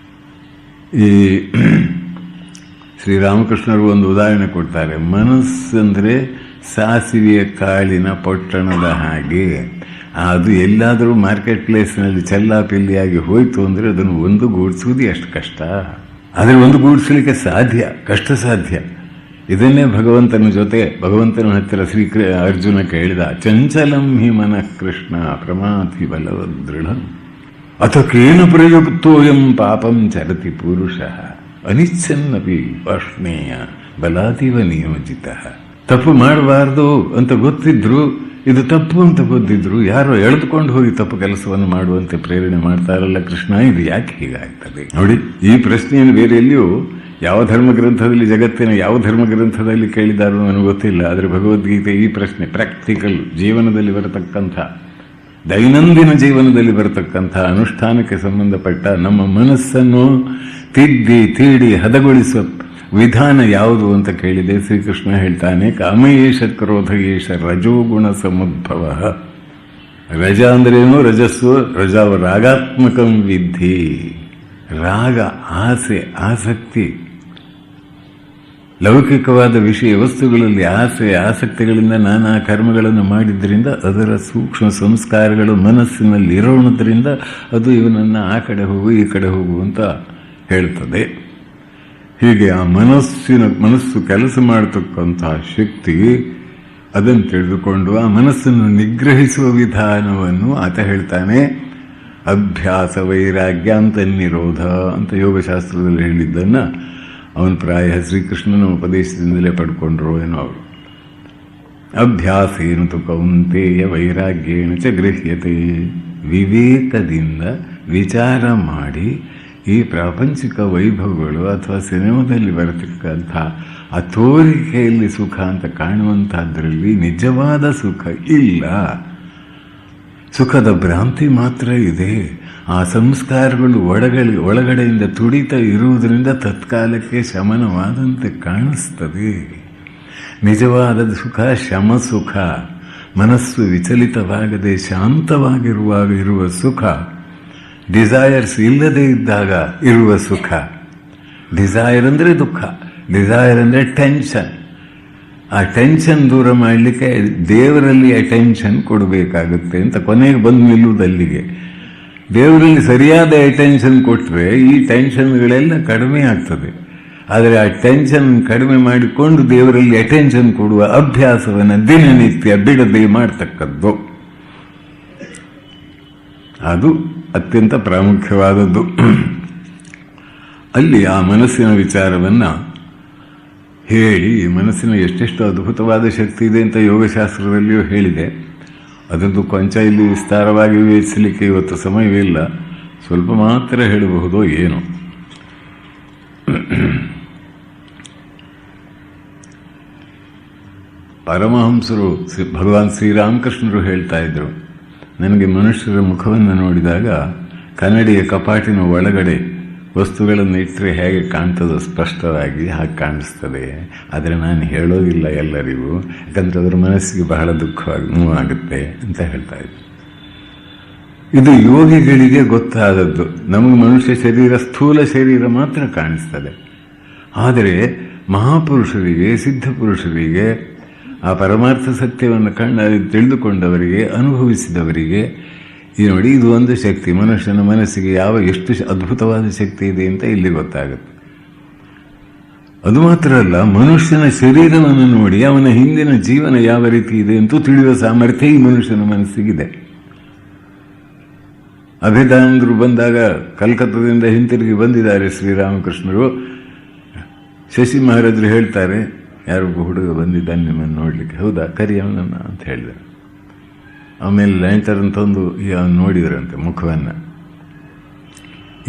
ಈ ಶ್ರೀರಾಮಕೃಷ್ಣರು ಒಂದು ಉದಾಹರಣೆ ಕೊಡ್ತಾರೆ. ಮನಸ್ಸಂದ್ರೆ ಸಾಸಿವೆಯ ಕಾಳಿನ ಪೊಟ್ಟಣದ ಹಾಗೆ. ಅದು ಎಲ್ಲಾದರೂ ಮಾರ್ಕೆಟ್ ಪ್ಲೇಸ್ನಲ್ಲಿ ಚೆಲ್ಲಾಪಿಲ್ಲಿಯಾಗಿ ಹೋಯ್ತು ಅಂದರೆ ಅದನ್ನು ಒಂದುಗೂಡಿಸುವುದು ಎಷ್ಟು ಕಷ್ಟ. ಆದರೆ ಒಂದುಗೂಡಿಸಲಿಕ್ಕೆ ಕಷ್ಟ ಸಾಧ್ಯ. ಇದನ್ನೇ ಭಗವಂತನ ಹತ್ತಿರ ಅರ್ಜುನ ಕೇಳಿದ. ಚಂಚಲಂ ಹಿ ಮನಃ ಕೃಷ್ಣ ಪ್ರಮಾತಿ ಬಲವದೃಢ ಅಥಕೇನ ಪ್ರಯುಕ್ತೋಯಂ ಪಾಪಂ ಚರತಿ ಪುರುಷ ಅನಿಚ್ಛನ್ನಪಿ ವಾಷ್ಣೇಯ ಬಲಾದಿವ ನಿಯೋಜಿತ. ತಪ್ಪು ಮಾಡಬಾರ್ದು ಅಂತ ಗೊತ್ತಿದ್ರು, ಇದು ತಪ್ಪು ಅಂತ ಗೊತ್ತಿದ್ರು, ಯಾರೋ ಎಳೆದುಕೊಂಡು ಹೋಗಿ ತಪ್ಪು ಕೆಲಸವನ್ನು ಮಾಡುವಂತೆ ಪ್ರೇರಣೆ ಮಾಡ್ತಾರಲ್ಲ ಕೃಷ್ಣ, ಇದು ಯಾಕೆ ಹೀಗಾಗ್ತದೆ? ನೋಡಿ, ಈ ಪ್ರಶ್ನೆಯನ್ನು ಬೇರೆ ಎಲ್ಲಿಯೂ ಯಾವ ಧರ್ಮಗ್ರಂಥದಲ್ಲಿ, ಜಗತ್ತಿನ ಯಾವ ಧರ್ಮಗ್ರಂಥದಲ್ಲಿ ಕೇಳಿದಾರೋ ನನಗೆ ಗೊತ್ತಿಲ್ಲ. ಆದರೆ ಭಗವದ್ಗೀತೆ ಈ ಪ್ರಶ್ನೆ ಪ್ರಾಕ್ಟಿಕಲ್ ಜೀವನದಲ್ಲಿ ಬರತಕ್ಕಂಥ, ದೈನಂದಿನ ಜೀವನದಲ್ಲಿ ಬರತಕ್ಕಂಥ ಅನುಷ್ಠಾನಕ್ಕೆ ಸಂಬಂಧಪಟ್ಟ ನಮ್ಮ ಮನಸ್ಸನ್ನು ತೀಡಿ ಹದಗೊಳಿಸುವ ವಿಧಾನ ಯಾವುದು ಅಂತ ಕೇಳಿದೆ. ಶ್ರೀಕೃಷ್ಣ ಹೇಳ್ತಾನೆ, ಕಾಮಯೇಷ ಕ್ರೋಧಯೇಷ ರಜೋಗುಣ ಸಮುದ್ಭವ. ರಜ ಅಂದ್ರೇನು? ರಜಸ್ಸು. ರಜಾವ ರಾಗಾತ್ಮಕಂ ವಿದ್ಧಿ. ರಾಗ, ಆಸೆ, ಆಸಕ್ತಿ, ಲೌಕಿಕವಾದ ವಿಷಯ ವಸ್ತುಗಳಲ್ಲಿ ಆಸೆ ಆಸಕ್ತಿಗಳಿಂದ ನಾನಾ ಕರ್ಮಗಳನ್ನು ಮಾಡಿದ್ರಿಂದ ಅದರ ಸೂಕ್ಷ್ಮ ಸಂಸ್ಕಾರಗಳು ಮನಸ್ಸಿನಲ್ಲಿ ಇರೋಣದ್ರಿಂದ ಅದು ಇವನನ್ನು ಆ ಕಡೆ ಹೋಗು ಈ ಕಡೆ ಹೋಗು ಅಂತ ಹೇಳ್ತದೆ. ಹೀಗೆ ಆ ಮನಸ್ಸು ಕೆಲಸ ಮಾಡತಕ್ಕಂತಹ ಶಕ್ತಿ, ಅದನ್ನು ತಿಳಿದುಕೊಂಡು ಆ ಮನಸ್ಸನ್ನು ನಿಗ್ರಹಿಸುವ ವಿಧಾನವನ್ನು ಆತ ಹೇಳ್ತಾನೆ. ಅಭ್ಯಾಸ ವೈರಾಗ್ಯ ಅಂತ ನಿರೋಧ ಅಂತ ಯೋಗಶಾಸ್ತ್ರದಲ್ಲಿ ಹೇಳಿದ್ದನ್ನು ಅವನು ಪ್ರಾಯ ಶ್ರೀಕೃಷ್ಣನ ಉಪದೇಶದಿಂದಲೇ ಪಡ್ಕೊಂಡ್ರು ಏನೋ ಅವರು. ಅಭ್ಯಾಸೇನು ತು ಕೌಂತೆಯ ವೈರಾಗ್ಯೇಣ ಚ ಗೃಹ್ಯತೆ. ವಿವೇಕದಿಂದ ವಿಚಾರ ಮಾಡಿ ಈ ಪ್ರಾಪಂಚಿಕ ವೈಭವಗಳು ಅಥವಾ ಸಿನಿಮಾದಲ್ಲಿ ಬರತಕ್ಕಂಥ ಆ ತೋರಿಕೆಯಲ್ಲಿ ಸುಖ ಅಂತ ಕಾಣುವಂಥದ್ರಲ್ಲಿ ನಿಜವಾದ ಸುಖ ಇಲ್ಲ. ಸುಖದ ಭ್ರಾಂತಿ ಮಾತ್ರ ಇದೆ. ಆ ಸಂಸ್ಕಾರಗಳು ಒಳಗಡೆಯಿಂದ ತುಡಿತ ಇರುವುದರಿಂದ ತತ್ಕಾಲಕ್ಕೆ ಶಮನವಾದಂತೆ ಕಾಣಿಸ್ತದೆ. ನಿಜವಾದ ಸುಖ ಶಮ ಸುಖ. ಮನಸ್ಸು ವಿಚಲಿತವಾಗದೆ ಶಾಂತವಾಗಿರುವಾಗ ಇರುವ ಸುಖ. ಡಿಸೈರ್ಸ್ ಇಲ್ಲದೆ ಇದ್ದಾಗ ಇರುವ ಸುಖ. ಡಿಸೈರ್ ಅಂದರೆ ದುಃಖ, ಡಿಸೈರ್ ಅಂದರೆ ಟೆನ್ಷನ್. ಆ ಟೆನ್ಷನ್ ದೂರ ಮಾಡಲಿಕ್ಕೆ ದೇವರಲ್ಲಿ ಅಟೆನ್ಷನ್ ಕೊಡಬೇಕಾಗುತ್ತೆ ಅಂತ ಕೊನೆಗೆ ಬಂದು ನಿಲ್ಲುವುದಲ್ಲಿಗೆ. ದೇವರಲ್ಲಿ ಸರಿಯಾದ ಅಟೆನ್ಷನ್ ಕೊಟ್ಟರೆ ಈ ಟೆನ್ಷನ್ಗಳೆಲ್ಲ ಕಡಿಮೆ ಆಗ್ತದೆ. ಆದರೆ ಆ ಟೆನ್ಷನ್ ಕಡಿಮೆ ಮಾಡಿಕೊಂಡು ದೇವರಲ್ಲಿ ಅಟೆನ್ಷನ್ ಕೊಡುವ ಅಭ್ಯಾಸವನ್ನು ದಿನನಿತ್ಯ ಬಿಡದೆ ಮಾಡ್ತಕ್ಕದ್ದು, ಅದು ಅತ್ಯಂತ ಪ್ರಾಮುಖ್ಯವಾದದ್ದು. ಅಲ್ಲಿ ಆ ಮನಸ್ಸಿನ ವಿಚಾರವನ್ನು ಹೇಳಿ, ಮನಸ್ಸಿನ ಎಷ್ಟೆಷ್ಟು ಅದ್ಭುತವಾದ ಶಕ್ತಿ ಇದೆ ಅಂತ ಯೋಗಶಾಸ್ತ್ರದಲ್ಲಿಯೂ ಹೇಳಿದೆ. ಅದರದ್ದು ಕೊಂಚ ಇಲ್ಲಿ ವಿಸ್ತಾರವಾಗಿ ವಿವೇಚಿಸಲಿಕ್ಕೆ ಇವತ್ತು ಸಮಯವಿಲ್ಲ, ಸ್ವಲ್ಪ ಮಾತ್ರ ಹೇಳಬಹುದು. ಏನು ಪರಮಹಂಸರು ಭಗವಾನ್ ಶ್ರೀರಾಮಕೃಷ್ಣರು ಹೇಳ್ತಾ ಇದ್ರು, ನನಗೆ ಮನುಷ್ಯರ ಮುಖವನ್ನು ನೋಡಿದಾಗ ಕನ್ನಡಿಯ ಕಪಾಟಿನ ಒಳಗಡೆ ವಸ್ತುಗಳನ್ನು ಇಟ್ಟರೆ ಹೇಗೆ ಕಾಣ್ತದೋ ಸ್ಪಷ್ಟವಾಗಿ ಹಾಗೆ ಕಾಣಿಸ್ತದೆ. ಆದರೆ ನಾನು ಹೇಳೋದಿಲ್ಲ ಎಲ್ಲರಿಗೂ, ಯಾಕಂದರೆ ಅದರ ಮನಸ್ಸಿಗೆ ಬಹಳ ದುಃಖವಾಗಿ ನೋವಾಗುತ್ತೆ ಅಂತ ಹೇಳ್ತಾ ಇದ್ದೆ. ಇದು ಯೋಗಿಗಳಿಗೆ ಗೊತ್ತಾದದ್ದು. ನಮಗೆ ಮನುಷ್ಯ ಶರೀರ, ಸ್ಥೂಲ ಶರೀರ ಮಾತ್ರ ಕಾಣಿಸ್ತದೆ. ಆದರೆ ಮಹಾಪುರುಷರಿಗೆ, ಸಿದ್ಧಪುರುಷರಿಗೆ, ಆ ಪರಮಾರ್ಥ ಸತ್ಯವನ್ನು ತಿಳಿದುಕೊಂಡವರಿಗೆ, ಅನುಭವಿಸಿದವರಿಗೆ ಈ ನೋಡಿ, ಇದು ಒಂದು ಶಕ್ತಿ. ಮನುಷ್ಯನ ಮನಸ್ಸಿಗೆ ಎಷ್ಟು ಅದ್ಭುತವಾದ ಶಕ್ತಿ ಇದೆ ಅಂತ ಇಲ್ಲಿ ಗೊತ್ತಾಗುತ್ತೆ. ಅದು ಮಾತ್ರ ಅಲ್ಲ, ಮನುಷ್ಯನ ಶರೀರವನ್ನು ನೋಡಿ ಅವನ ಹಿಂದಿನ ಜೀವನ ಯಾವ ರೀತಿ ಇದೆ ಅಂತೂ ತಿಳಿಯುವ ಸಾಮರ್ಥ್ಯ ಈ ಮನುಷ್ಯನ ಮನಸ್ಸಿಗಿದೆ. ಅಭೇದಾನಂದರು ಬಂದಾಗ ಕಲ್ಕತ್ತಾದಿಂದ ಹಿಂತಿರುಗಿ ಬಂದಿದ್ದಾರೆ ಶ್ರೀರಾಮಕೃಷ್ಣರು. ಶಶಿ ಮಹಾರಾಜರು ಹೇಳ್ತಾರೆ, ಯಾರೊಬ್ಬ ಹುಡುಗ ಬಂದಿದ್ದಾನೆ ನಿಮ್ಮನ್ನು ನೋಡ್ಲಿಕ್ಕೆ. ಹೌದಾ, ಕರಿ ಅವನನ್ನು ಅಂತ ಹೇಳಿದರು. ಆಮೇಲೆ ಲ್ಯಾಂಟರ್ನ್ ತಂದು ಅವನು ನೋಡಿದ್ರಂತೆ ಮುಖವನ್ನು.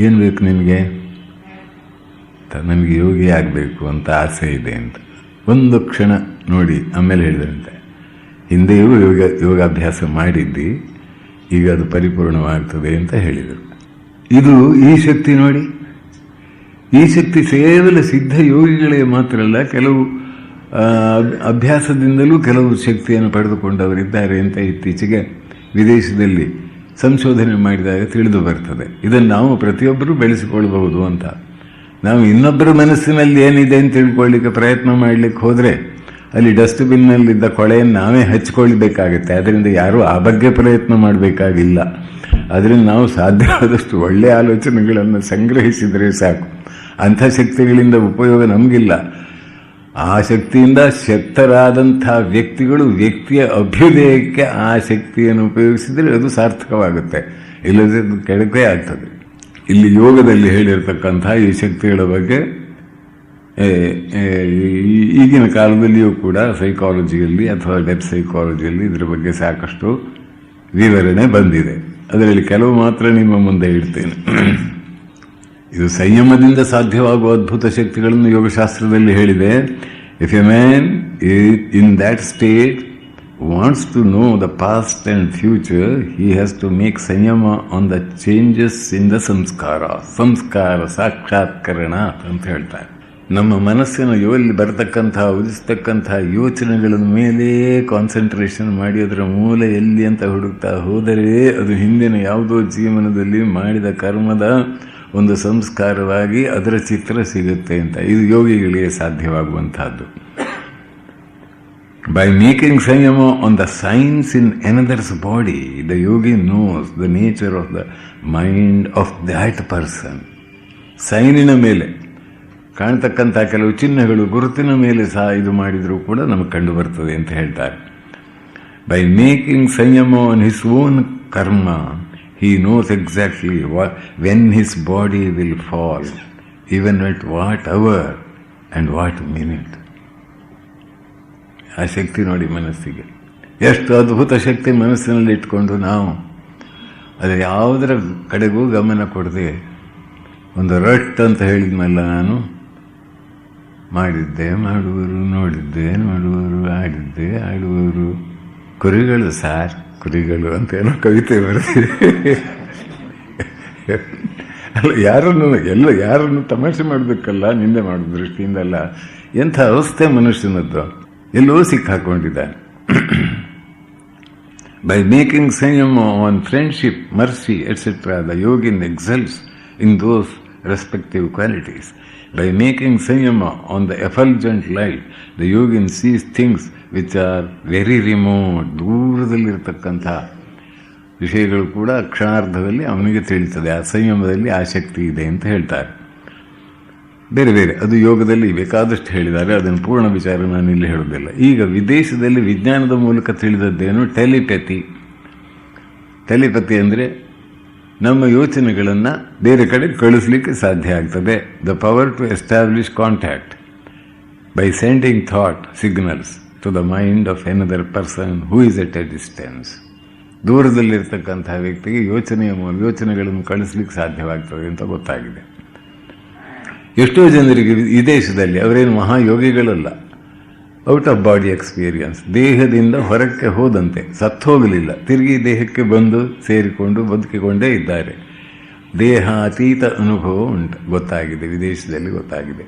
ಏನು ಬೇಕು ನಿನಗೆ? ನನಗೆ ಯೋಗಿ ಆಗಬೇಕು ಅಂತ ಆಸೆ ಇದೆ ಅಂತ ಒಂದು ಕ್ಷಣ ನೋಡಿ ಆಮೇಲೆ ಹೇಳಿದ್ರಂತೆ, ಹಿಂದೆಯೂ ಯೋಗಾಭ್ಯಾಸ ಮಾಡಿದ್ದಿ, ಈಗ ಅದು ಪರಿಪೂರ್ಣವಾಗ್ತದೆ ಅಂತ ಹೇಳಿದರು. ಇದು ಈ ಶಕ್ತಿ ನೋಡಿ, ಈ ಶಕ್ತಿ ಕೇವಲ ಸಿದ್ಧ ಯೋಗಿಗಳಿಗೆ ಮಾತ್ರ ಅಲ್ಲ, ಕೆಲವು ಅಭ್ಯಾಸದಿಂದಲೂ ಕೆಲವು ಶಕ್ತಿಯನ್ನು ಪಡೆದುಕೊಂಡವರಿದ್ದಾರೆ ಅಂತ ಇತ್ತೀಚೆಗೆ ವಿದೇಶದಲ್ಲಿ ಸಂಶೋಧನೆ ಮಾಡಿದಾಗ ತಿಳಿದು ಬರ್ತದೆ. ಇದನ್ನು ನಾವು ಪ್ರತಿಯೊಬ್ಬರೂ ಬೆಳೆಸಿಕೊಳ್ಬಹುದು ಅಂತ. ನಾವು ಇನ್ನೊಬ್ಬರ ಮನಸ್ಸಿನಲ್ಲಿ ಏನಿದೆ ಅಂತ ತಿಳ್ಕೊಳ್ಳಿಕ್ಕೆ ಪ್ರಯತ್ನ ಮಾಡಲಿಕ್ಕೆ ಹೋದರೆ ಅಲ್ಲಿ ಡಸ್ಟ್ಬಿನ್ನಲ್ಲಿದ್ದ ಕೊಳೆಯನ್ನು ನಾವೇ ಹಚ್ಕೊಳ್ಬೇಕಾಗತ್ತೆ. ಅದರಿಂದ ಯಾರೂ ಆ ಬಗ್ಗೆ ಪ್ರಯತ್ನ ಮಾಡಬೇಕಾಗಿಲ್ಲ. ಅದರಿಂದ ನಾವು ಸಾಧ್ಯವಾದಷ್ಟು ಒಳ್ಳೆಯ ಆಲೋಚನೆಗಳನ್ನು ಸಂಗ್ರಹಿಸಿದರೆ ಸಾಕು. ಅಂಥ ಶಕ್ತಿಗಳಿಂದ ಉಪಯೋಗ ನಮಗಿಲ್ಲ. ಆ ಶಕ್ತಿಯಿಂದ ಶಕ್ತರಾದಂಥ ವ್ಯಕ್ತಿಯ ಅಭ್ಯುದಯಕ್ಕೆ ಆ ಶಕ್ತಿಯನ್ನು ಉಪಯೋಗಿಸಿದರೆ ಅದು ಸಾರ್ಥಕವಾಗುತ್ತೆ, ಇಲ್ಲದೆ ಕೆಡಕೆ ಆಗ್ತದೆ. ಇಲ್ಲಿ ಯೋಗದಲ್ಲಿ ಹೇಳಿರ್ತಕ್ಕಂಥ ಈ ಶಕ್ತಿಗಳ ಬಗ್ಗೆ ಈಗಿನ ಕಾಲದಲ್ಲಿಯೂ ಕೂಡ ಸೈಕಾಲಜಿಯಲ್ಲಿ ಅಥವಾ ಡೆಪ್ ಸೈಕಾಲಜಿಯಲ್ಲಿ ಇದರ ಬಗ್ಗೆ ಸಾಕಷ್ಟು ವಿವರಣೆ ಬಂದಿದೆ. ಅದರಲ್ಲಿ ಕೆಲವು ಮಾತ್ರ ನಿಮ್ಮ ಮುಂದೆ ಇಡ್ತೇನೆ. ಇದು ಸಂಯಮದಿಂದ ಸಾಧ್ಯವಾಗುವ ಅದ್ಭುತ ಶಕ್ತಿಗಳನ್ನು ಯೋಗಶಾಸ್ತ್ರದಲ್ಲಿ ಹೇಳಿದೆ. If a man in that state wants to know the past and future, he has to make samyama on the changes in the samskara ಸಾಕ್ಷಾತ್ಕರಣ ಅಂತ ಹೇಳ್ತಾರೆ. ನಮ್ಮ ಮನಸ್ಸಿನ ಯೋಲ್ಲಿ ಬರತಕ್ಕಂಥ ಉದಿಸ್ತಕ್ಕಂಥ ಯೋಚನೆಗಳ ಮೇಲೆ ಕಾನ್ಸಂಟ್ರೇಷನ್ ಮಾಡಿ ಅದರ ಮೂಲ ಎಲ್ಲಿ ಅಂತ ಹುಡುಕ್ತಾ ಹೋದರೆ ಅದು ಹಿಂದಿನ ಯಾವುದೋ ಜೀವನದಲ್ಲಿ ಮಾಡಿದ ಕರ್ಮದ ಒಂದು ಸಂಸ್ಕಾರವಾಗಿ ಅದರ ಚಿತ್ರ ಸಿಗುತ್ತೆ ಅಂತ. ಇದು ಯೋಗಿಗಳಿಗೆ ಸಾಧ್ಯವಾಗುವಂತಹದ್ದು. By making samyama on the signs in another's body, the yogi knows the nature of the mind of that person. ಸೈನಿನ ಮೇಲೆ ಕಾಣ್ತಕ್ಕಂಥ ಕೆಲವು ಚಿಹ್ನೆಗಳು, ಗುರುತಿನ ಮೇಲೆ ಸಹ ಇದು ಮಾಡಿದರೂ ಕೂಡ ನಮಗೆ ಕಂಡು ಬರ್ತದೆ ಅಂತ ಹೇಳ್ತಾರೆ. By making samyama on his own ಕರ್ಮ, he knows exactly when his body will fall, even at what hour and what minute. ಆ ಶಕ್ತಿ ನೋಡಿ ಮನಸ್ಸಿಗೆ ಎಷ್ಟು ಅದ್ಭುತ ಶಕ್ತಿ ಮನಸ್ಸಿನಲ್ಲಿ ಇಟ್ಕೊಂಡು ನಾವು ಅದು ಯಾವುದರ ಕಡೆಗೂ ಗಮನ ಕೊಡದೆ ಒಂದು ರಟ್ ಅಂತ ಹೇಳಿದ್ನಲ್ಲ ನಾನು, ಮಾಡಿದ್ದೆ ಮಾಡುವರು, ನೋಡಿದ್ದೆ ನೋಡುವರು, ಆಡಿದ್ದೆ ಆಡುವರು. ಕುರಿಗಳು ಸಾರ್, ಕುರಿಗಳು ಅಂತ ಏನೋ ಕವಿತೆ ಬರ್ತೀವಿ. ಅಲ್ಲ, ಯಾರನ್ನು ತಮಾಷೆ ಮಾಡೋದಕ್ಕಲ್ಲ, ನಿಂದೆ ಮಾಡೋ ದೃಷ್ಟಿಯಿಂದಲ್ಲ. ಎಂಥ ಅವಸ್ಥೆ ಮನುಷ್ಯನದ್ದು, ಎಲ್ಲೋ ಸಿಕ್ಕಾಕೊಂಡಿದ್ದಾನೆ. By making Sanyama on friendship, mercy, etc., the yogin excels in those respective qualities. By making Sanyama on the effulgent light, the yogin sees things which are very remote, ದೂರದಲ್ಲಿರ್ತಕ್ಕಂಥ ವಿಷಯಗಳು ಕೂಡ ಕ್ಷಣಾರ್ಧದಲ್ಲಿ ಅವನಿಗೆ ತಿಳಿತದೆ. ಆ ಸಂಯಮದಲ್ಲಿ ಆ ಶಕ್ತಿ ಇದೆ ಅಂತ ಹೇಳ್ತಾರೆ. ಬೇರೆ ಬೇರೆ ಅದು ಯೋಗದಲ್ಲಿ ಬೇಕಾದಷ್ಟು ಹೇಳಿದ್ದಾರೆ, ಅದನ್ನು ಪೂರ್ಣ ವಿಚಾರ ನಾನು ಇಲ್ಲಿ ಹೇಳೋದಿಲ್ಲ. ಈಗ ವಿದೇಶದಲ್ಲಿ ವಿಜ್ಞಾನದ ಮೂಲಕ ತಿಳಿದದ್ದೇನು? ಟೆಲಿಪತಿ ಅಂದರೆ ನಮ್ಮ ಯೋಚನೆಗಳನ್ನು ಬೇರೆ ಕಡೆ ಕಳಿಸ್ಲಿಕ್ಕೆ ಸಾಧ್ಯ ಆಗ್ತದೆ. The power to establish contact by sending thought signals to the mind of another person who is at a distance. ದೂರದಲ್ಲಿರ್ತಕ್ಕಂಥ ವ್ಯಕ್ತಿಗೆ ಯೋಚನೆಗಳನ್ನು ಕಳಿಸ್ಲಿಕ್ಕೆ ಸಾಧ್ಯವಾಗ್ತದೆ ಅಂತ ಗೊತ್ತಾಗಿದೆ. ಎಷ್ಟೋ ಜನರಿಗೆ ವಿದೇಶದಲ್ಲಿ ಅವರೇನು ಮಹಾಯೋಗಿಗಳಲ್ಲ, ಔಟ್ ಆಫ್ ಬಾಡಿ ಎಕ್ಸ್ಪೀರಿಯನ್ಸ್, ದೇಹದಿಂದ ಹೊರಕ್ಕೆ ಹೋದಂತೆ, ಸತ್ತೋಗಲಿಲ್ಲ, ತಿರುಗಿ ದೇಹಕ್ಕೆ ಬಂದು ಸೇರಿಕೊಂಡು ಬದುಕಿಕೊಂಡೇ ಇದ್ದಾರೆ. ದೇಹ ಅತೀತ ಅನುಭವ ಉಂಟು, ಗೊತ್ತಾಗಿದೆ, ವಿದೇಶದಲ್ಲಿ ಗೊತ್ತಾಗಿದೆ.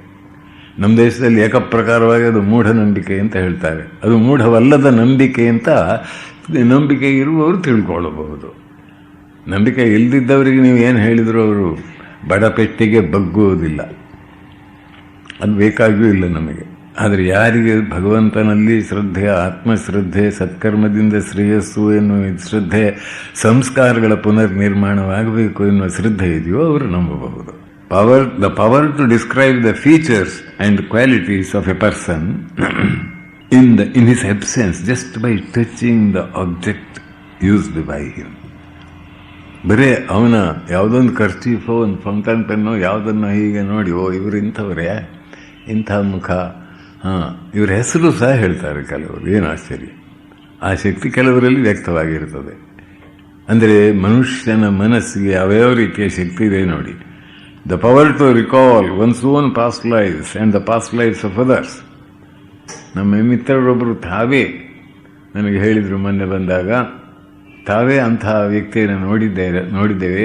ನಮ್ಮ ದೇಶದಲ್ಲಿ ಏಕಪ್ರಕಾರವಾಗಿ ಅದು ಮೂಢನಂಬಿಕೆ ಅಂತ ಹೇಳ್ತಾರೆ. ಅದು ಮೂಢವಲ್ಲದ ನಂಬಿಕೆ ಅಂತ ನಂಬಿಕೆ ಇರುವವರು ತಿಳ್ಕೊಳ್ಳಬಹುದು. ನಂಬಿಕೆ ಇಲ್ಲದಿದ್ದವರಿಗೆ ನೀವು ಏನು ಹೇಳಿದರೂ ಅವರು ಬಡಪೆಟ್ಟಿಗೆ ಬಗ್ಗುವುದಿಲ್ಲ, ಅದು ಬೇಕಾಗಿಯೂ ಇಲ್ಲ ನಮಗೆ. ಆದರೆ ಯಾರಿಗೆ ಭಗವಂತನಲ್ಲಿ ಶ್ರದ್ಧೆ, ಆತ್ಮಶ್ರದ್ಧೆ, ಸತ್ಕರ್ಮದಿಂದ ಶ್ರೇಯಸ್ಸು ಎನ್ನುವ ಶ್ರದ್ಧೆ, ಸಂಸ್ಕಾರಗಳ ಪುನರ್ನಿರ್ಮಾಣವಾಗಬೇಕು ಎನ್ನುವ ಶ್ರದ್ಧೆ ಇದೆಯೋ ಅವರು ನಂಬಬಹುದು. The power to describe the features and qualities of a person in his absence just by touching the object used by him. ಬರೇ ಅವನ ಯಾವುದೊಂದು ಕರ್ಚೀಫೋ, ಒಂದು ಫೌಂಟನ್ ಪೆನ್ನೋ ಯಾವುದನ್ನು ಹೀಗೆ ನೋಡಿ, ಓ ಇವರು ಇಂಥವ್ರೆ, ಇಂಥ ಮುಖ, ಇವ್ರ ಹೆಸರು ಸಹ ಹೇಳ್ತಾರೆ ಕೆಲವರು. ಏನು ಆಶ್ಚರ್ಯ! ಆ ಶಕ್ತಿ ಕೆಲವರಲ್ಲಿ ವ್ಯಕ್ತವಾಗಿರ್ತದೆ. ಅಂದರೆ ಮನುಷ್ಯನ ಮನಸ್ಸಿಗೆ ಯಾವ್ಯಾವ ರೀತಿಯ ಶಕ್ತಿ ಇದೆ ನೋಡಿ. The power to recall one's own past lifes and the past lifes of others. ನಮ್ಮ ಮಿತ್ರರೊಬ್ಬರು ತಾವೇ ನನಗೆ ಹೇಳಿದರು ಮೊನ್ನೆ ಬಂದಾಗ, ತಾವೇ ಅಂತಹ ವ್ಯಕ್ತಿಯನ್ನು ನೋಡಿದ್ದೇವೆ.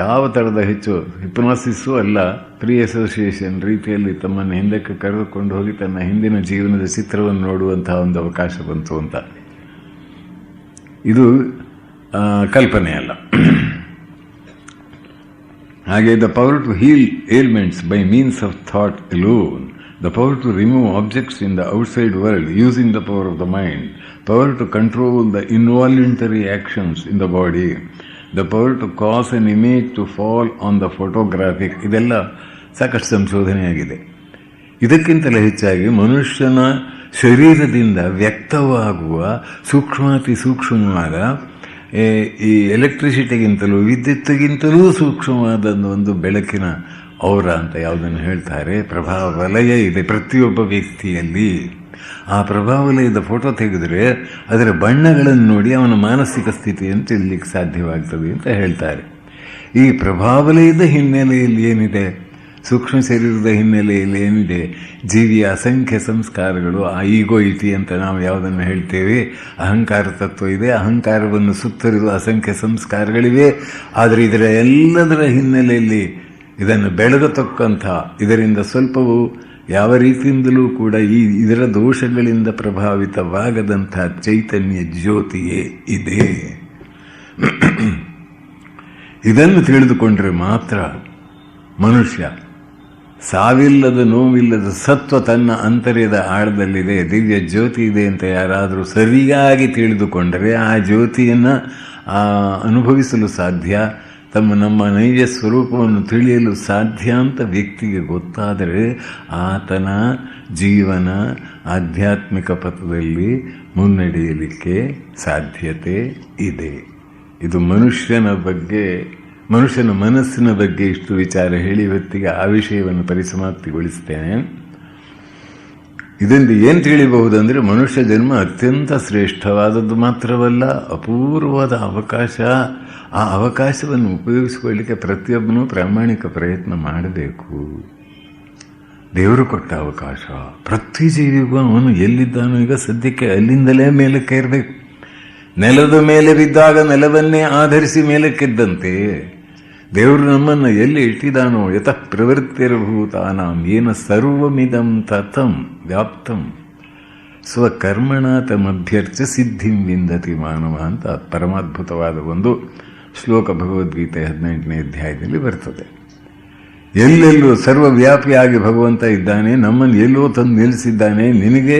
ಯಾವ ಥರದ ಹೆಚ್ಚು ಹಿಪ್ನಾಸಿಸ್ಸು ಅಲ್ಲ, ಪ್ರೀ ಅಸೋಸಿಯೇಷನ್ ರೀತಿಯಲ್ಲಿ ತಮ್ಮನ್ನು ಹಿಂದಕ್ಕೆ ಕರೆದುಕೊಂಡು ಹೋಗಿ ತನ್ನ ಹಿಂದಿನ ಜೀವನದ ಚಿತ್ರವನ್ನು ನೋಡುವಂತಹ ಒಂದು ಅವಕಾಶ ಬಂತು ಅಂತ. ಇದು ಕಲ್ಪನೆ ಅಲ್ಲ. ಹಾಗೆ the power to heal ailments by means of thought alone, the power to remove objects in the outside world using the power of the mind, power to control the involuntary actions in the body, the power to cause an image to fall on the photographic. ಇದೆಲ್ಲ ಸಾಕಷ್ಟು ಸಂಶೋಧನೆಯಾಗಿದೆ. ಇದಕ್ಕಿಂತಲೇ ಹೆಚ್ಚಾಗಿ ಮನುಷ್ಯನ ಶರೀರದಿಂದ ವ್ಯಕ್ತವಾಗುವ ಸೂಕ್ಷ್ಮಾತಿ ಸೂಕ್ಷ್ಮವಾದ, ಈ ಎಲೆಕ್ಟ್ರಿಸಿಟಿಗಿಂತಲೂ ವಿದ್ಯುತ್ತಿಗಿಂತಲೂ ಸೂಕ್ಷ್ಮವಾದ ಒಂದು ಬೆಳಕಿನ ಔರ ಅಂತ ಯಾವುದನ್ನು ಹೇಳ್ತಾರೆ, ಪ್ರಭಾವ ವಲಯ ಇದೆ ಪ್ರತಿಯೊಬ್ಬ ವ್ಯಕ್ತಿಯಲ್ಲಿ. ಆ ಪ್ರಭಾವಲಯದ ಫೋಟೋ ತೆಗೆದರೆ ಅದರ ಬಣ್ಣಗಳನ್ನು ನೋಡಿ ಅವನ ಮಾನಸಿಕ ಸ್ಥಿತಿಯನ್ನು ತಿಳಿಲಿಕ್ಕೆ ಸಾಧ್ಯವಾಗ್ತದೆ ಅಂತ ಹೇಳ್ತಾರೆ. ಈ ಪ್ರಭಾವಲಯದ ಹಿನ್ನೆಲೆಯಲ್ಲಿ ಏನಿದೆ, ಸೂಕ್ಷ್ಮ ಶರೀರದ ಹಿನ್ನೆಲೆಯಲ್ಲಿ ಏನಿದೆ, ಜೀವಿಯ ಅಸಂಖ್ಯ ಸಂಸ್ಕಾರಗಳು, ಆ ಈಗೋ ಇತಿ ಅಂತ ನಾವು ಯಾವುದನ್ನು ಹೇಳ್ತೇವೆ, ಅಹಂಕಾರ ತತ್ವ ಇದೆ. ಅಹಂಕಾರವನ್ನು ಸುತ್ತರಿದು ಅಸಂಖ್ಯ ಸಂಸ್ಕಾರಗಳಿವೆ. ಆದರೆ ಇದರ ಎಲ್ಲದರ ಹಿನ್ನೆಲೆಯಲ್ಲಿ ಇದನ್ನು ಬೆಳಗತಕ್ಕಂಥ, ಇದರಿಂದ ಸ್ವಲ್ಪವೂ ಯಾವ ರೀತಿಯಿಂದಲೂ ಕೂಡ ಇದರ ದೋಷಗಳಿಂದ ಪ್ರಭಾವಿತವಾಗದಂಥ ಚೈತನ್ಯ ಜ್ಯೋತಿಯೇ ಇದೆ. ಇದನ್ನು ತಿಳಿದುಕೊಂಡ್ರೆ ಮಾತ್ರ ಮನುಷ್ಯ ಸಾವಿಲ್ಲದ, ನೋವಿಲ್ಲದ ಸತ್ವ ತನ್ನ ಅಂತರ್ಯದ ಆಳದಲ್ಲಿದೆ, ದಿವ್ಯ ಜ್ಯೋತಿ ಇದೆ ಅಂತ ಯಾರಾದರೂ ಸರಿಯಾಗಿ ತಿಳಿದುಕೊಂಡರೆ ಆ ಜ್ಯೋತಿಯನ್ನು ಅನುಭವಿಸಲು ಸಾಧ್ಯ, ನಮ್ಮ ನೈಜ ಸ್ವರೂಪವನ್ನು ತಿಳಿಯಲು ಸಾಧ್ಯ ಅಂತ ವ್ಯಕ್ತಿಗೆ ಗೊತ್ತಾದರೆ ಆತನ ಜೀವನ ಆಧ್ಯಾತ್ಮಿಕ ಪಥದಲ್ಲಿ ಮುನ್ನಡೆಯಲಿಕ್ಕೆ ಸಾಧ್ಯತೆ ಇದೆ. ಇದು ಮನುಷ್ಯನ ಮನಸ್ಸಿನ ಬಗ್ಗೆ ಇಷ್ಟು ವಿಚಾರ ಹೇಳಿ ಇವತ್ತಿಗೆ ಆ ವಿಷಯವನ್ನು ಪರಿಸಮಾಪ್ತಿಗೊಳಿಸ್ತೇನೆ. ಇದರಿಂದ ಏನು ತಿಳಿಬಹುದಂದರೆ, ಮನುಷ್ಯ ಜನ್ಮ ಅತ್ಯಂತ ಶ್ರೇಷ್ಠವಾದದ್ದು ಮಾತ್ರವಲ್ಲ, ಅಪೂರ್ವವಾದ ಅವಕಾಶ. ಆ ಅವಕಾಶವನ್ನು ಉಪಯೋಗಿಸಿಕೊಳ್ಳಲಿಕ್ಕೆ ಪ್ರತಿಯೊಬ್ಬನೂ ಪ್ರಾಮಾಣಿಕ ಪ್ರಯತ್ನ ಮಾಡಬೇಕು. ದೇವರು ಕೊಟ್ಟ ಅವಕಾಶ. ಪ್ರತಿ ಜೀವಿಗೂ ಅವನು ಎಲ್ಲಿದ್ದಾನೋ ಈಗ ಸದ್ಯಕ್ಕೆ ಅಲ್ಲಿಂದಲೇ ಮೇಲಕ್ಕೆ ಇರಬೇಕು. ನೆಲದ ಮೇಲೆ ಬಿದ್ದಾಗ ನೆಲವನ್ನೇ ಆಧರಿಸಿ ಮೇಲಕ್ಕೆದ್ದಂತೆ ದೇವರು ನಮ್ಮನ್ನು ಎಲ್ಲಿ ಇಟ್ಟಿದಾನೋ ಯತಃ ಪ್ರವೃತ್ತಿರಭೂತಾನಾಂ ಏನ ಸರ್ವಮಿದಂ ತತಂ ವ್ಯಾಪ್ತಂ ಸ್ವಕರ್ಮಣ ತಮಭ್ಯರ್ಚ ಸಿದ್ಧಿಂ ವಿಂದತಿ ಮಾನವ ಅಂತ ಪರಮಾದ್ಭುತವಾದ ಒಂದು ಶ್ಲೋಕ ಭಗವದ್ಗೀತೆ 18ನೇ ಅಧ್ಯಾಯದಲ್ಲಿ ಬರ್ತದೆ. ಎಲ್ಲೆಲ್ಲೂ ಸರ್ವವ್ಯಾಪಿಯಾಗಿ ಭಗವಂತ ಇದ್ದಾನೆ, ನಮ್ಮನ್ನು ಎಲ್ಲೋ ತಂದು ನಿಲ್ಲಿಸಿದ್ದಾನೆ. ನಿನಗೆ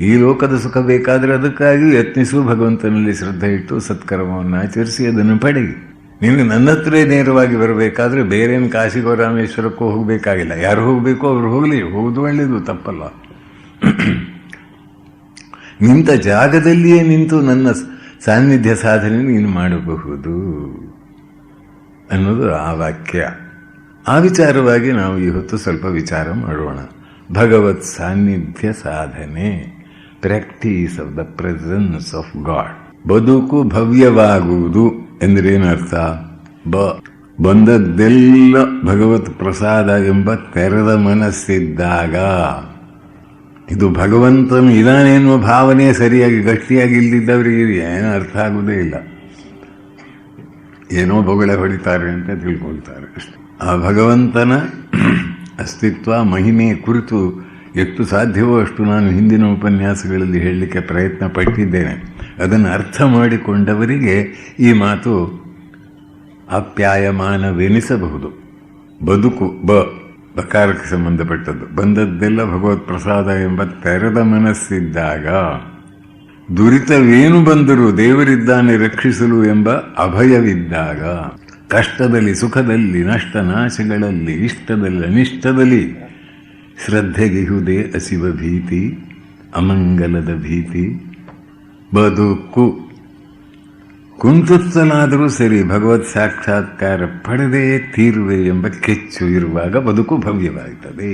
ಈ ಲೋಕದ ಸುಖ ಬೇಕಾದರೆ ಅದಕ್ಕಾಗಿ ಯತ್ನಿಸು, ಭಗವಂತನಲ್ಲಿ ಶ್ರದ್ಧೆ ಇಟ್ಟು ಸತ್ಕರ್ಮವನ್ನು ಆಚರಿಸಿ ಅದನ್ನು ಪಡೆಯಿ. ನಿನಗೆ ನನ್ನ ಹತ್ರ ನೇರವಾಗಿ ಬರಬೇಕಾದ್ರೆ ಬೇರೇನು ಕಾಶಿಗೋ ರಾಮೇಶ್ವರಕ್ಕೂ ಹೋಗಬೇಕಾಗಿಲ್ಲ. ಯಾರು ಹೋಗಬೇಕೋ ಅವರು ಹೋಗಲಿ, ಹೋಗುದು ಒಳ್ಳೆಯದು, ತಪ್ಪಲ್ಲ. ನಿಂತ ಜಾಗದಲ್ಲಿಯೇ ನಿಂತು ನನ್ನ ಸಾನ್ನಿಧ್ಯ ಸಾಧನೆ ನೀನು ಮಾಡಬಹುದು ಅನ್ನೋದು ಆ ವಾಕ್ಯ. ಆ ವಿಚಾರವಾಗಿ ನಾವು ಇವತ್ತು ಸ್ವಲ್ಪ ವಿಚಾರ ಮಾಡೋಣ. ಭಗವತ್ ಸಾನ್ನಿಧ್ಯ ಸಾಧನೆ, practice of the presence of god. ಬದುಕು ಭವ್ಯವಾಗುವುದು ಎಂದ್ರೇನರ್ಥ? ಬಂದದ್ದೆಲ್ಲ ಭಗವತ್ ಪ್ರಸಾದ ಎಂಬ ತೆರೆದ ಮನಸ್ಸಿದ್ದಾಗ, ಇದು ಭಗವಂತನು ಇದಾನೆ ಎನ್ನುವ ಭಾವನೆ ಸರಿಯಾಗಿ ಗಟ್ಟಿಯಾಗಿ ಇಲ್ದಿದ್ದವರಿಗೆ ಏನೋ ಅರ್ಥ ಆಗುವುದೇ ಇಲ್ಲ. ಏನೋ ಬೊಗಳೆ ಹೊಡಿತಾರೆ ಅಂತ ತಿಳ್ಕೊಳ್ತಾರೆ ಅಷ್ಟೆ. ಆ ಭಗವಂತನ ಅಸ್ತಿತ್ವ ಮಹಿಮೆ ಕುರಿತು ಎಷ್ಟು ಸಾಧ್ಯವೋ ಅಷ್ಟು ನಾನು ಹಿಂದಿನ ಉಪನ್ಯಾಸಗಳಲ್ಲಿ ಹೇಳಲಿಕ್ಕೆ ಪ್ರಯತ್ನ ಪಟ್ಟಿದ್ದೇನೆ. ಅದನ್ನು ಅರ್ಥ ಮಾಡಿಕೊಂಡವರಿಗೆ ಈ ಮಾತು ಆಪ್ಯಾಯಮಾನವೆನಿಸಬಹುದು. ಬದುಕು ಬಕಾರಕ್ಕೆ ಸಂಬಂಧಪಟ್ಟದ್ದು. ಬಂದದ್ದೆಲ್ಲ ಭಗವತ್ ಪ್ರಸಾದ ಎಂಬ ತೆರೆದ ಮನಸ್ಸಿದ್ದಾಗ, ದುರಿತವೇನು ಬಂದರೂ ದೇವರಿದ್ದಾನೆ ರಕ್ಷಿಸಲು ಎಂಬ ಅಭಯವಿದ್ದಾಗ, ಕಷ್ಟದಲ್ಲಿ ಸುಖದಲ್ಲಿ ನಷ್ಟ ನಾಶಗಳಲ್ಲಿ ಇಷ್ಟದಲ್ಲಿ ಅನಿಷ್ಟದಲ್ಲಿ ಶ್ರದ್ಧೆಗಿಹುದೇ ಅಸಿವ ಭೀತಿ, ಅಮಂಗಲದ ಭೀತಿ. ಬದುಕು ಕುಂತುತ್ತಲಾದರೂ ಸರಿ ಭಗವತ್ ಸಾಕ್ಷಾತ್ಕಾರ ಪಡೆದೇ ತೀರುವೆ ಎಂಬ ಕೆಚ್ಚು ಇರುವಾಗ ಬದುಕು ಭವ್ಯವಾಗುತ್ತದೆ.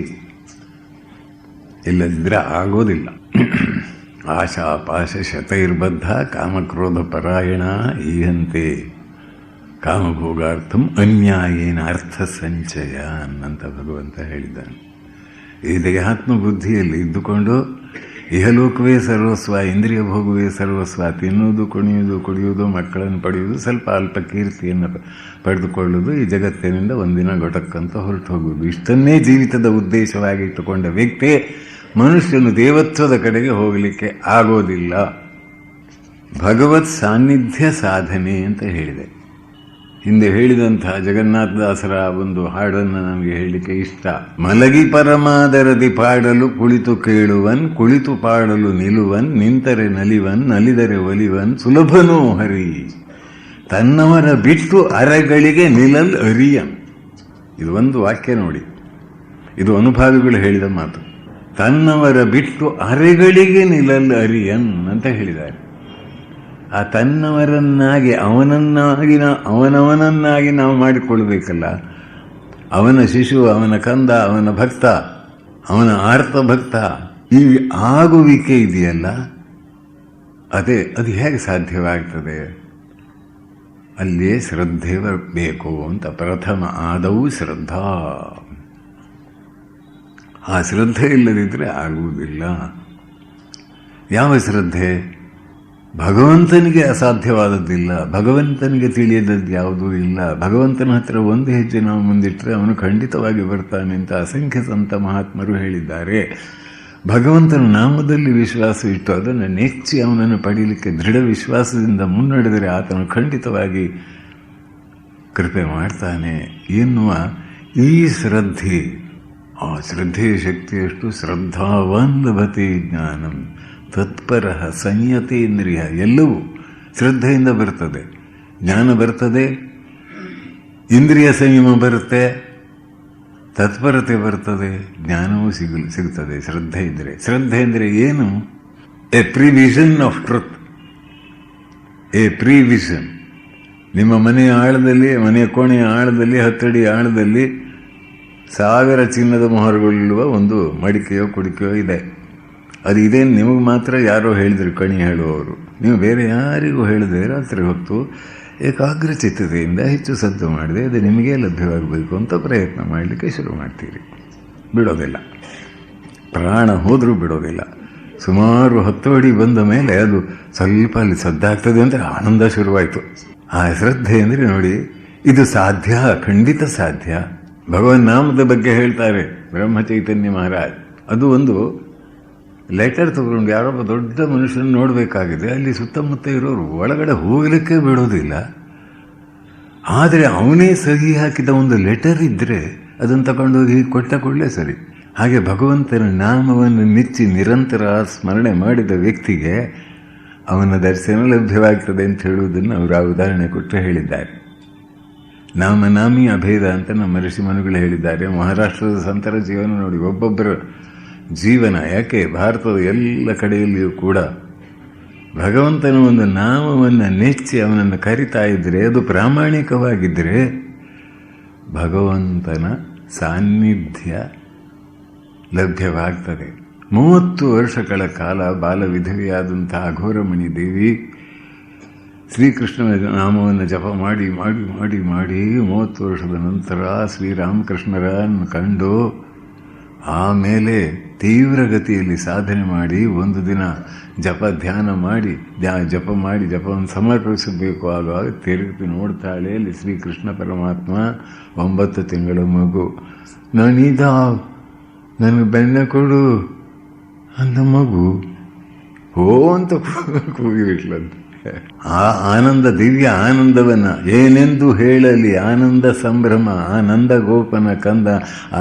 ಇಲ್ಲದಿದ್ರೆ ಆಗೋದಿಲ್ಲ. ಆಶಾ ಪಾಶ ಶತೈರ್ಬದ್ಧ ಕಾಮಕ್ರೋಧ ಪರಾಯಣ ಈಹಂತೆ ಕಾಮಭೋಗಾರ್ಥಂ ಅನ್ಯಾಯೇನ ಅರ್ಥ ಸಂಚಯ ಅಂತ ಭಗವಂತ ಹೇಳಿದ್ದಾನೆ. ಈ ದೇಹಾತ್ಮಬುದ್ಧಿಯಲ್ಲಿ ಇದ್ದುಕೊಂಡು ಇಹಲೋಕವೇ ಸರ್ವಸ್ವ, ಇಂದ್ರಿಯ ಭೋಗವೇ ಸರ್ವಸ್ವ, ತಿನ್ನುವುದು ಕುಣಿಯುವುದು ಕುಡಿಯುವುದು ಮಕ್ಕಳನ್ನು ಪಡೆಯುವುದು, ಸ್ವಲ್ಪ ಅಲ್ಪ ಕೀರ್ತಿಯನ್ನು ಪಡೆದುಕೊಳ್ಳುವುದು, ಈ ಜಗತ್ತಿನಿಂದ ಒಂದಿನ ಗೊಟಕ್ಕಂತ ಹೊರಟು ಹೋಗುವುದು, ಇಷ್ಟನ್ನೇ ಜೀವಿತದ ಉದ್ದೇಶವಾಗಿ ಇಟ್ಟುಕೊಂಡ ವ್ಯಕ್ತಿ ಮನುಷ್ಯನು ದೇವತ್ವದ ಕಡೆಗೆ ಹೋಗಲಿಕ್ಕೆ ಆಗೋದಿಲ್ಲ. ಭಗವತ್ ಸಾನ್ನಿಧ್ಯ ಸಾಧನೆ ಅಂತ ಹೇಳಿದೆ. ಹಿಂದೆ ಹೇಳಿದಂತಹ ಜಗನ್ನಾಥದಾಸರ ಒಂದು ಹಾಡನ್ನು ನನಗೆ ಹೇಳಲಿಕ್ಕೆ ಇಷ್ಟ. ಮಲಗಿ ಪರಮಾದರದಿ ಪಾಡಲು ಕುಳಿತು ಕೇಳುವನ್, ಕುಳಿತು ಪಾಡಲು ನಿಲುವನ್, ನಿಂತರೆ ನಲಿವನ್, ನಲಿದರೆ ಒಲಿವನ್, ಸುಲಭನೋ ಹರಿ, ತನ್ನವರ ಬಿಟ್ಟು ಅರೆಗಳಿಗೆ ನಿಲಲ್ ಅರಿಯನ್. ಇದು ಒಂದು ವಾಕ್ಯ ನೋಡಿ, ಇದು ಅನುಭಾವಿಗಳು ಹೇಳಿದ ಮಾತು. ತನ್ನವರ ಬಿಟ್ಟು ಅರೆಗಳಿಗೆ ನಿಲಲ್ ಅರಿಯನ್ ಅಂತ ಹೇಳಿದ್ದಾರೆ. ಆ ತನ್ನವರನ್ನಾಗಿ ಅವನವನನ್ನಾಗಿ ನಾವು ಮಾಡಿಕೊಳ್ಬೇಕಲ್ಲ. ಅವನ ಶಿಶು, ಅವನ ಕಂದ, ಅವನ ಭಕ್ತ, ಅವನ ಆರ್ತ ಭಕ್ತ, ಈ ಆಗುವಿಕೆ ಇದೆಯಲ್ಲ, ಅದು ಹೇಗೆ ಸಾಧ್ಯವಾಗ್ತದೆ? ಅಲ್ಲಿಯೇ ಶ್ರದ್ಧೆ ಬೇಕು ಅಂತ. ಪ್ರಥಮ ಆದವು ಶ್ರದ್ಧಾ. ಆ ಶ್ರದ್ಧೆ ಇಲ್ಲದಿದ್ದರೆ ಆಗುವುದಿಲ್ಲ. ಯಾವ ಶ್ರದ್ಧೆ? ಭಗವಂತನಿಗೆ ಅಸಾಧ್ಯವಾದದ್ದಿಲ್ಲ, ಭಗವಂತನಿಗೆ ತಿಳಿಯದದ್ದು ಯಾವುದೂ ಇಲ್ಲ. ಭಗವಂತನ ಹತ್ರ ಒಂದು ಹೆಜ್ಜೆ ನಾವು ಮುಂದಿಟ್ಟರೆ ಅವನು ಖಂಡಿತವಾಗಿ ಬರ್ತಾನೆ ಅಂತ ಅಸಂಖ್ಯ ಸಂತ ಮಹಾತ್ಮರು ಹೇಳಿದ್ದಾರೆ. ಭಗವಂತನ ನಾಮದಲ್ಲಿ ವಿಶ್ವಾಸ ಇಟ್ಟು ಅದನ್ನು ನೆಚ್ಚಿ ಅವನನ್ನು ಪಡೀಲಿಕ್ಕೆ ದೃಢ ವಿಶ್ವಾಸದಿಂದ ಮುನ್ನಡೆದರೆ ಆತನು ಖಂಡಿತವಾಗಿ ಕೃಪೆ ಮಾಡ್ತಾನೆ ಎನ್ನುವ ಈ ಶ್ರದ್ಧೆ, ಆ ಶ್ರದ್ಧೆಯ ಶಕ್ತಿಯಷ್ಟು ಶ್ರದ್ಧಾವಾನ್ ಲಭತೆ ಜ್ಞಾನಂ ತತ್ಪರ ಸಂಯತೇಂದ್ರಿಯ. ಎಲ್ಲವೂ ಶ್ರದ್ಧೆಯಿಂದ ಬರ್ತದೆ. ಜ್ಞಾನ ಬರ್ತದೆ, ಇಂದ್ರಿಯ ಸಂಯಮ ಬರುತ್ತೆ, ತತ್ಪರತೆ ಬರ್ತದೆ, ಜ್ಞಾನವೂ ಸಿಗುತ್ತದೆ ಶ್ರದ್ಧೆ ಇದ್ದರೆ. ಶ್ರದ್ಧೆ ಅಂದರೆ ಏನು? A prevision of truth, a prevision. ನಿಮ್ಮ ಮನೆಯ ಆಳದಲ್ಲಿ, ಮನೆಯ ಕೋಣೆಯ ಆಳದಲ್ಲಿ, 10 ಅಡಿ ಆಳದಲ್ಲಿ 1000 ಚಿನ್ನದ ಮೊಹರುಗಳಿರುವ ಒಂದು ಮಡಿಕೆಯೋ ಕುಡಿಕೆಯೋ ಇದೆ. ಅದು ಇದೇನು ನಿಮಗೆ ಮಾತ್ರ ಯಾರೋ ಹೇಳಿದ್ರು, ಕಣಿ ಹೇಳುವವರು. ನೀವು ಬೇರೆ ಯಾರಿಗೂ ಹೇಳಿದೆ ರಾತ್ರಿ ಹೊತ್ತು ಏಕಾಗ್ರಚಿತ್ತತೆಯಿಂದ ಹೆಚ್ಚು ಸದ್ದು ಮಾಡಿದೆ ಅದು ನಿಮಗೇ ಲಭ್ಯವಾಗಬೇಕು ಅಂತ ಪ್ರಯತ್ನ ಮಾಡಲಿಕ್ಕೆ ಶುರು ಮಾಡ್ತೀರಿ. ಬಿಡೋದಿಲ್ಲ, ಪ್ರಾಣ ಹೋದರೂ ಬಿಡೋದಿಲ್ಲ. ಸುಮಾರು 10 ಅಡಿ ಬಂದ ಮೇಲೆ ಅದು ಸ್ವಲ್ಪ ಅಲ್ಲಿ ಸದ್ದಾಗ್ತದೆ ಅಂತ ಆನಂದ ಶುರುವಾಯಿತು. ಆ ಶ್ರದ್ಧೆ ಅಂದರೆ ನೋಡಿ, ಇದು ಸಾಧ್ಯ, ಖಂಡಿತ ಸಾಧ್ಯ. ಭಗವನ್ ನಾಮದ ಬಗ್ಗೆ ಹೇಳ್ತಾರೆ ಬ್ರಹ್ಮಚೈತನ್ಯ ಮಹಾರಾಜ್. ಅದು ಒಂದು ಲೆಟರ್ ತಗೊಂಡು ಯಾರೊಬ್ಬ ದೊಡ್ಡ ಮನುಷ್ಯನ ನೋಡಬೇಕಾಗಿದೆ, ಅಲ್ಲಿ ಸುತ್ತಮುತ್ತ ಇರೋರು ಒಳಗಡೆ ಹೋಗಲಿಕ್ಕೆ ಬಿಡೋದಿಲ್ಲ. ಆದರೆ ಅವನೇ ಸಹಿ ಹಾಕಿದ ಒಂದು ಲೆಟರ್ ಇದ್ದರೆ ಅದನ್ನು ತಗೊಂಡೋಗಿ ಕೊಟ್ಟ ಕೂಡಲೇ ಸರಿ. ಹಾಗೆ ಭಗವಂತನ ನಾಮವನ್ನು ನೆಚ್ಚಿ ನಿರಂತರ ಸ್ಮರಣೆ ಮಾಡಿದ ವ್ಯಕ್ತಿಗೆ ಅವನ ದರ್ಶನ ಲಭ್ಯವಾಗ್ತದೆ ಅಂತ ಹೇಳುವುದನ್ನು ಅವರು ಆ ಉದಾಹರಣೆ ಕೊಟ್ಟು ಹೇಳಿದ್ದಾರೆ. ನಾಮನಾಮಿ ಅಭೇದ ಅಂತ ನಮ್ಮ ಋಷಿಮನುಗಳು ಹೇಳಿದ್ದಾರೆ. ಮಹಾರಾಷ್ಟ್ರದ ಸಂತರ ಜೀವನ ನೋಡಿ, ಒಬ್ಬೊಬ್ಬರ ಜೀವನ ಯಾಕೆ ಭಾರತದ ಎಲ್ಲ ಕಡೆಯಲ್ಲಿಯೂ ಕೂಡ ಭಗವಂತನ ಒಂದು ನಾಮವನ್ನು ನೆಚ್ಚಿ ಅವನನ್ನು ಕರಿತಾ ಇದ್ದರೆ, ಅದು ಪ್ರಾಮಾಣಿಕವಾಗಿದ್ದರೆ ಭಗವಂತನ ಸಾನ್ನಿಧ್ಯ ಲಭ್ಯವಾಗ್ತದೆ. 30 ವರ್ಷಗಳ ಕಾಲ ಬಾಲವಿಧವೆಯಾದಂತಹ ಅಘೋರಮಣಿ ದೇವಿ ಶ್ರೀಕೃಷ್ಣನ ನಾಮವನ್ನು ಜಪ ಮಾಡಿ ಮಾಡಿ ಮಾಡಿ ಮಾಡಿ 30 ವರ್ಷದ ನಂತರ ಶ್ರೀರಾಮಕೃಷ್ಣರನ್ನು ಕಂಡು ಆಮೇಲೆ ತೀವ್ರಗತಿಯಲ್ಲಿ ಸಾಧನೆ ಮಾಡಿ ಒಂದು ದಿನ ಧ್ಯಾನ ಮಾಡಿ ಜಪವನ್ನು ಸಮರ್ಪಿಸಬೇಕು. ಆಗ ತಿರುಗಿ ನೋಡ್ತಾಳೆ, ಅಲ್ಲಿ ಶ್ರೀಕೃಷ್ಣ ಪರಮಾತ್ಮ 9 ತಿಂಗಳ ಮಗು. ನನಗೆ ಬೆಣ್ಣೆ ಕೊಡು ಅಂದ ಮಗು ಹೋ ಅಂತ ಕೂಗಿಬಿಟ್ಲಂತೆ. ಆ ಆನಂದ, ದಿವ್ಯ ಆನಂದವನ್ನ ಏನೆಂದು ಹೇಳಲಿ, ಆನಂದ ಸಂಭ್ರಮ, ಆನಂದ ಗೋಪನ ಕಂದ,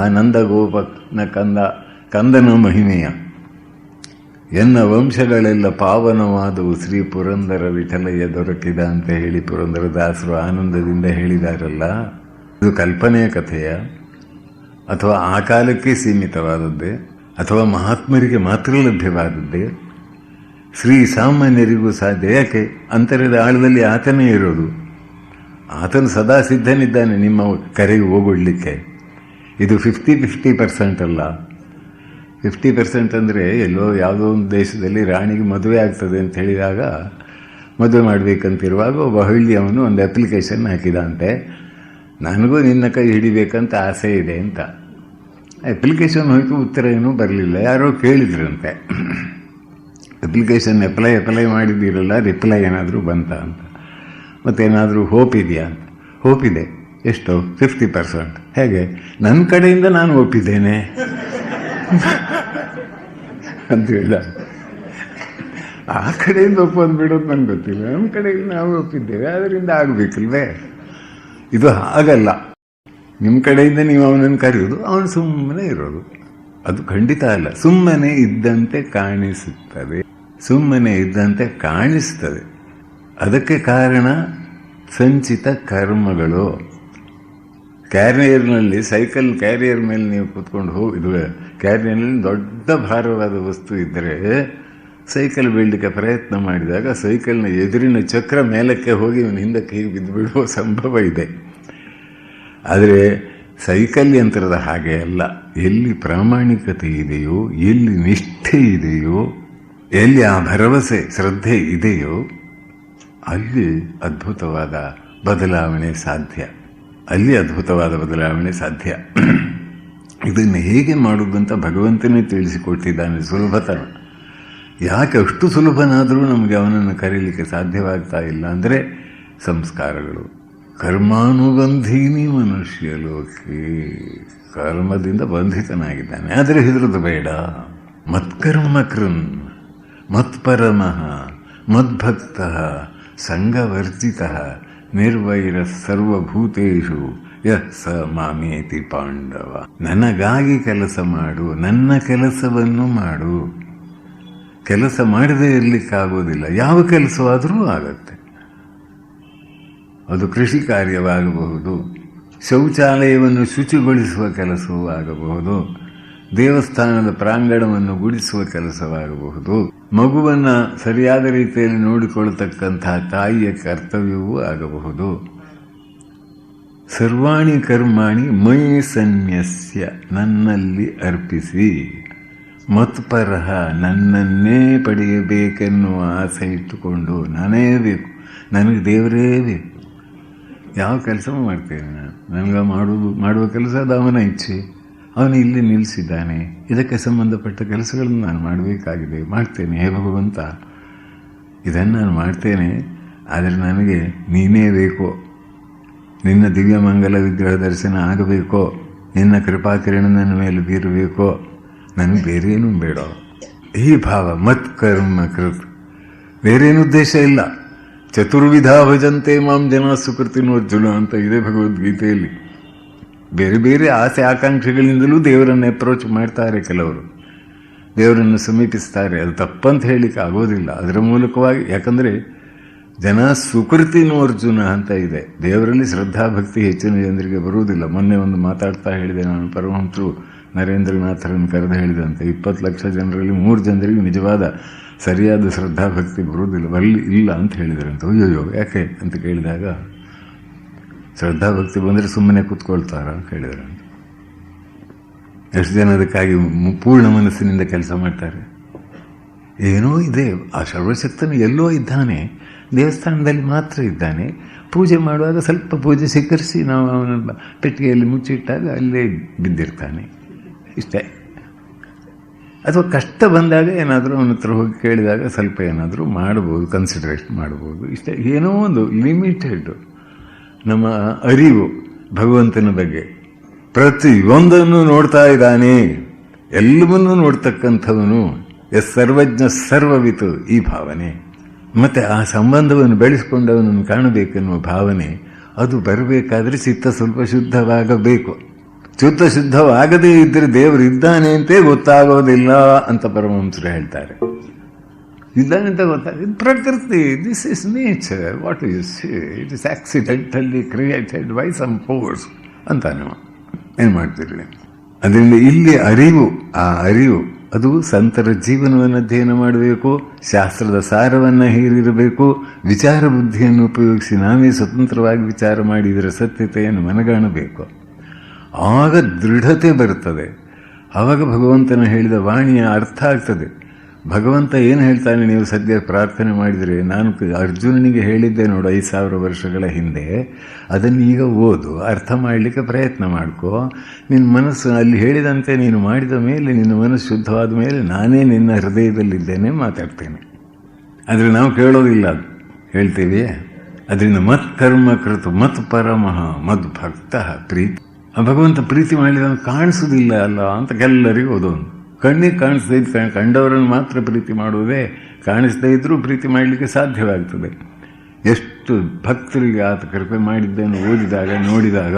ಆನಂದ ಗೋಪನ ಕಂದನ ಮಹಿಮೆಯ ಎನ್ನ ವಂಶಗಳೆಲ್ಲ ಪಾವನವಾದವು ಶ್ರೀ ಪುರಂದರ ವಿಠಲಯ್ಯ ದೊರಕಿದ ಅಂತ ಹೇಳಿ ಪುರಂದರದಾಸರು ಆನಂದದಿಂದ ಹೇಳಿದಾರಲ್ಲ. ಇದು ಕಲ್ಪನೆಯ ಕಥೆಯ, ಅಥವಾ ಆ ಕಾಲಕ್ಕೆ ಸೀಮಿತವಾದದ್ದೇ, ಅಥವಾ ಮಹಾತ್ಮರಿಗೆ ಮಾತ್ರ ಲಭ್ಯವಾದದ್ದೇ? ಶ್ರೀ ಸಾಮಾನ್ಯರಿಗೂ ಸಾಧ್ಯ. ಯಾಕೆ? ಅಂತರದ ಆಳದಲ್ಲಿ ಆತನೇ ಇರೋದು. ಆತನು ಸದಾ ಸಿದ್ಧನಿದ್ದಾನೆ ನಿಮ್ಮ ಕರೆಗೆ ಹೋಗೊಡ್ಲಿಕ್ಕೆ. ಇದು 50% ಅಲ್ಲ. 50% ಅಂದರೆ ಎಲ್ಲೋ ಯಾವುದೋ ಒಂದು ದೇಶದಲ್ಲಿ ರಾಣಿಗೆ ಮದುವೆ ಆಗ್ತದೆ ಅಂತ ಹೇಳಿದಾಗ, ಮದುವೆ ಮಾಡಬೇಕಂತಿರುವಾಗ ಒಬ್ಬ ಹಳ್ಳಿಯವನು ಒಂದು ಅಪ್ಲಿಕೇಶನ್ ಹಾಕಿದಂತೆ, ನನಗೂ ನಿನ್ನ ಕೈ ಹಿಡಿಬೇಕಂತ ಆಸೆ ಇದೆ ಅಂತ. ಅಪ್ಲಿಕೇಶನ್ ಹೋಯ್ತು, ಉತ್ತರ ಏನೂ ಬರಲಿಲ್ಲ. ಯಾರೋ ಕೇಳಿದ್ರಂತೆ, ಅಪ್ಲಿಕೇಶನ್ ಅಪ್ಲೈ ಮಾಡಿದ್ದೀರಲ್ಲ, ರಿಪ್ಲೈ ಏನಾದರೂ ಬಂತ ಅಂತ. ಮತ್ತೇನಾದರೂ ಹೋಪ್ ಇದೆಯಾ ಅಂತ. ಹೋಪ್ ಇದೆ. ಎಷ್ಟು? 50%. ಹೇಗೆ? ನನ್ನ ಕಡೆಯಿಂದ ನಾನು ಒಪ್ಪಿದ್ದೇನೆ ಅಂತ ಹೇಳಿದ. ಆ ಕಡೆಯಿಂದ ಒಪ್ಪೋದು ಬಿಡೋದು ನನಗೆ ಗೊತ್ತಿಲ್ಲ, ನಮ್ಮ ಕಡೆಯಿಂದ ನಾವು ಒಪ್ಪಿದ್ದೇವೆ, ಅದರಿಂದ ಆಗಬೇಕಿಲ್ವೇ? ಇದು ಹಾಗಲ್ಲ. ನಿಮ್ಮ ಕಡೆಯಿಂದ ನೀವು ಅವನನ್ನು ಕರೆಯೋದು, ಅವನು ಸುಮ್ಮನೆ ಇರೋದು. ಅದು ಖಂಡಿತ ಅಲ್ಲ. ಸುಮ್ಮನೆ ಇದ್ದಂತೆ ಕಾಣಿಸುತ್ತದೆ, ಸುಮ್ಮನೆ ಇದ್ದಂತೆ ಕಾಣಿಸ್ತದೆ. ಅದಕ್ಕೆ ಕಾರಣ ಸಂಚಿತ ಕರ್ಮಗಳು. ಕ್ಯಾರಿಯರ್ನಲ್ಲಿ, ಸೈಕಲ್ ಕ್ಯಾರಿಯರ್ ಮೇಲೆ ನೀವು ಕೂತ್ಕೊಂಡು ಇದು ಕ್ಯಾರಿಯರ್ನಲ್ಲಿ ದೊಡ್ಡ ಭಾರವಾದ ವಸ್ತು ಇದ್ದರೆ ಸೈಕಲ್ ಬೀಳಲಿಕ್ಕೆ ಪ್ರಯತ್ನ ಮಾಡಿದಾಗ ಸೈಕಲ್ನ ಎದುರಿನ ಚಕ್ರ ಮೇಲಕ್ಕೆ ಹೋಗಿ ಇವನು ಹಿಂದಕ್ಕೆ ಹೀಗೆ ಬಿದ್ದು ಬಿಡುವ ಸಂಭವ ಇದೆ. ಆದರೆ ಸೈಕಲ್ ಯಂತ್ರದ ಹಾಗೆ ಅಲ್ಲ. ಎಲ್ಲಿ ಪ್ರಾಮಾಣಿಕತೆ ಇದೆಯೋ, ಎಲ್ಲಿ ನಿಷ್ಠೆ ಇದೆಯೋ, ಎಲ್ಲಿ ಆ ಭರವಸೆ ಶ್ರದ್ಧೆ ಇದೆಯೋ, ಅಲ್ಲಿ ಅದ್ಭುತವಾದ ಬದಲಾವಣೆ ಸಾಧ್ಯ. ಅಲ್ಲಿ ಅದ್ಭುತವಾದ ಬದಲಾವಣೆ ಸಾಧ್ಯ. ಇದನ್ನು ಹೇಗೆ ಮಾಡುವುದಂತ ಭಗವಂತನೇ ತಿಳಿಸಿಕೊಟ್ಟಿದ್ದಾನೆ. ಸುಲಭತನ. ಯಾಕೆ ಅಷ್ಟು ಸುಲಭನಾದರೂ ನಮಗೆ ಅವನನ್ನು ಕರೀಲಿಕ್ಕೆ ಸಾಧ್ಯವಾಗ್ತಾ ಇಲ್ಲ ಅಂದರೆ ಸಂಸ್ಕಾರಗಳು. ಕರ್ಮಾನುಬಂಧೀನಿ ಮನುಷ್ಯ ಲೋಕೆ, ಕರ್ಮದಿಂದ ಬಂಧಿತನಾಗಿದ್ದಾನೆ. ಆದರೆ ಹೆದರೋದು ಬೇಡ. ಮತ್ಕರ್ಮ ಕೃನ್ ಮತ್ಪರಮಃ ಮದ್ಭಕ್ತ ಸಂಗವರ್ಜಿತ ನಿರ್ವೈರ ಸರ್ವಭೂತೇಷು ಯಃ ಸ ಮಾಮೇತಿ ಪಾಂಡವ. ನನಗಾಗಿ ಕೆಲಸ ಮಾಡು, ನನ್ನ ಕೆಲಸವನ್ನು ಮಾಡು. ಕೆಲಸ ಮಾಡದೇ ಇರಲಿಕ್ಕಾಗೋದಿಲ್ಲ. ಯಾವ ಕೆಲಸವಾದರೂ ಆಗತ್ತೆ. ಅದು ಕೃಷಿ ಕಾರ್ಯವಾಗಬಹುದು, ಶೌಚಾಲಯವನ್ನು ಶುಚಿಗೊಳಿಸುವ ಕೆಲಸವೂ ಆಗಬಹುದು, ದೇವಸ್ಥಾನದ ಪ್ರಾಂಗಣವನ್ನು ಗುಡಿಸುವ ಕೆಲಸವಾಗಬಹುದು, ಮಗುವನ್ನು ಸರಿಯಾದ ರೀತಿಯಲ್ಲಿ ನೋಡಿಕೊಳ್ಳತಕ್ಕಂತಹ ತಾಯಿಯ ಕರ್ತವ್ಯವೂ ಆಗಬಹುದು. ಸರ್ವಾಣಿ ಕರ್ಮಾಣಿ ಮೈ ಸನ್ಯಸ್ಯ, ನನ್ನಲ್ಲಿ ಅರ್ಪಿಸಿ. ಮತ್ಪರಃ, ನನ್ನನ್ನೇ ಪಡೆಯಬೇಕೆನ್ನುವ ಆಸೆ ಇಟ್ಟುಕೊಂಡು ನಾನೇ ಬೇಕು, ನನಗೆ ದೇವರೇ ಬೇಕು. ಯಾವ ಕೆಲಸವೂ ಮಾಡ್ತೇನೆ ನಾನು. ನನಗೆ ಮಾಡುವ ಕೆಲಸ ಅದು ಅವನ ಇಚ್ಛೆ. ಅವನು ಇಲ್ಲಿ ನಿಲ್ಲಿಸಿದ್ದಾನೆ. ಇದಕ್ಕೆ ಸಂಬಂಧಪಟ್ಟ ಕೆಲಸಗಳನ್ನು ನಾನು ಮಾಡಬೇಕಾಗಿದೆ, ಮಾಡ್ತೇನೆ. ಹೇ ಭಗವಂತ, ಇದನ್ನು ನಾನು ಮಾಡ್ತೇನೆ, ಆದರೆ ನನಗೆ ನೀನೇ ಬೇಕೋ, ನಿನ್ನ ದಿವ್ಯಮಂಗಲ ವಿಗ್ರಹ ದರ್ಶನ ಆಗಬೇಕೋ, ನಿನ್ನ ಕೃಪಾಕಿರಣ ನನ್ನ ಮೇಲೆ ಬೀರಬೇಕೋ, ನನಗೆ ಬೇರೇನೂ ಬೇಡ. ಈ ಭಾವ ಮತ್ ಕರ್ಮ ಕೃತ್, ಬೇರೇನು ಉದ್ದೇಶ ಇಲ್ಲ. ಚತುರ್ವಿಧ ಭಜಂತೆ ಮಾಂ ಜನ ಸುಕೃತಿನೋರ್ಜುನ ಅಂತ ಇದೆ ಭಗವದ್ಗೀತೆಯಲ್ಲಿ. ಬೇರೆ ಬೇರೆ ಆಸೆ ಆಕಾಂಕ್ಷೆಗಳಿಂದಲೂ ದೇವರನ್ನು ಅಪ್ರೋಚ್ ಮಾಡ್ತಾರೆ ಕೆಲವರು, ದೇವರನ್ನು ಸಮೀಪಿಸ್ತಾರೆ. ಅದು ತಪ್ಪಂತ ಹೇಳಲಿಕ್ಕೆ ಆಗೋದಿಲ್ಲ. ಅದರ ಮೂಲಕವಾಗಿ, ಯಾಕಂದರೆ ಜನ ಸುಕೃತಿನೋರ್ಜುನ ಅಂತ ಇದೆ. ದೇವರಲ್ಲಿ ಶ್ರದ್ಧಾಭಕ್ತಿ ಹೆಚ್ಚಿನ ಜನರಿಗೆ ಬರುವುದಿಲ್ಲ. ಮೊನ್ನೆ ಒಂದು ಮಾತಾಡ್ತಾ ಹೇಳಿದೆ ನಾನು, ಪರಮಹಂಸರು ನರೇಂದ್ರನಾಥರನ್ನು ಕರೆದು ಹೇಳಿದಂತೆ 20 ಲಕ್ಷ ಜನರಲ್ಲಿ 3 ಜನರಿಗೆ ನಿಜವಾದ ಸರಿಯಾದ ಶ್ರದ್ಧಾಭಕ್ತಿ ಬರುವುದಿಲ್ಲ, ಇಲ್ಲ ಅಂತ ಹೇಳಿದ್ರಂತೆ. ಅಯ್ಯೋಯ್ಯೋ ಯಾಕೆ ಅಂತ ಕೇಳಿದಾಗ, ಶ್ರದ್ಧಾಭಕ್ತಿ ಬಂದರೆ ಸುಮ್ಮನೆ ಕೂತ್ಕೊಳ್ತಾರ ಅಂತ ಹೇಳಿದ್ರಂತೆ. ಎಷ್ಟು ಜನ ಅದಕ್ಕಾಗಿ ಪೂರ್ಣ ಮನಸ್ಸಿನಿಂದ ಕೆಲಸ ಮಾಡ್ತಾರೆ. ಏನೋ ಇದೆ, ಆ ಸರ್ವಶಕ್ತನು ಎಲ್ಲೋ ಇದ್ದಾನೆ, ದೇವಸ್ಥಾನದಲ್ಲಿ ಮಾತ್ರ ಇದ್ದಾನೆ. ಪೂಜೆ ಮಾಡುವಾಗ ಸ್ವಲ್ಪ ಪೂಜೆ ಸ್ವೀಕರಿಸಿ ನಾವು ಅವನ ಪೆಟ್ಟಿಗೆಯಲ್ಲಿ ಮುಚ್ಚಿಟ್ಟಾಗ ಅಲ್ಲೇ ಬಿದ್ದಿರ್ತಾನೆ, ಇಷ್ಟೇ. ಅಥವಾ ಕಷ್ಟ ಬಂದಾಗ ಏನಾದರೂ ಅವನ ಹತ್ರ ಹೋಗಿ ಕೇಳಿದಾಗ ಸ್ವಲ್ಪ ಏನಾದರೂ ಮಾಡ್ಬೋದು, ಕನ್ಸಿಡರೇಷನ್ ಮಾಡ್ಬೋದು, ಇಷ್ಟೇ. ಏನೋ ಒಂದು ಲಿಮಿಟೆಡ್ ನಮ್ಮ ಅರಿವು ಭಗವಂತನ ಬಗ್ಗೆ. ಪ್ರತಿಯೊಂದನ್ನು ನೋಡ್ತಾ ಇದ್ದಾನೆ, ಎಲ್ಲವನ್ನೂ ನೋಡ್ತಕ್ಕಂಥವನು, ಸರ್ವಜ್ಞ ಸರ್ವವಿತು, ಈ ಭಾವನೆ. ಮತ್ತು ಆ ಸಂಬಂಧವನ್ನು ಬೆಳೆಸ್ಕೊಂಡವನನ್ನು ಕಾಣಬೇಕೆನ್ನುವ ಭಾವನೆ, ಅದು ಬರಬೇಕಾದ್ರೆ ಚಿತ್ತ ಸ್ವಲ್ಪ ಶುದ್ಧವಾಗಬೇಕು. ಚಿತ್ತ ಶುದ್ಧವಾಗದೇ ಇದ್ದರೆ ದೇವರು ಇದ್ದಾನೆ ಅಂತೇ ಗೊತ್ತಾಗೋದಿಲ್ಲ ಅಂತ ಪರಮಹಂಸರು ಹೇಳ್ತಾರೆ. ಇದ್ದಾನೆ ಅಂತ ಗೊತ್ತಾಗ ಪ್ರಕೃತಿ, this is nature, what is it is accidentally created by some force ಅಂತ ನೀವು ಏನು ಮಾಡ್ತೀರಿ. ಅದರಿಂದ ಇಲ್ಲಿ ಅರಿವು, ಆ ಅರಿವು ಅದು ಸಂತರ ಜೀವನವನ್ನು ಅಧ್ಯಯನ ಮಾಡಬೇಕು, ಶಾಸ್ತ್ರದ ಸಾರವನ್ನು ಹೀರಿರಬೇಕು, ವಿಚಾರ ಬುದ್ಧಿಯನ್ನು ಉಪಯೋಗಿಸಿ ನಾವೇ ಸ್ವತಂತ್ರವಾಗಿ ವಿಚಾರ ಮಾಡಿ ಇದರ ಸತ್ಯತೆಯನ್ನು ಮನಗಾಣಬೇಕು. ಆಗ ದೃಢತೆ ಬರುತ್ತದೆ. ಆವಾಗ ಭಗವಂತನ ಹೇಳಿದ ವಾಣಿಯ ಅರ್ಥ ಆಗ್ತದೆ. ಭಗವಂತ ಏನು ಹೇಳ್ತಾನೆ, ನೀವು ಸದ್ಯ ಪ್ರಾರ್ಥನೆ ಮಾಡಿದರೆ, ನಾನು ಅರ್ಜುನನಿಗೆ ಹೇಳಿದ್ದೆ ನೋಡು 5000 ವರ್ಷಗಳ ಹಿಂದೆ, ಅದನ್ನು ಈಗ ಓದು, ಅರ್ಥ ಮಾಡಲಿಕ್ಕೆ ಪ್ರಯತ್ನ ಮಾಡ್ಕೋ. ನಿನ್ನ ಮನಸ್ಸು ಅಲ್ಲಿ ಹೇಳಿದಂತೆ ನೀನು ಮಾಡಿದ ಮೇಲೆ, ನಿನ್ನ ಮನಸ್ಸು ಶುದ್ಧವಾದ ಮೇಲೆ ನಾನೇ ನಿನ್ನ ಹೃದಯದಲ್ಲಿದ್ದೇನೆ, ಮಾತಾಡ್ತೇನೆ. ಆದರೆ ನಾವು ಕೇಳೋದಿಲ್ಲ, ಅದು ಹೇಳ್ತೀವಿ. ಅದರಿಂದ ಮತ್ ಕರ್ಮ ಕೃತು ಮತ್ ಪರಮಃ ಮದ್ ಭಕ್ತ ಪ್ರೀತಿ. ಆ ಭಗವಂತ ಪ್ರೀತಿ ಮಾಡಿದ ಕಾಣಿಸೋದಿಲ್ಲ ಅಲ್ಲ ಅಂತ ಎಲ್ಲರಿಗೂ ಓದೋನು. ಕಣ್ಣಿಗೆ ಕಾಣಿಸ್ದೇ ಇದ್ದು ಕಂಡವರನ್ನು ಮಾತ್ರ ಪ್ರೀತಿ ಮಾಡುವುದೇ, ಕಾಣಿಸದೇ ಇದ್ದರೂ ಪ್ರೀತಿ ಮಾಡಲಿಕ್ಕೆ ಸಾಧ್ಯವಾಗ್ತದೆ. ಎಷ್ಟು ಭಕ್ತರಿಗೆ ಆತ ಕೃಪೆ ಮಾಡಿದ್ದನ್ನು ಓದಿದಾಗ ನೋಡಿದಾಗ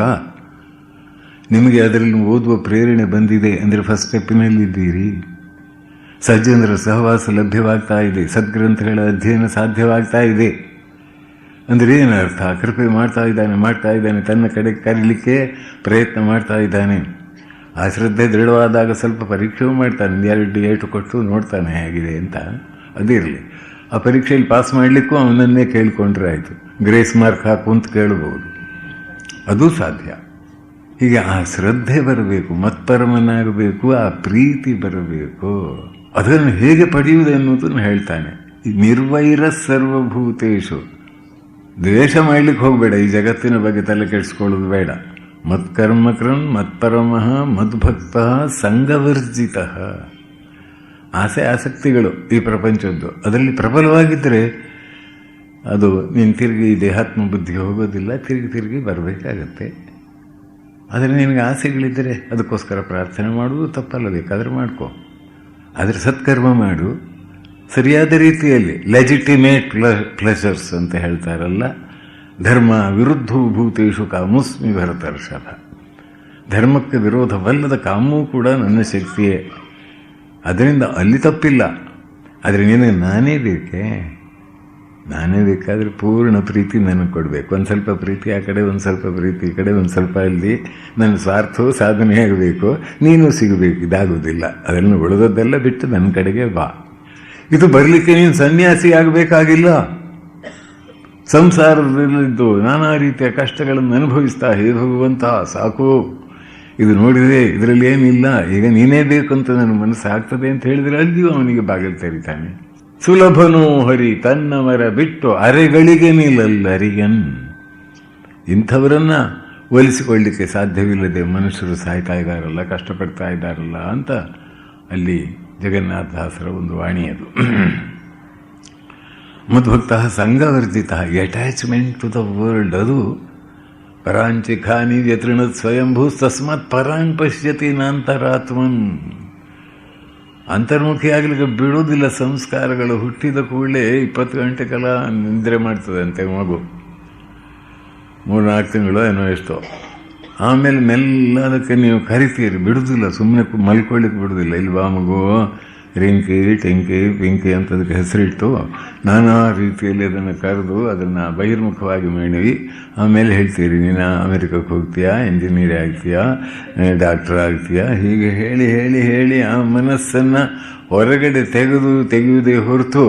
ನಿಮಗೆ ಅದರಲ್ಲಿ ಓದುವ ಪ್ರೇರಣೆ ಬಂದಿದೆ ಅಂದರೆ ಫಸ್ಟ್ ಸ್ಟೆಪ್ಪಿನಲ್ಲಿದ್ದೀರಿ. ಸಜ್ಜನರ ಸಹವಾಸ ಲಭ್ಯವಾಗ್ತಾ ಇದೆ, ಸದ್ಗ್ರಂಥಗಳ ಅಧ್ಯಯನ ಸಾಧ್ಯವಾಗ್ತಾ ಇದೆ ಅಂದರೆ ಏನರ್ಥ? ಕೃಪೆ ಮಾಡ್ತಾ ಇದ್ದಾನೆ, ತನ್ನ ಕಡೆ ಕರೀಲಿಕ್ಕೆ ಪ್ರಯತ್ನ ಮಾಡ್ತಾ ಇದ್ದಾನೆ. ಆ ಶ್ರದ್ಧೆ ದೃಢವಾದಾಗ ಸ್ವಲ್ಪ ಪರೀಕ್ಷೆಯೂ ಮಾಡ್ತಾನೆ, 2 ಏಟು ಕೊಟ್ಟು ನೋಡ್ತಾನೆ ಹೇಗಿದೆ ಅಂತ. ಅದಿರಲಿ, ಆ ಪರೀಕ್ಷೆಯಲ್ಲಿ ಪಾಸ್ ಮಾಡಲಿಕ್ಕೂ ಅವನನ್ನೇ ಕೇಳಿಕೊಂಡ್ರೆ ಆಯಿತು. ಗ್ರೇಸ್ ಮಾರ್ಕ್ ಹಾಕು ಅಂತ ಕೇಳಬಹುದು, ಅದು ಸಾಧ್ಯ. ಹೀಗೆ ಆ ಶ್ರದ್ಧೆ ಬರಬೇಕು, ಮತ್ಪರಮನಾಗಬೇಕು, ಆ ಪ್ರೀತಿ ಬರಬೇಕು. ಅದನ್ನು ಹೇಗೆ ಪಡೆಯುವುದು ಎನ್ನುವುದನ್ನು ಹೇಳ್ತಾನೆ. ನಿರ್ವೈರ ಸರ್ವಭೂತೇಶು, ದ್ವೇಷ ಮಾಡಲಿಕ್ಕೆ ಹೋಗಬೇಡ, ಈ ಜಗತ್ತಿನ ಬಗ್ಗೆ ತಲೆ ಕೆಡಿಸ್ಕೊಳ್ಳೋದು ಬೇಡ. ಮತ್ಕರ್ಮಕೃನ್ ಮತ್ಪರಮಃ ಮದ್ಭಕ್ತ ಸಂಘವರ್ಜಿತ. ಆಸೆ ಆಸಕ್ತಿಗಳು ಈ ಪ್ರಪಂಚದ್ದು, ಅದರಲ್ಲಿ ಪ್ರಬಲವಾಗಿದ್ದರೆ ಅದು ನೀನು ತಿರುಗಿ ದೇಹಾತ್ಮ ಬುದ್ಧಿಗೆ ಹೋಗೋದಿಲ್ಲ, ತಿರುಗಿ ಬರಬೇಕಾಗತ್ತೆ. ಆದರೆ ನಿನಗೆ ಆಸೆಗಳಿದ್ದರೆ ಅದಕ್ಕೋಸ್ಕರ ಪ್ರಾರ್ಥನೆ ಮಾಡುವುದು ತಪ್ಪಲ್ಲ, ಬೇಕಾದರೆ ಮಾಡ್ಕೋ. ಆದರೆ ಸತ್ಕರ್ಮ ಮಾಡು, ಸರಿಯಾದ ರೀತಿಯಲ್ಲಿ. ಲೆಜಿಟಿಮೇಟ್ ಪ್ಲೆಷರ್ಸ್ ಅಂತ ಹೇಳ್ತಾರಲ್ಲ, ಧರ್ಮ ವಿರುದ್ಧೋ ಭೂತೇಶು ಕಾಮೋಸ್ಮಿ ಭರತರ್ಷಭ. ಧರ್ಮಕ್ಕೆ ವಿರೋಧವಲ್ಲದ ಕಾಮವೂ ಕೂಡ ನನ್ನ ಶಕ್ತಿಯೇ. ಅದರಿಂದ ಅಲ್ಲಿ ತಪ್ಪಿಲ್ಲ. ಆದರೆ ನಿನಗೆ ನಾನೇ ಬೇಕಾದರೆ ಪೂರ್ಣ ಪ್ರೀತಿ ನನಗೆ ಕೊಡಬೇಕು. ಒಂದು ಸ್ವಲ್ಪ ಪ್ರೀತಿ ಆ ಕಡೆ, ಒಂದು ಸ್ವಲ್ಪ ಪ್ರೀತಿ ಈ ಕಡೆ, ಒಂದು ಸ್ವಲ್ಪ ಅಲ್ಲಿ. ನನ್ನ ಸ್ವಾರ್ಥವು ಸಾಧನೆ ಆಗಬೇಕು, ನೀನು ಸಿಗಬೇಕು. ಇದಾಗುವುದಿಲ್ಲ. ಅದನ್ನು ಉಳಿದದ್ದೆಲ್ಲ ಬಿಟ್ಟು ನನ್ನ ಕಡೆಗೆ ಬಾ. ಇದು ಬರಲಿಕ್ಕೆ ನೀನು ಸನ್ಯಾಸಿ ಆಗಬೇಕಾಗಿಲ್ಲ. ಸಂಸಾರದಲ್ಲಿದ್ದು ನಾನಾ ರೀತಿಯ ಕಷ್ಟಗಳನ್ನು ಅನುಭವಿಸ್ತಾ, ಹೇ ಭಗವಂತ ಸಾಕು, ಇದು ನೋಡಿದರೆ ಇದರಲ್ಲಿ ಏನಿಲ್ಲ, ಈಗ ನೀನೇ ಬೇಕು ಅಂತ ನನ್ನ ಮನಸ್ಸು ಆಗ್ತದೆ ಅಂತ ಹೇಳಿದರೆ ಅಲ್ಲಿಯೂ ಅವನಿಗೆ ಬಾಗಿಲು ತೆರೀತಾನೆ. ಸುಲಭನೋ ಹರಿ ತನ್ನವರ ಬಿಟ್ಟು ಅರೆಗಳಿಗೆ ನಿಲ್ಲಲ್ಲರಿಯನ್. ಇಂಥವರನ್ನ ಒಲಿಸಿಕೊಳ್ಳಿಕ್ಕೆ ಸಾಧ್ಯವಿಲ್ಲದೆ ಮನುಷ್ಯರು ಸಾಯ್ತಾ ಇದ್ದಾರಲ್ಲ, ಕಷ್ಟಪಡ್ತಾ ಇದ್ದಾರಲ್ಲ ಅಂತ ಅಲ್ಲಿ ಜಗನ್ನಾಥದಾಸರ ಒಂದು ವಾಣಿ ಅದು. ಮದ್ಭಕ್ತ ಸಂಘವರ್ಜಿತ, ಅಟ್ಯಾಚ್ಮೆಂಟ್ ಟು ದ ವರ್ಲ್ಡ್, ಅದು ಪರಾಂಚಿ ಖಾನಿ ವ್ಯತೃಣತ್ ಸ್ವಯಂಭೂ ತಸ್ಮಾತ್ ಪರಾನ್ ಪಶ್ಯತಿ ನಾಂತರಾತ್ಮನ್. ಅಂತರ್ಮುಖಿ ಆಗ್ಲಿಕ್ಕೆ ಬಿಡೋದಿಲ್ಲ ಸಂಸ್ಕಾರಗಳು. ಹುಟ್ಟಿದ ಕೂಡಲೇ 20 ಗಂಟೆ ಕಾಲ ನಿದ್ರೆ ಮಾಡ್ತದಂತೆ ಮಗು, 3-4 ತಿಂಗಳು ಏನೋ ಎಷ್ಟೋ. ಆಮೇಲೆ ಮೆಲ್ಲದಕ್ಕೆ ನೀವು ಕರಿತೀರಿ, ಬಿಡುದಿಲ್ಲ, ಸುಮ್ಮನೆ ಮಲ್ಕೊಳ್ಳಿಕ್ಕೆ ಬಿಡುದಿಲ್ಲ. ಇಲ್ವಾ ಮಗು, ರಿಂಕಿ ಟಿಂಕಿ ಪಿಂಕಿ ಅಂತ ಅದಕ್ಕೆ ಹೆಸರಿಟ್ಟು ನಾನಾ ರೀತಿಯಲ್ಲಿ ಅದನ್ನು ಕರೆದು ಅದನ್ನು ಬಹಿರ್ಮುಖವಾಗಿ ಮಾಡಿವಿ. ಆಮೇಲೆ ಹೇಳ್ತೀರಿ, ನೀನು ಅಮೆರಿಕಕ್ಕೆ ಹೋಗ್ತೀಯಾ, ಇಂಜಿನಿಯರ್ ಆಗ್ತೀಯಾ, ಡಾಕ್ಟರ್ ಆಗ್ತೀಯಾ, ಹೀಗೆ ಹೇಳಿ ಹೇಳಿ ಹೇಳಿ ಆ ಮನಸ್ಸನ್ನು ಹೊರಗಡೆ ತೆಗೆಯುವುದೇ ಹೊರತು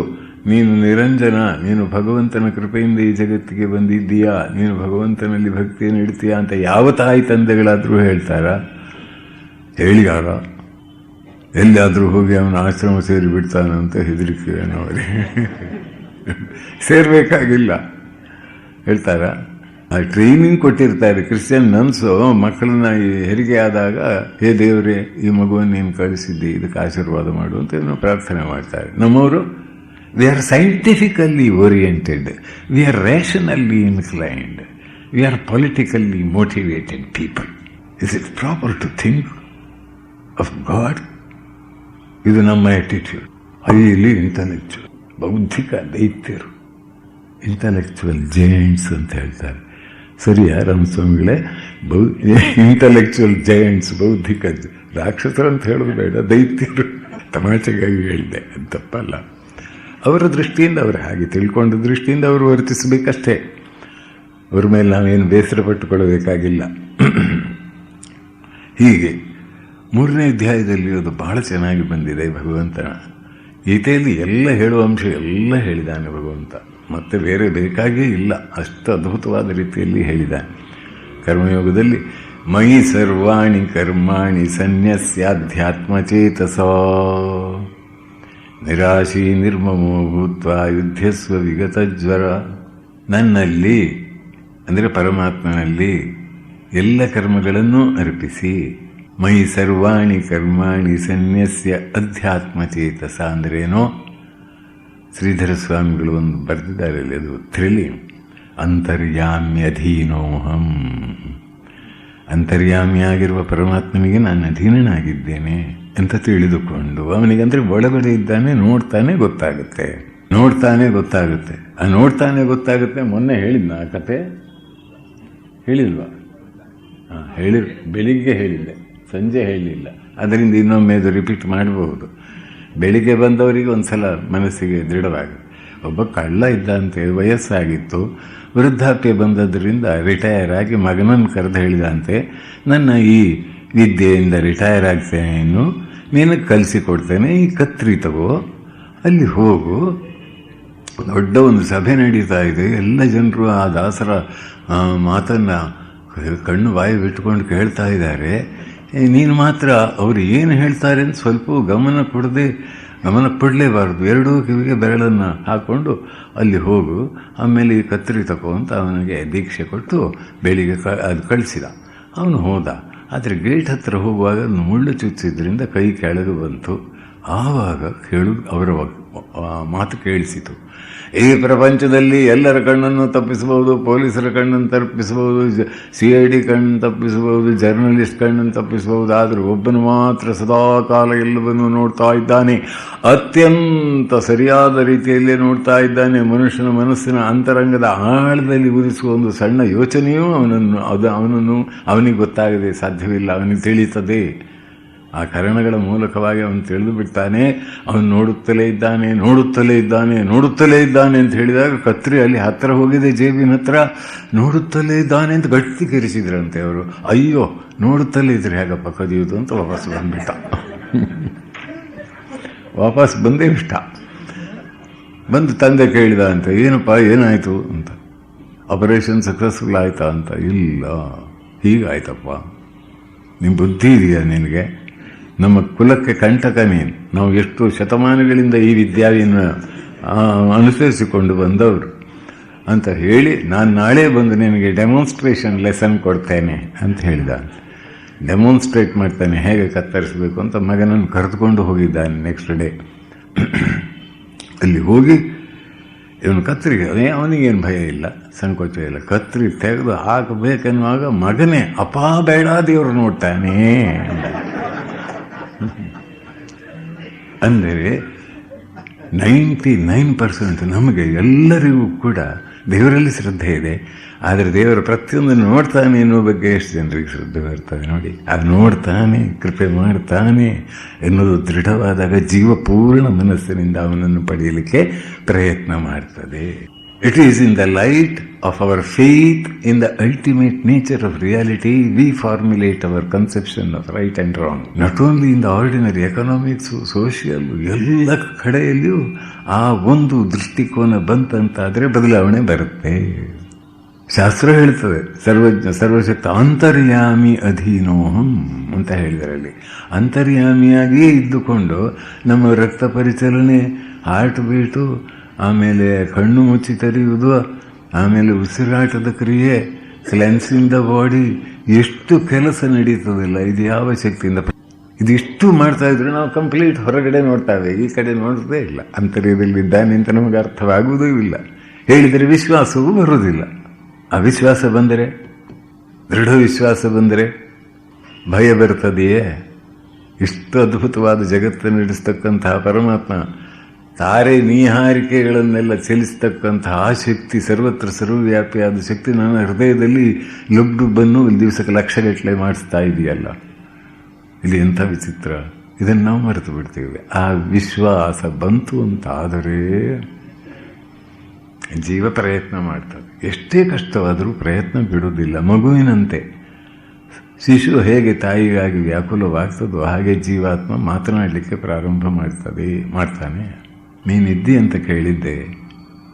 ನೀನು ನಿರಂಜನ, ನೀನು ಭಗವಂತನ ಕೃಪೆಯಿಂದ ಈ ಜಗತ್ತಿಗೆ ಬಂದಿದ್ದೀಯಾ, ನೀನು ಭಗವಂತನಲ್ಲಿ ಭಕ್ತಿಯನ್ನು ಇಡ್ತೀಯಾ ಅಂತ ಯಾವ ತಾಯಿ ತಂದೆಗಳಾದರೂ ಹೇಳ್ತಾರಾ? ಹೇಳಿಯಾರ? ಎಲ್ಲಾದರೂ ಹೋಗಿ ಅವನ ಆಶ್ರಮ ಸೇರಿ ಬಿಡ್ತಾನಂತ ಹೆದರಿಕೆ ಅವರಿಗೆ ಸೇರಬೇಕಾಗಿಲ್ಲ ಹೇಳ್ತಾರ? ಆ ಟ್ರೈನಿಂಗ್ ಕೊಟ್ಟಿರ್ತಾರೆ. ಕ್ರಿಶ್ಚಿಯನ್ ನನ್ಸು ಮಕ್ಕಳನ್ನ ಈ ಹೆರಿಗೆ ಆದಾಗ, ಹೇ ದೇವರೇ, ಈ ಮಗುವನ್ನು ನೀನು ಕಳಿಸಿದ್ದಿ, ಇದಕ್ಕೆ ಆಶೀರ್ವಾದ ಮಾಡು ಅಂತ ಏನೋ ಪ್ರಾರ್ಥನೆ ಮಾಡ್ತಾರೆ. ನಮ್ಮವರು we are scientifically oriented, we are rationally inclined, we are politically motivated people. Is it proper to think of God? ಇದು ನಮ್ಮ ಆಟಿಟ್ಯೂಡ್. ಹೈಲಿ ಇಂಟಲೆಕ್ಚುವಲ್, ಬೌದ್ಧಿಕ ದೈತ್ಯರು, ಇಂಟಲೆಕ್ಚುವಲ್ ಜೈಂಟ್ಸ್ ಅಂತ ಹೇಳ್ತಾರೆ. ಸರಿಯಾ ರಾಮಸ್ವಾಮಿಗಳೇ? ಇಂಟಲೆಕ್ಚುವಲ್ ಜೈಂಟ್ಸ್, ಬೌದ್ಧಿಕ ರಾಕ್ಷಸರು ಅಂತ ಹೇಳೋದು ಬೇಡ, ದೈತ್ಯರು. ತಮಾಷೆಗಾಗಿ ಹೇಳಿದೆ, ಅದು ತಪ್ಪಲ್ಲ. ಅವರ ದೃಷ್ಟಿಯಿಂದ ಅವರು ಹಾಗೆ ತಿಳ್ಕೊಂಡ ದೃಷ್ಟಿಯಿಂದ ಅವರು ವರ್ತಿಸಬೇಕಷ್ಟೇ. ಅವ್ರ ಮೇಲೆ ನಾವೇನು ಬೇಸರ ಪಟ್ಟುಕೊಳ್ಳಬೇಕಾಗಿಲ್ಲ. ಹೀಗೆ 3ನೇ ಅಧ್ಯಾಯದಲ್ಲಿ ಅದು ಬಹಳ ಚೆನ್ನಾಗಿ ಬಂದಿದೆ. ಭಗವಂತನ ಗೀತೆಯಲ್ಲಿ ಎಲ್ಲ ಹೇಳುವ ಅಂಶ ಎಲ್ಲ ಹೇಳಿದ್ದಾನೆ ಭಗವಂತ, ಮತ್ತೆ ಬೇರೆ ಬೇಕಾಗೇ ಇಲ್ಲ, ಅಷ್ಟು ಅದ್ಭುತವಾದ ರೀತಿಯಲ್ಲಿ ಹೇಳಿದ್ದಾನೆ. ಕರ್ಮಯೋಗದಲ್ಲಿ ಮಯಿ ಸರ್ವಾಣಿ ಕರ್ಮಾಣಿ ಸನ್ಯಸ್ಯಾಧ್ಯಾತ್ಮಚೇತಸ ನಿರಾಶಿ ನಿರ್ಮಮೋ ಭೂತ್ವ ಯುದ್ಧಸ್ವ ವಿಗತ ಜ್ವರ. ನನ್ನಲ್ಲಿ ಅಂದರೆ ಪರಮಾತ್ಮನಲ್ಲಿ ಎಲ್ಲ ಕರ್ಮಗಳನ್ನು ಅರ್ಪಿಸಿ, ಮೈ ಸರ್ವಾಣಿ ಕರ್ಮಾಣಿ ಸನ್ಯಸ್ಯ ಅಧ್ಯಾತ್ಮಚೇತಸ ಅಂದ್ರೇನೋ ಶ್ರೀಧರ ಸ್ವಾಮಿಗಳು ಒಂದು ಬರೆದಿದ್ದಾರೆ ಅಲ್ಲಿ, ಅದು ಥ್ರಿಲ್ಲಿಂಗ್. ಅಂತರ್ಯಾಮ್ಯಧೀನೋಹಂ, ಅಂತರ್ಯಾಮಿಯಾಗಿರುವ ಪರಮಾತ್ಮನಿಗೆ ನಾನು ಅಧೀನನಾಗಿದ್ದೇನೆ ಅಂತ ತಿಳಿದುಕೊಂಡು ಅವನಿಗಂದ್ರೆ ಒಳಗಡೆ ಇದ್ದಾನೆ, ನೋಡ್ತಾನೆ ಗೊತ್ತಾಗುತ್ತೆ. ಆ ನೋಡ್ತಾನೆ ಗೊತ್ತಾಗುತ್ತೆ. ಮೊನ್ನೆ ಹೇಳಿದ್ನ ಆ ಕತೆ? ಹೇಳಿಲ್ವಾ? ಬೆಳಿಗ್ಗೆ ಹೇಳಿದ್ದೆ, ಸಂಜೆ ಹೇಳಿಲ್ಲ. ಅದರಿಂದ ಇನ್ನೊಮ್ಮೆ ಅದು ರಿಪೀಟ್ ಮಾಡಬಹುದು. ಬೆಳಿಗ್ಗೆ ಬಂದವರಿಗೆ ಒಂದ್ಸಲ ಮನಸ್ಸಿಗೆ ದೃಢವಾಗುತ್ತೆ. ಒಬ್ಬ ಕಳ್ಳ ಇದ್ದಂತೆ, ವಯಸ್ಸಾಗಿತ್ತು, ವೃದ್ಧಾಪ್ಯ ಬಂದದ್ರಿಂದ ರಿಟೈರ್ ಆಗಿ ಮಗನನ್ನು ಕರೆದು ಹೇಳಿದಂತೆ, ನನ್ನ ಈ ವಿದ್ಯೆಯಿಂದ ರಿಟೈರ್ ಆಗ್ತೇನೆ, ಇನ್ನು ನಿನಗೆ ಕಲಿಸಿಕೊಡ್ತೇನೆ, ಈ ಕತ್ರಿ ತಗೋ, ಅಲ್ಲಿ ಹೋಗು. ದೊಡ್ಡ ಒಂದು ಸಭೆ ನಡೀತಾ ಇದೆ. ಎಲ್ಲ ಜನರು ಆ ದಾಸರ ಮಾತನ್ನು ಕಣ್ಣು ಬಾಯಿ ಬಿಟ್ಕೊಂಡು ಕೇಳ್ತಾ ಇದ್ದಾರೆ. ನೀನು ಮಾತ್ರ ಅವರು ಏನು ಹೇಳ್ತಾರೆ ಅಂತ ಸ್ವಲ್ಪ ಗಮನ ಕೊಡಲೇಬಾರ್ದು. ಎರಡೂ ಕಿವಿಗೆ ಬೆರಳನ್ನು ಹಾಕ್ಕೊಂಡು ಅಲ್ಲಿ ಹೋಗು, ಆಮೇಲೆ ಈ ಕತ್ತರಿ ತಗೋ ಅಂತ ಅವನಿಗೆ ದೀಕ್ಷೆ ಕೊಟ್ಟು ಬೆಳಿಗ್ಗೆ ಅದು ಕಳಿಸಿದ. ಅವನು ಹೋದ. ಆದರೆ ಗೇಟ್ ಹತ್ರ ಹೋಗುವಾಗ ಮುಳ್ಳು ಚುಚ್ಚಿದ್ರಿಂದ ಕೈ ಕೆಳಗೆ ಬಂತು. ಆವಾಗ ಅವರ ಮಾತು ಕೇಳಿಸಿತು. ಈ ಪ್ರಪಂಚದಲ್ಲಿ ಎಲ್ಲರ ಕಣ್ಣನ್ನು ತಪ್ಪಿಸಬಹುದು, ಪೊಲೀಸರ ಕಣ್ಣನ್ನು ತಪ್ಪಿಸಬಹುದು, CID ಕಣ್ಣನ್ನು ತಪ್ಪಿಸಬಹುದು, ಜರ್ನಲಿಸ್ಟ್ ಕಣ್ಣನ್ನು ತಪ್ಪಿಸಬಹುದು, ಆದರೆ ಒಬ್ಬನು ಮಾತ್ರ ಸದಾಕಾಲ ಎಲ್ಲವನ್ನೂ ನೋಡ್ತಾ ಇದ್ದಾನೆ, ಅತ್ಯಂತ ಸರಿಯಾದ ರೀತಿಯಲ್ಲೇ ನೋಡ್ತಾ ಇದ್ದಾನೆ. ಮನುಷ್ಯನ ಮನಸ್ಸಿನ ಅಂತರಂಗದ ಆಳದಲ್ಲಿ ಉದಿಸುವ ಒಂದು ಸಣ್ಣ ಯೋಚನೆಯೂ ಅವನಿಗೆ ಗೊತ್ತಾಗದೆ ಸಾಧ್ಯವಿಲ್ಲ. ಅವನಿಗೆ ತಿಳಿಯುತ್ತದೆ. ಆ ಕರಣಗಳ ಮೂಲಕವಾಗಿ ಅವನು ತಿಳಿದು ಬಿಡ್ತಾನೆ. ಅವನು ನೋಡುತ್ತಲೇ ಇದ್ದಾನೆ ಅಂತ ಹೇಳಿದಾಗ ಕತ್ರಿ ಅಲ್ಲಿ ಹತ್ತಿರ ಹೋಗಿದೆ, ಜೇಬಿನ ಹತ್ರ. ನೋಡುತ್ತಲೇ ಇದ್ದಾನೆ ಅಂತ ಗಟ್ಟಿ ಕಿರಿಸಿದ್ರಂತೆ ಅವರು. ಅಯ್ಯೋ, ನೋಡುತ್ತಲೇ ಇದ್ರೆ ಹೇಗಪ್ಪ ಕದಿಯೋದು ಅಂತ ವಾಪಸ್ ಬಂದ್ಬಿಟ್ಟ. ವಾಪಸ್ ಬಂದೇ ಬಿಟ್ಟ. ಬಂದು ತಂದೆ ಕೇಳಿದ ಅಂತ, ಏನಪ್ಪ ಏನಾಯಿತು ಅಂತ. ಆಪರೇಷನ್ ಸಕ್ಸಸ್ಫುಲ್ ಆಯ್ತಾ ಅಂತ. ಇಲ್ಲ, ಹೀಗಾಯ್ತಪ್ಪ. ನಿಮ್ಮ ಬುದ್ಧಿ ಇದೆಯಾ ನಿನಗೆ? ನಮ್ಮ ಕುಲಕ್ಕೆ ಕಂಟಕ ನೀನು. ನಾವು ಎಷ್ಟು ಶತಮಾನಗಳಿಂದ ಈ ವಿದ್ಯಾವಿಯನ್ನು ಅನುಸರಿಸಿಕೊಂಡು ಬಂದವರು. ಅಂತ ಹೇಳಿ ನಾನು ನಾಳೆ ಬಂದು ನಿನಗೆ ಡೆಮಾನ್ಸ್ಟ್ರೇಷನ್ ಲೆಸನ್ ಕೊಡ್ತೇನೆ ಅಂತ ಹೇಳಿದ. ಡೆಮಾನ್ಸ್ಟ್ರೇಟ್ ಮಾಡ್ತಾನೆ ಹೇಗೆ ಕತ್ತರಿಸಬೇಕು ಅಂತ. ಮಗನನ್ನು ಕರೆದುಕೊಂಡು ಹೋಗಿದ್ದಾನೆ ನೆಕ್ಸ್ಟ್ ಡೇ. ಅಲ್ಲಿ ಹೋಗಿ ಇವನು ಕತ್ತರಿಗೆ ಅವನಿಗೇನು ಭಯ ಇಲ್ಲ, ಸಂಕೋಚ ಇಲ್ಲ. ಕತ್ತರಿ ತೆಗೆದು ಹಾಕಬೇಕೆನ್ನುವಾಗ ಮಗನೇ ಅಪಾ ಬೇಡ ದೇವರು ನೋಡ್ತಾನೆ. ಅಂದರೆ 99% ನಮಗೆ ಎಲ್ಲರಿಗೂ ಕೂಡ ದೇವರಲ್ಲಿ ಶ್ರದ್ಧೆ ಇದೆ. ಆದರೆ ದೇವರು ಪ್ರತಿಯೊಂದನ್ನು ನೋಡ್ತಾನೆ ಎನ್ನುವ ಬಗ್ಗೆ ಎಷ್ಟು ಜನರಿಗೆ ಶ್ರದ್ಧೆ ಬರ್ತದೆ ನೋಡಿ. ಅದು ನೋಡ್ತಾನೆ, ಕೃಪೆ ಮಾಡ್ತಾನೆ ಎನ್ನುವುದು ದೃಢವಾದಾಗ ಜೀವ ಪೂರ್ಣ ಮನಸ್ಸಿನಿಂದ ಅವನನ್ನು ಪಡೆಯಲಿಕ್ಕೆ ಪ್ರಯತ್ನ ಮಾಡ್ತದೆ. It is in the light of our faith in the ultimate nature of reality we formulate our conception of right and wrong. Not only in the ordinary economics, social, ಎಲ್ಲ ಕಡೆಯಲ್ಲಿಯೂ ಆ ಒಂದು ದೃಷ್ಟಿಕೋನ ಬಂತಂತಾದರೆ ಬದಲಾವಣೆ ಬರುತ್ತೆ. ಶಾಸ್ತ್ರ ಹೇಳ್ತದೆ ಸರ್ವಜ್ಞ ಸರ್ವಶಕ್ತ ಅಂತರ್ಯಾಮಿ ಅಧೀನೋಹಂ ಅಂತ ಹೇಳಿದರಲ್ಲಿ. ಅಂತರ್ಯಾಮಿಯಾಗಿಯೇ ಇದ್ದುಕೊಂಡು ನಮ್ಮ ರಕ್ತ ಪರಿಚಲನೆ, ಹಾರ್ಟ್ ಬೀಟು, ಆಮೇಲೆ ಕಣ್ಣು ಮುಚ್ಚಿ ತೆರೆಯುವುದು, ಆಮೇಲೆ ಉಸಿರಾಟದ ಕ್ರಿಯೆ, ಕ್ಲೆನ್ಸಿಂಗ್ ದ ಬಾಡಿ, ಎಷ್ಟು ಕೆಲಸ ನಡೀತದಿಲ್ಲ. ಇದು ಯಾವ ಶಕ್ತಿಯಿಂದ? ಇದಿಷ್ಟು ಮಾಡ್ತಾ ಇದ್ರೆ ನಾವು ಕಂಪ್ಲೀಟ್ ಹೊರಗಡೆ ನೋಡ್ತಾವೆ, ಈ ಕಡೆ ನೋಡೋದೇ ಇಲ್ಲ. ಅಂತರ್ಯದಲ್ಲಿದ್ದಾನೆ ಅಂತ ನಮಗೆ ಅರ್ಥವಾಗುವುದೂ ಇಲ್ಲ. ಹೇಳಿದರೆ ವಿಶ್ವಾಸವೂ ಬರುವುದಿಲ್ಲ. ಅವಿಶ್ವಾಸ ಬಂದರೆ, ದೃಢ ವಿಶ್ವಾಸ ಬಂದರೆ ಭಯ ಬರ್ತದೆಯೇ? ಇಷ್ಟು ಅದ್ಭುತವಾದ ಜಗತ್ತನ್ನು ನಡೆಸ್ತಕ್ಕಂತಹ ಪರಮಾತ್ಮ, ತಾರೆ ನೀಹಾರಿಕೆಗಳನ್ನೆಲ್ಲ ಚಲಿಸ್ತಕ್ಕಂತಹ ಆ ಶಕ್ತಿ, ಸರ್ವತ್ರ ಸರ್ವವ್ಯಾಪಿಯಾದ ಶಕ್ತಿ ನನ್ನ ಹೃದಯದಲ್ಲಿ ಲುಬ್ಡುಬ್ಬನ್ನು ಒಂದು ದಿವಸಕ್ಕೆ ಲಕ್ಷಗಟ್ಟಲೆ ಮಾಡಿಸ್ತಾ ಇದೆಯಲ್ಲ. ಇಲ್ಲಿ ಎಂಥ ವಿಚಿತ್ರ! ಇದನ್ನು ನಾವು ಮರೆತು ಬಿಡ್ತೇವೆ. ಆ ವಿಶ್ವಾಸ ಬಂತು ಅಂತ ಆದರೆ ಜೀವ ಪ್ರಯತ್ನ ಮಾಡ್ತದೆ. ಎಷ್ಟೇ ಕಷ್ಟವಾದರೂ ಪ್ರಯತ್ನ ಬಿಡುವುದಿಲ್ಲ. ಮಗುವಿನಂತೆ ಶಿಶು ಹೇಗೆ ತಾಯಿಗಾಗಿ ವ್ಯಾಕುಲವಾಗ್ತದೋ ಹಾಗೆ ಜೀವಾತ್ಮ ಮಾತನಾಡಲಿಕ್ಕೆ ಪ್ರಾರಂಭ ಮಾಡ್ತಾನೆ. ನೀನಿದ್ದಿ ಅಂತ ಕೇಳಿದ್ದೆ,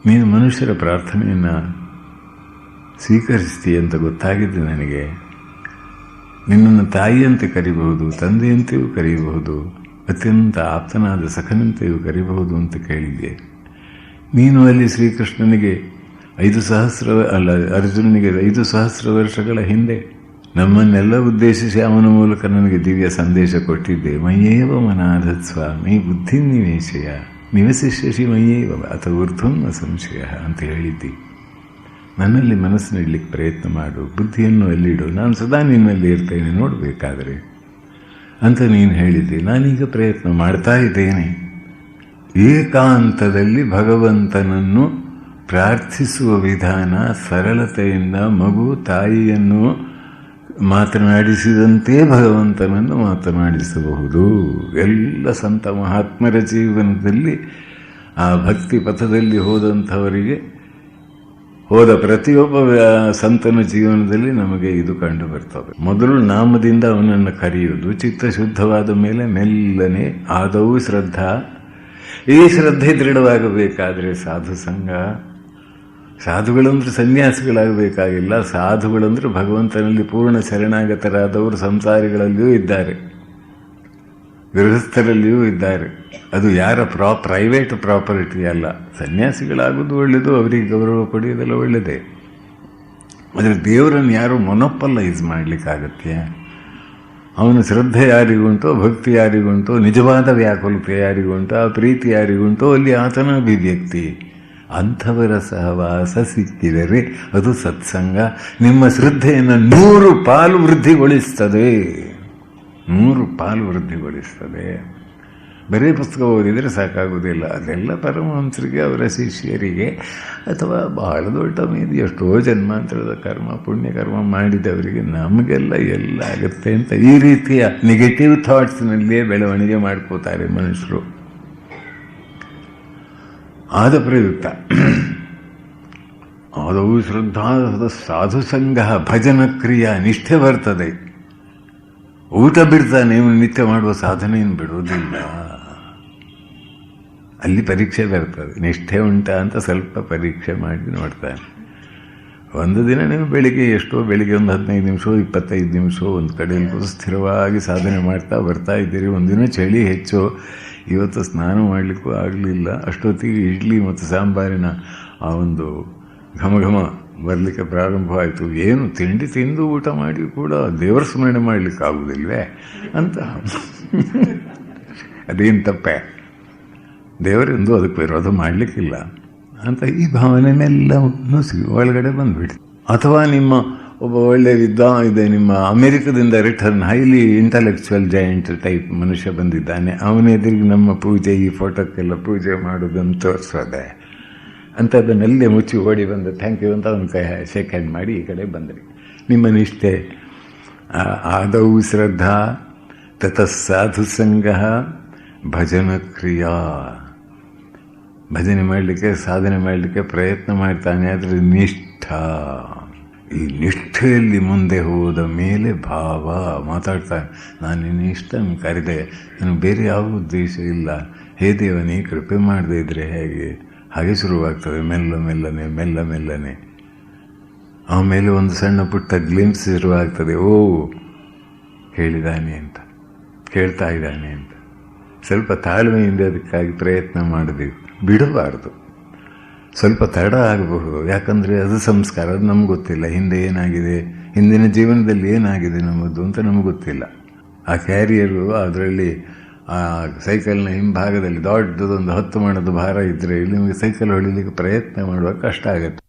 ನೀನು ಮನುಷ್ಯರ ಪ್ರಾರ್ಥನೆಯನ್ನು ಸ್ವೀಕರಿಸ್ತೀಯ ಅಂತ ಗೊತ್ತಾಗಿದ್ದೆ ನನಗೆ. ನಿನ್ನನ್ನು ತಾಯಿಯಂತೆ ಕರಿಬಹುದು, ತಂದೆಯಂತೆಯೂ ಕರೆಯಬಹುದು, ಅತ್ಯಂತ ಆಪ್ತನಾದ ಸಖನಂತೆಯೂ ಕರಿಬಹುದು ಅಂತ ಕೇಳಿದ್ದೆ. ನೀನು ಅಲ್ಲಿ ಶ್ರೀಕೃಷ್ಣನಿಗೆ 5,000 ಅರ್ಜುನನಿಗೆ 5,000 ವರ್ಷಗಳ ಹಿಂದೆ ನಮ್ಮನ್ನೆಲ್ಲ ಉದ್ದೇಶಿಸಿ ಅವನ ಮೂಲಕ ನನಗೆ ದಿವ್ಯ ಸಂದೇಶ ಕೊಟ್ಟಿದ್ದೆ. ಮಯ್ಯೇವ ಮನಾಧತ್ಸ್ವ ಮೈ ಬುದ್ಧಿ ನಿವೇಶಯ ನಿವಸಿಷ್ಯಸಿ ಮಯ್ಯೇವ ಅಥ ಊರ್ಧ್ವಂ ನ ಸಂಶಯ ಅಂತ ಹೇಳಿದ್ದಿ. ನನ್ನಲ್ಲಿ ಮನಸ್ಸಿನಿಡ್ಲಿಕ್ಕೆ ಪ್ರಯತ್ನ ಮಾಡು, ಬುದ್ಧಿಯನ್ನು ಎಲ್ಲಿಡು, ನಾನು ಸದಾ ನಿನ್ನಲ್ಲಿ ಇರ್ತೇನೆ ನೋಡಬೇಕಾದರೆ ಅಂತ ನೀನು ಹೇಳಿದ್ದೆ. ನಾನೀಗ ಪ್ರಯತ್ನ ಮಾಡ್ತಾ ಇದ್ದೇನೆ. ಏಕಾಂತದಲ್ಲಿ ಭಗವಂತನನ್ನು ಪ್ರಾರ್ಥಿಸುವ ವಿಧಾನ ಸರಳತೆಯಿಂದ ಮಗು ತಾಯಿಯನ್ನು ಮಾತನಾಡಿಸಿದಂತೆ ಭಗವಂತನನ್ನು ಮಾತನಾಡಿಸಬಹುದು. ಎಲ್ಲ ಸಂತ ಮಹಾತ್ಮರ ಜೀವನದಲ್ಲಿ ಆ ಭಕ್ತಿ ಪಥದಲ್ಲಿ ಹೋದಂಥವರಿಗೆ, ಹೋದ ಪ್ರತಿಯೊಬ್ಬ ಸಂತನ ಜೀವನದಲ್ಲಿ ನಮಗೆ ಇದು ಕಂಡು ಬರ್ತದೆ. ಮೊದಲು ನಾಮದಿಂದ ಅವನನ್ನು ಕರೆಯುವುದು, ಚಿತ್ತ ಶುದ್ಧವಾದ ಮೇಲೆ ಮೆಲ್ಲನೆ ಆದವು ಶ್ರದ್ಧಾ. ಈ ಶ್ರದ್ಧೆ ದೃಢವಾಗಬೇಕಾದರೆ ಸಾಧು ಸಂಘ. ಸಾಧುಗಳಂದ್ರೆ ಸನ್ಯಾಸಿಗಳಾಗಬೇಕಾಗಿಲ್ಲ. ಸಾಧುಗಳಂದ್ರೆ ಭಗವಂತನಲ್ಲಿ ಪೂರ್ಣ ಶರಣಾಗತರಾದವರು ಸಂಸಾರಿಗಳಲ್ಲಿಯೂ ಇದ್ದಾರೆ, ಗೃಹಸ್ಥರಲ್ಲಿಯೂ ಇದ್ದಾರೆ. ಅದು ಯಾರ ಪ್ರೈವೇಟ್ ಪ್ರಾಪರ್ಟಿ ಅಲ್ಲ. ಸನ್ಯಾಸಿಗಳಾಗೋದು ಒಳ್ಳೆಯದು, ಅವರಿಗೆ ಗೌರವ ಪಡೆಯೋದೆಲ್ಲ ಒಳ್ಳೆಯದೇ. ಆದರೆ ದೇವರನ್ನು ಯಾರು ಮೊನೊಪಲೈಸ್ ಮಾಡಲಿಕ್ಕಾಗತ್ತೆ? ಅವನ ಶ್ರದ್ಧೆ ಯಾರಿಗುಂಟೋ, ಭಕ್ತಿ ಯಾರಿಗುಂಟೋ, ನಿಜವಾದ ವ್ಯಾಕುಲತೆ ಯಾರಿಗುಂಟೋ, ಆ ಪ್ರೀತಿ ಯಾರಿಗುಂಟೋ ಅಲ್ಲಿ ಆತನ ಅಭಿವ್ಯಕ್ತಿ. ಅಂಥವರ ಸಹವಾಸ ಸಿಕ್ಕಿದರೆ ಅದು ಸತ್ಸಂಗ. ನಿಮ್ಮ ಶ್ರದ್ಧೆಯನ್ನು 100 ಪಾಲು ವೃದ್ಧಿಗೊಳಿಸ್ತದೆ. 100 ಪಾಲು ವೃದ್ಧಿಗೊಳಿಸ್ತದೆ. ಬರೀ ಪುಸ್ತಕ ಓದಿದರೆ ಸಾಕಾಗುವುದಿಲ್ಲ. ಅದೆಲ್ಲ ಪರಮಹಂಸರಿಗೆ, ಅವರ ಶಿಷ್ಯರಿಗೆ, ಅಥವಾ ಬಹಳ ದೊಡ್ಡ ಮೀದಿ ಎಷ್ಟೋ ಜನ್ಮಾಂತರದ ಕರ್ಮ ಪುಣ್ಯಕರ್ಮ ಮಾಡಿದವರಿಗೆ. ನಮಗೆಲ್ಲ ಎಲ್ಲ ಆಗುತ್ತೆ ಅಂತ ಈ ರೀತಿಯ ನೆಗೆಟಿವ್ ಥಾಟ್ಸ್ನಲ್ಲಿಯೇ ಬೆಳವಣಿಗೆ ಮಾಡ್ಕೋತಾರೆ ಮನುಷ್ಯರು. ಆದ ಪ್ರಯುಕ್ತ ಆದವು ಶ್ರದ್ಧಾ ಸಾಧು ಸಂಘ ಭಜನ ಕ್ರಿಯಾ ನಿಷ್ಠೆ ಬರ್ತದೆ. ಊಟ ಬಿಡ್ತಾನೆ, ಇವನು ನಿತ್ಯ ಮಾಡುವ ಸಾಧನೆಯನ್ನು ಬಿಡುವುದಿಲ್ಲ. ಅಲ್ಲಿ ಪರೀಕ್ಷೆ ಬರ್ತದೆ. ನಿಷ್ಠೆ ಉಂಟಾ ಅಂತ ಸ್ವಲ್ಪ ಪರೀಕ್ಷೆ ಮಾಡಿ ನೋಡ್ತಾನೆ. ಒಂದು ದಿನ ನೀವು ಬೆಳಿಗ್ಗೆ ಒಂದು 15 ನಿಮಿಷ 25 ನಿಮಿಷ ಒಂದು ಕಡೆಯಲ್ಲಿ ಸ್ಥಿರವಾಗಿ ಸಾಧನೆ ಮಾಡ್ತಾ ಬರ್ತಾ ಇದ್ದೀರಿ. ಒಂದಿನ ಚಳಿ ಹೆಚ್ಚು, ಇವತ್ತು ಸ್ನಾನ ಮಾಡಲಿಕ್ಕೂ ಆಗಲಿಲ್ಲ. ಅಷ್ಟೊತ್ತಿಗೆ ಇಡ್ಲಿ ಮತ್ತು ಸಾಂಬಾರಿನ ಆ ಒಂದು ಘಮ ಘಮ ಬರಲಿಕ್ಕೆ ಪ್ರಾರಂಭವಾಯಿತು. ಏನು ತಿಂಡಿ ತಿಂದು ಊಟ ಮಾಡಿ ಕೂಡ ದೇವರ ಸ್ಮರಣೆ ಮಾಡಲಿಕ್ಕೆ ಆಗುವುದಿಲ್ವೇ ಅಂತ. ಅದೇನು ತಪ್ಪೆ, ದೇವರೆಂದು ಅದಕ್ಕೆ ವಿರೋಧ ಮಾಡಲಿಕ್ಕಿಲ್ಲ ಅಂತ ಈ ಭಾವನೆ ಮೆಲ್ಲ ನುಸುಗಿ ಒಳಗಡೆ ಬಂದುಬಿಡಿ. ಅಥವಾ ನಿಮ್ಮ ಒಬ್ಬ ಒಳ್ಳೆಯ ಇದೆ, ನಿಮ್ಮ ಅಮೆರಿಕದಿಂದ return highly intellectual joint type ಮನುಷ್ಯ ಬಂದಿದ್ದಾನೆ, ಅವನ ಎದುರಿಗೆ ನಮ್ಮ ಪೂಜೆ, ಈ ಫೋಟೋಕ್ಕೆಲ್ಲ ಪೂಜೆ ಮಾಡೋದನ್ನು ತೋರಿಸೋದೆ ಅಂಥದ್ದನ್ನೆಲ್ಲೇ ಮುಚ್ಚಿ ಓಡಿ ಬಂದು ಥ್ಯಾಂಕ್ ಯು ಅಂತ ಅವನ ಕೈ ಶೇಕ್ ಹ್ಯಾಂಡ್ ಮಾಡಿ ಈ ಕಡೆ ಬಂದ್ರಿ. ನಿಮ್ಮ ನಿಷ್ಠೆ ಆದೌ ಶ್ರದ್ಧಾ ತತಃ ಸಾಧು ಸಂಗ ಭಜನ ಕ್ರಿಯಾ. ಭಜನೆ ಮಾಡಲಿಕ್ಕೆ, ಸಾಧನೆ ಮಾಡಲಿಕ್ಕೆ ಪ್ರಯತ್ನ ಮಾಡ್ತಾನೆ, ಆದರೆ ನಿಷ್ಠ. ಈ ನಿಷ್ಠೆಯಲ್ಲಿ ಮುಂದೆ ಹೋದ ಮೇಲೆ ಭಾವ ಮಾತಾಡ್ತಾನೆ. ನಾನು ನಿನ್ನ ಇಷ್ಟನ್ನು ಕರೆದೆ, ನನಗೆ ಬೇರೆ ಯಾವ ಉದ್ದೇಶ ಇಲ್ಲ, ಹೇ ದೇವ ನೀ ಕೃಪೆ ಮಾಡದೇ ಇದ್ರೆ ಹೇಗೆ? ಹಾಗೆ ಶುರುವಾಗ್ತದೆ ಮೆಲ್ಲ ಮೆಲ್ಲನೆ ಮೆಲ್ಲ ಮೆಲ್ಲನೆ. ಆಮೇಲೆ ಒಂದು ಸಣ್ಣ ಪುಟ್ಟ ಗ್ಲಿಮ್ಸ್ ಶುರುವಾಗ್ತದೆ. ಓ ಹೇಳಿದ್ದಾನೆ ಅಂತ, ಕೇಳ್ತಾ ಇದ್ದಾನೆ ಅಂತ. ಸ್ವಲ್ಪ ತಾಳ್ಮೆಯಿಂದ ಅದಕ್ಕಾಗಿ ಪ್ರಯತ್ನ ಮಾಡಬೇಕು, ಬಿಡಬಾರ್ದು. ಸ್ವಲ್ಪ ತಡ ಆಗಬಹುದು, ಯಾಕಂದರೆ ಅದು ಸಂಸ್ಕಾರ, ಅದು ನಮ್ಗೆ ಗೊತ್ತಿಲ್ಲ. ಹಿಂದೆ ಏನಾಗಿದೆ, ಹಿಂದಿನ ಜೀವನದಲ್ಲಿ ಏನಾಗಿದೆ ನಮ್ಮದು ಅಂತ ನಮ್ಗೆ ಗೊತ್ತಿಲ್ಲ. ಆ ಕ್ಯಾರಿಯರು ಅದರಲ್ಲಿ ಆ ಸೈಕಲ್ನ ಹಿಂಭಾಗದಲ್ಲಿ ದೊಡ್ಡದೊಂದು 10 ಮಣದ ಭಾರ ಇದ್ದರೆ ಇಲ್ಲಿ ನಿಮಗೆ ಸೈಕಲ್ ಹೊಡಿಲಿಕ್ಕೆ ಪ್ರಯತ್ನ ಮಾಡುವಾಗ ಕಷ್ಟ ಆಗುತ್ತೆ.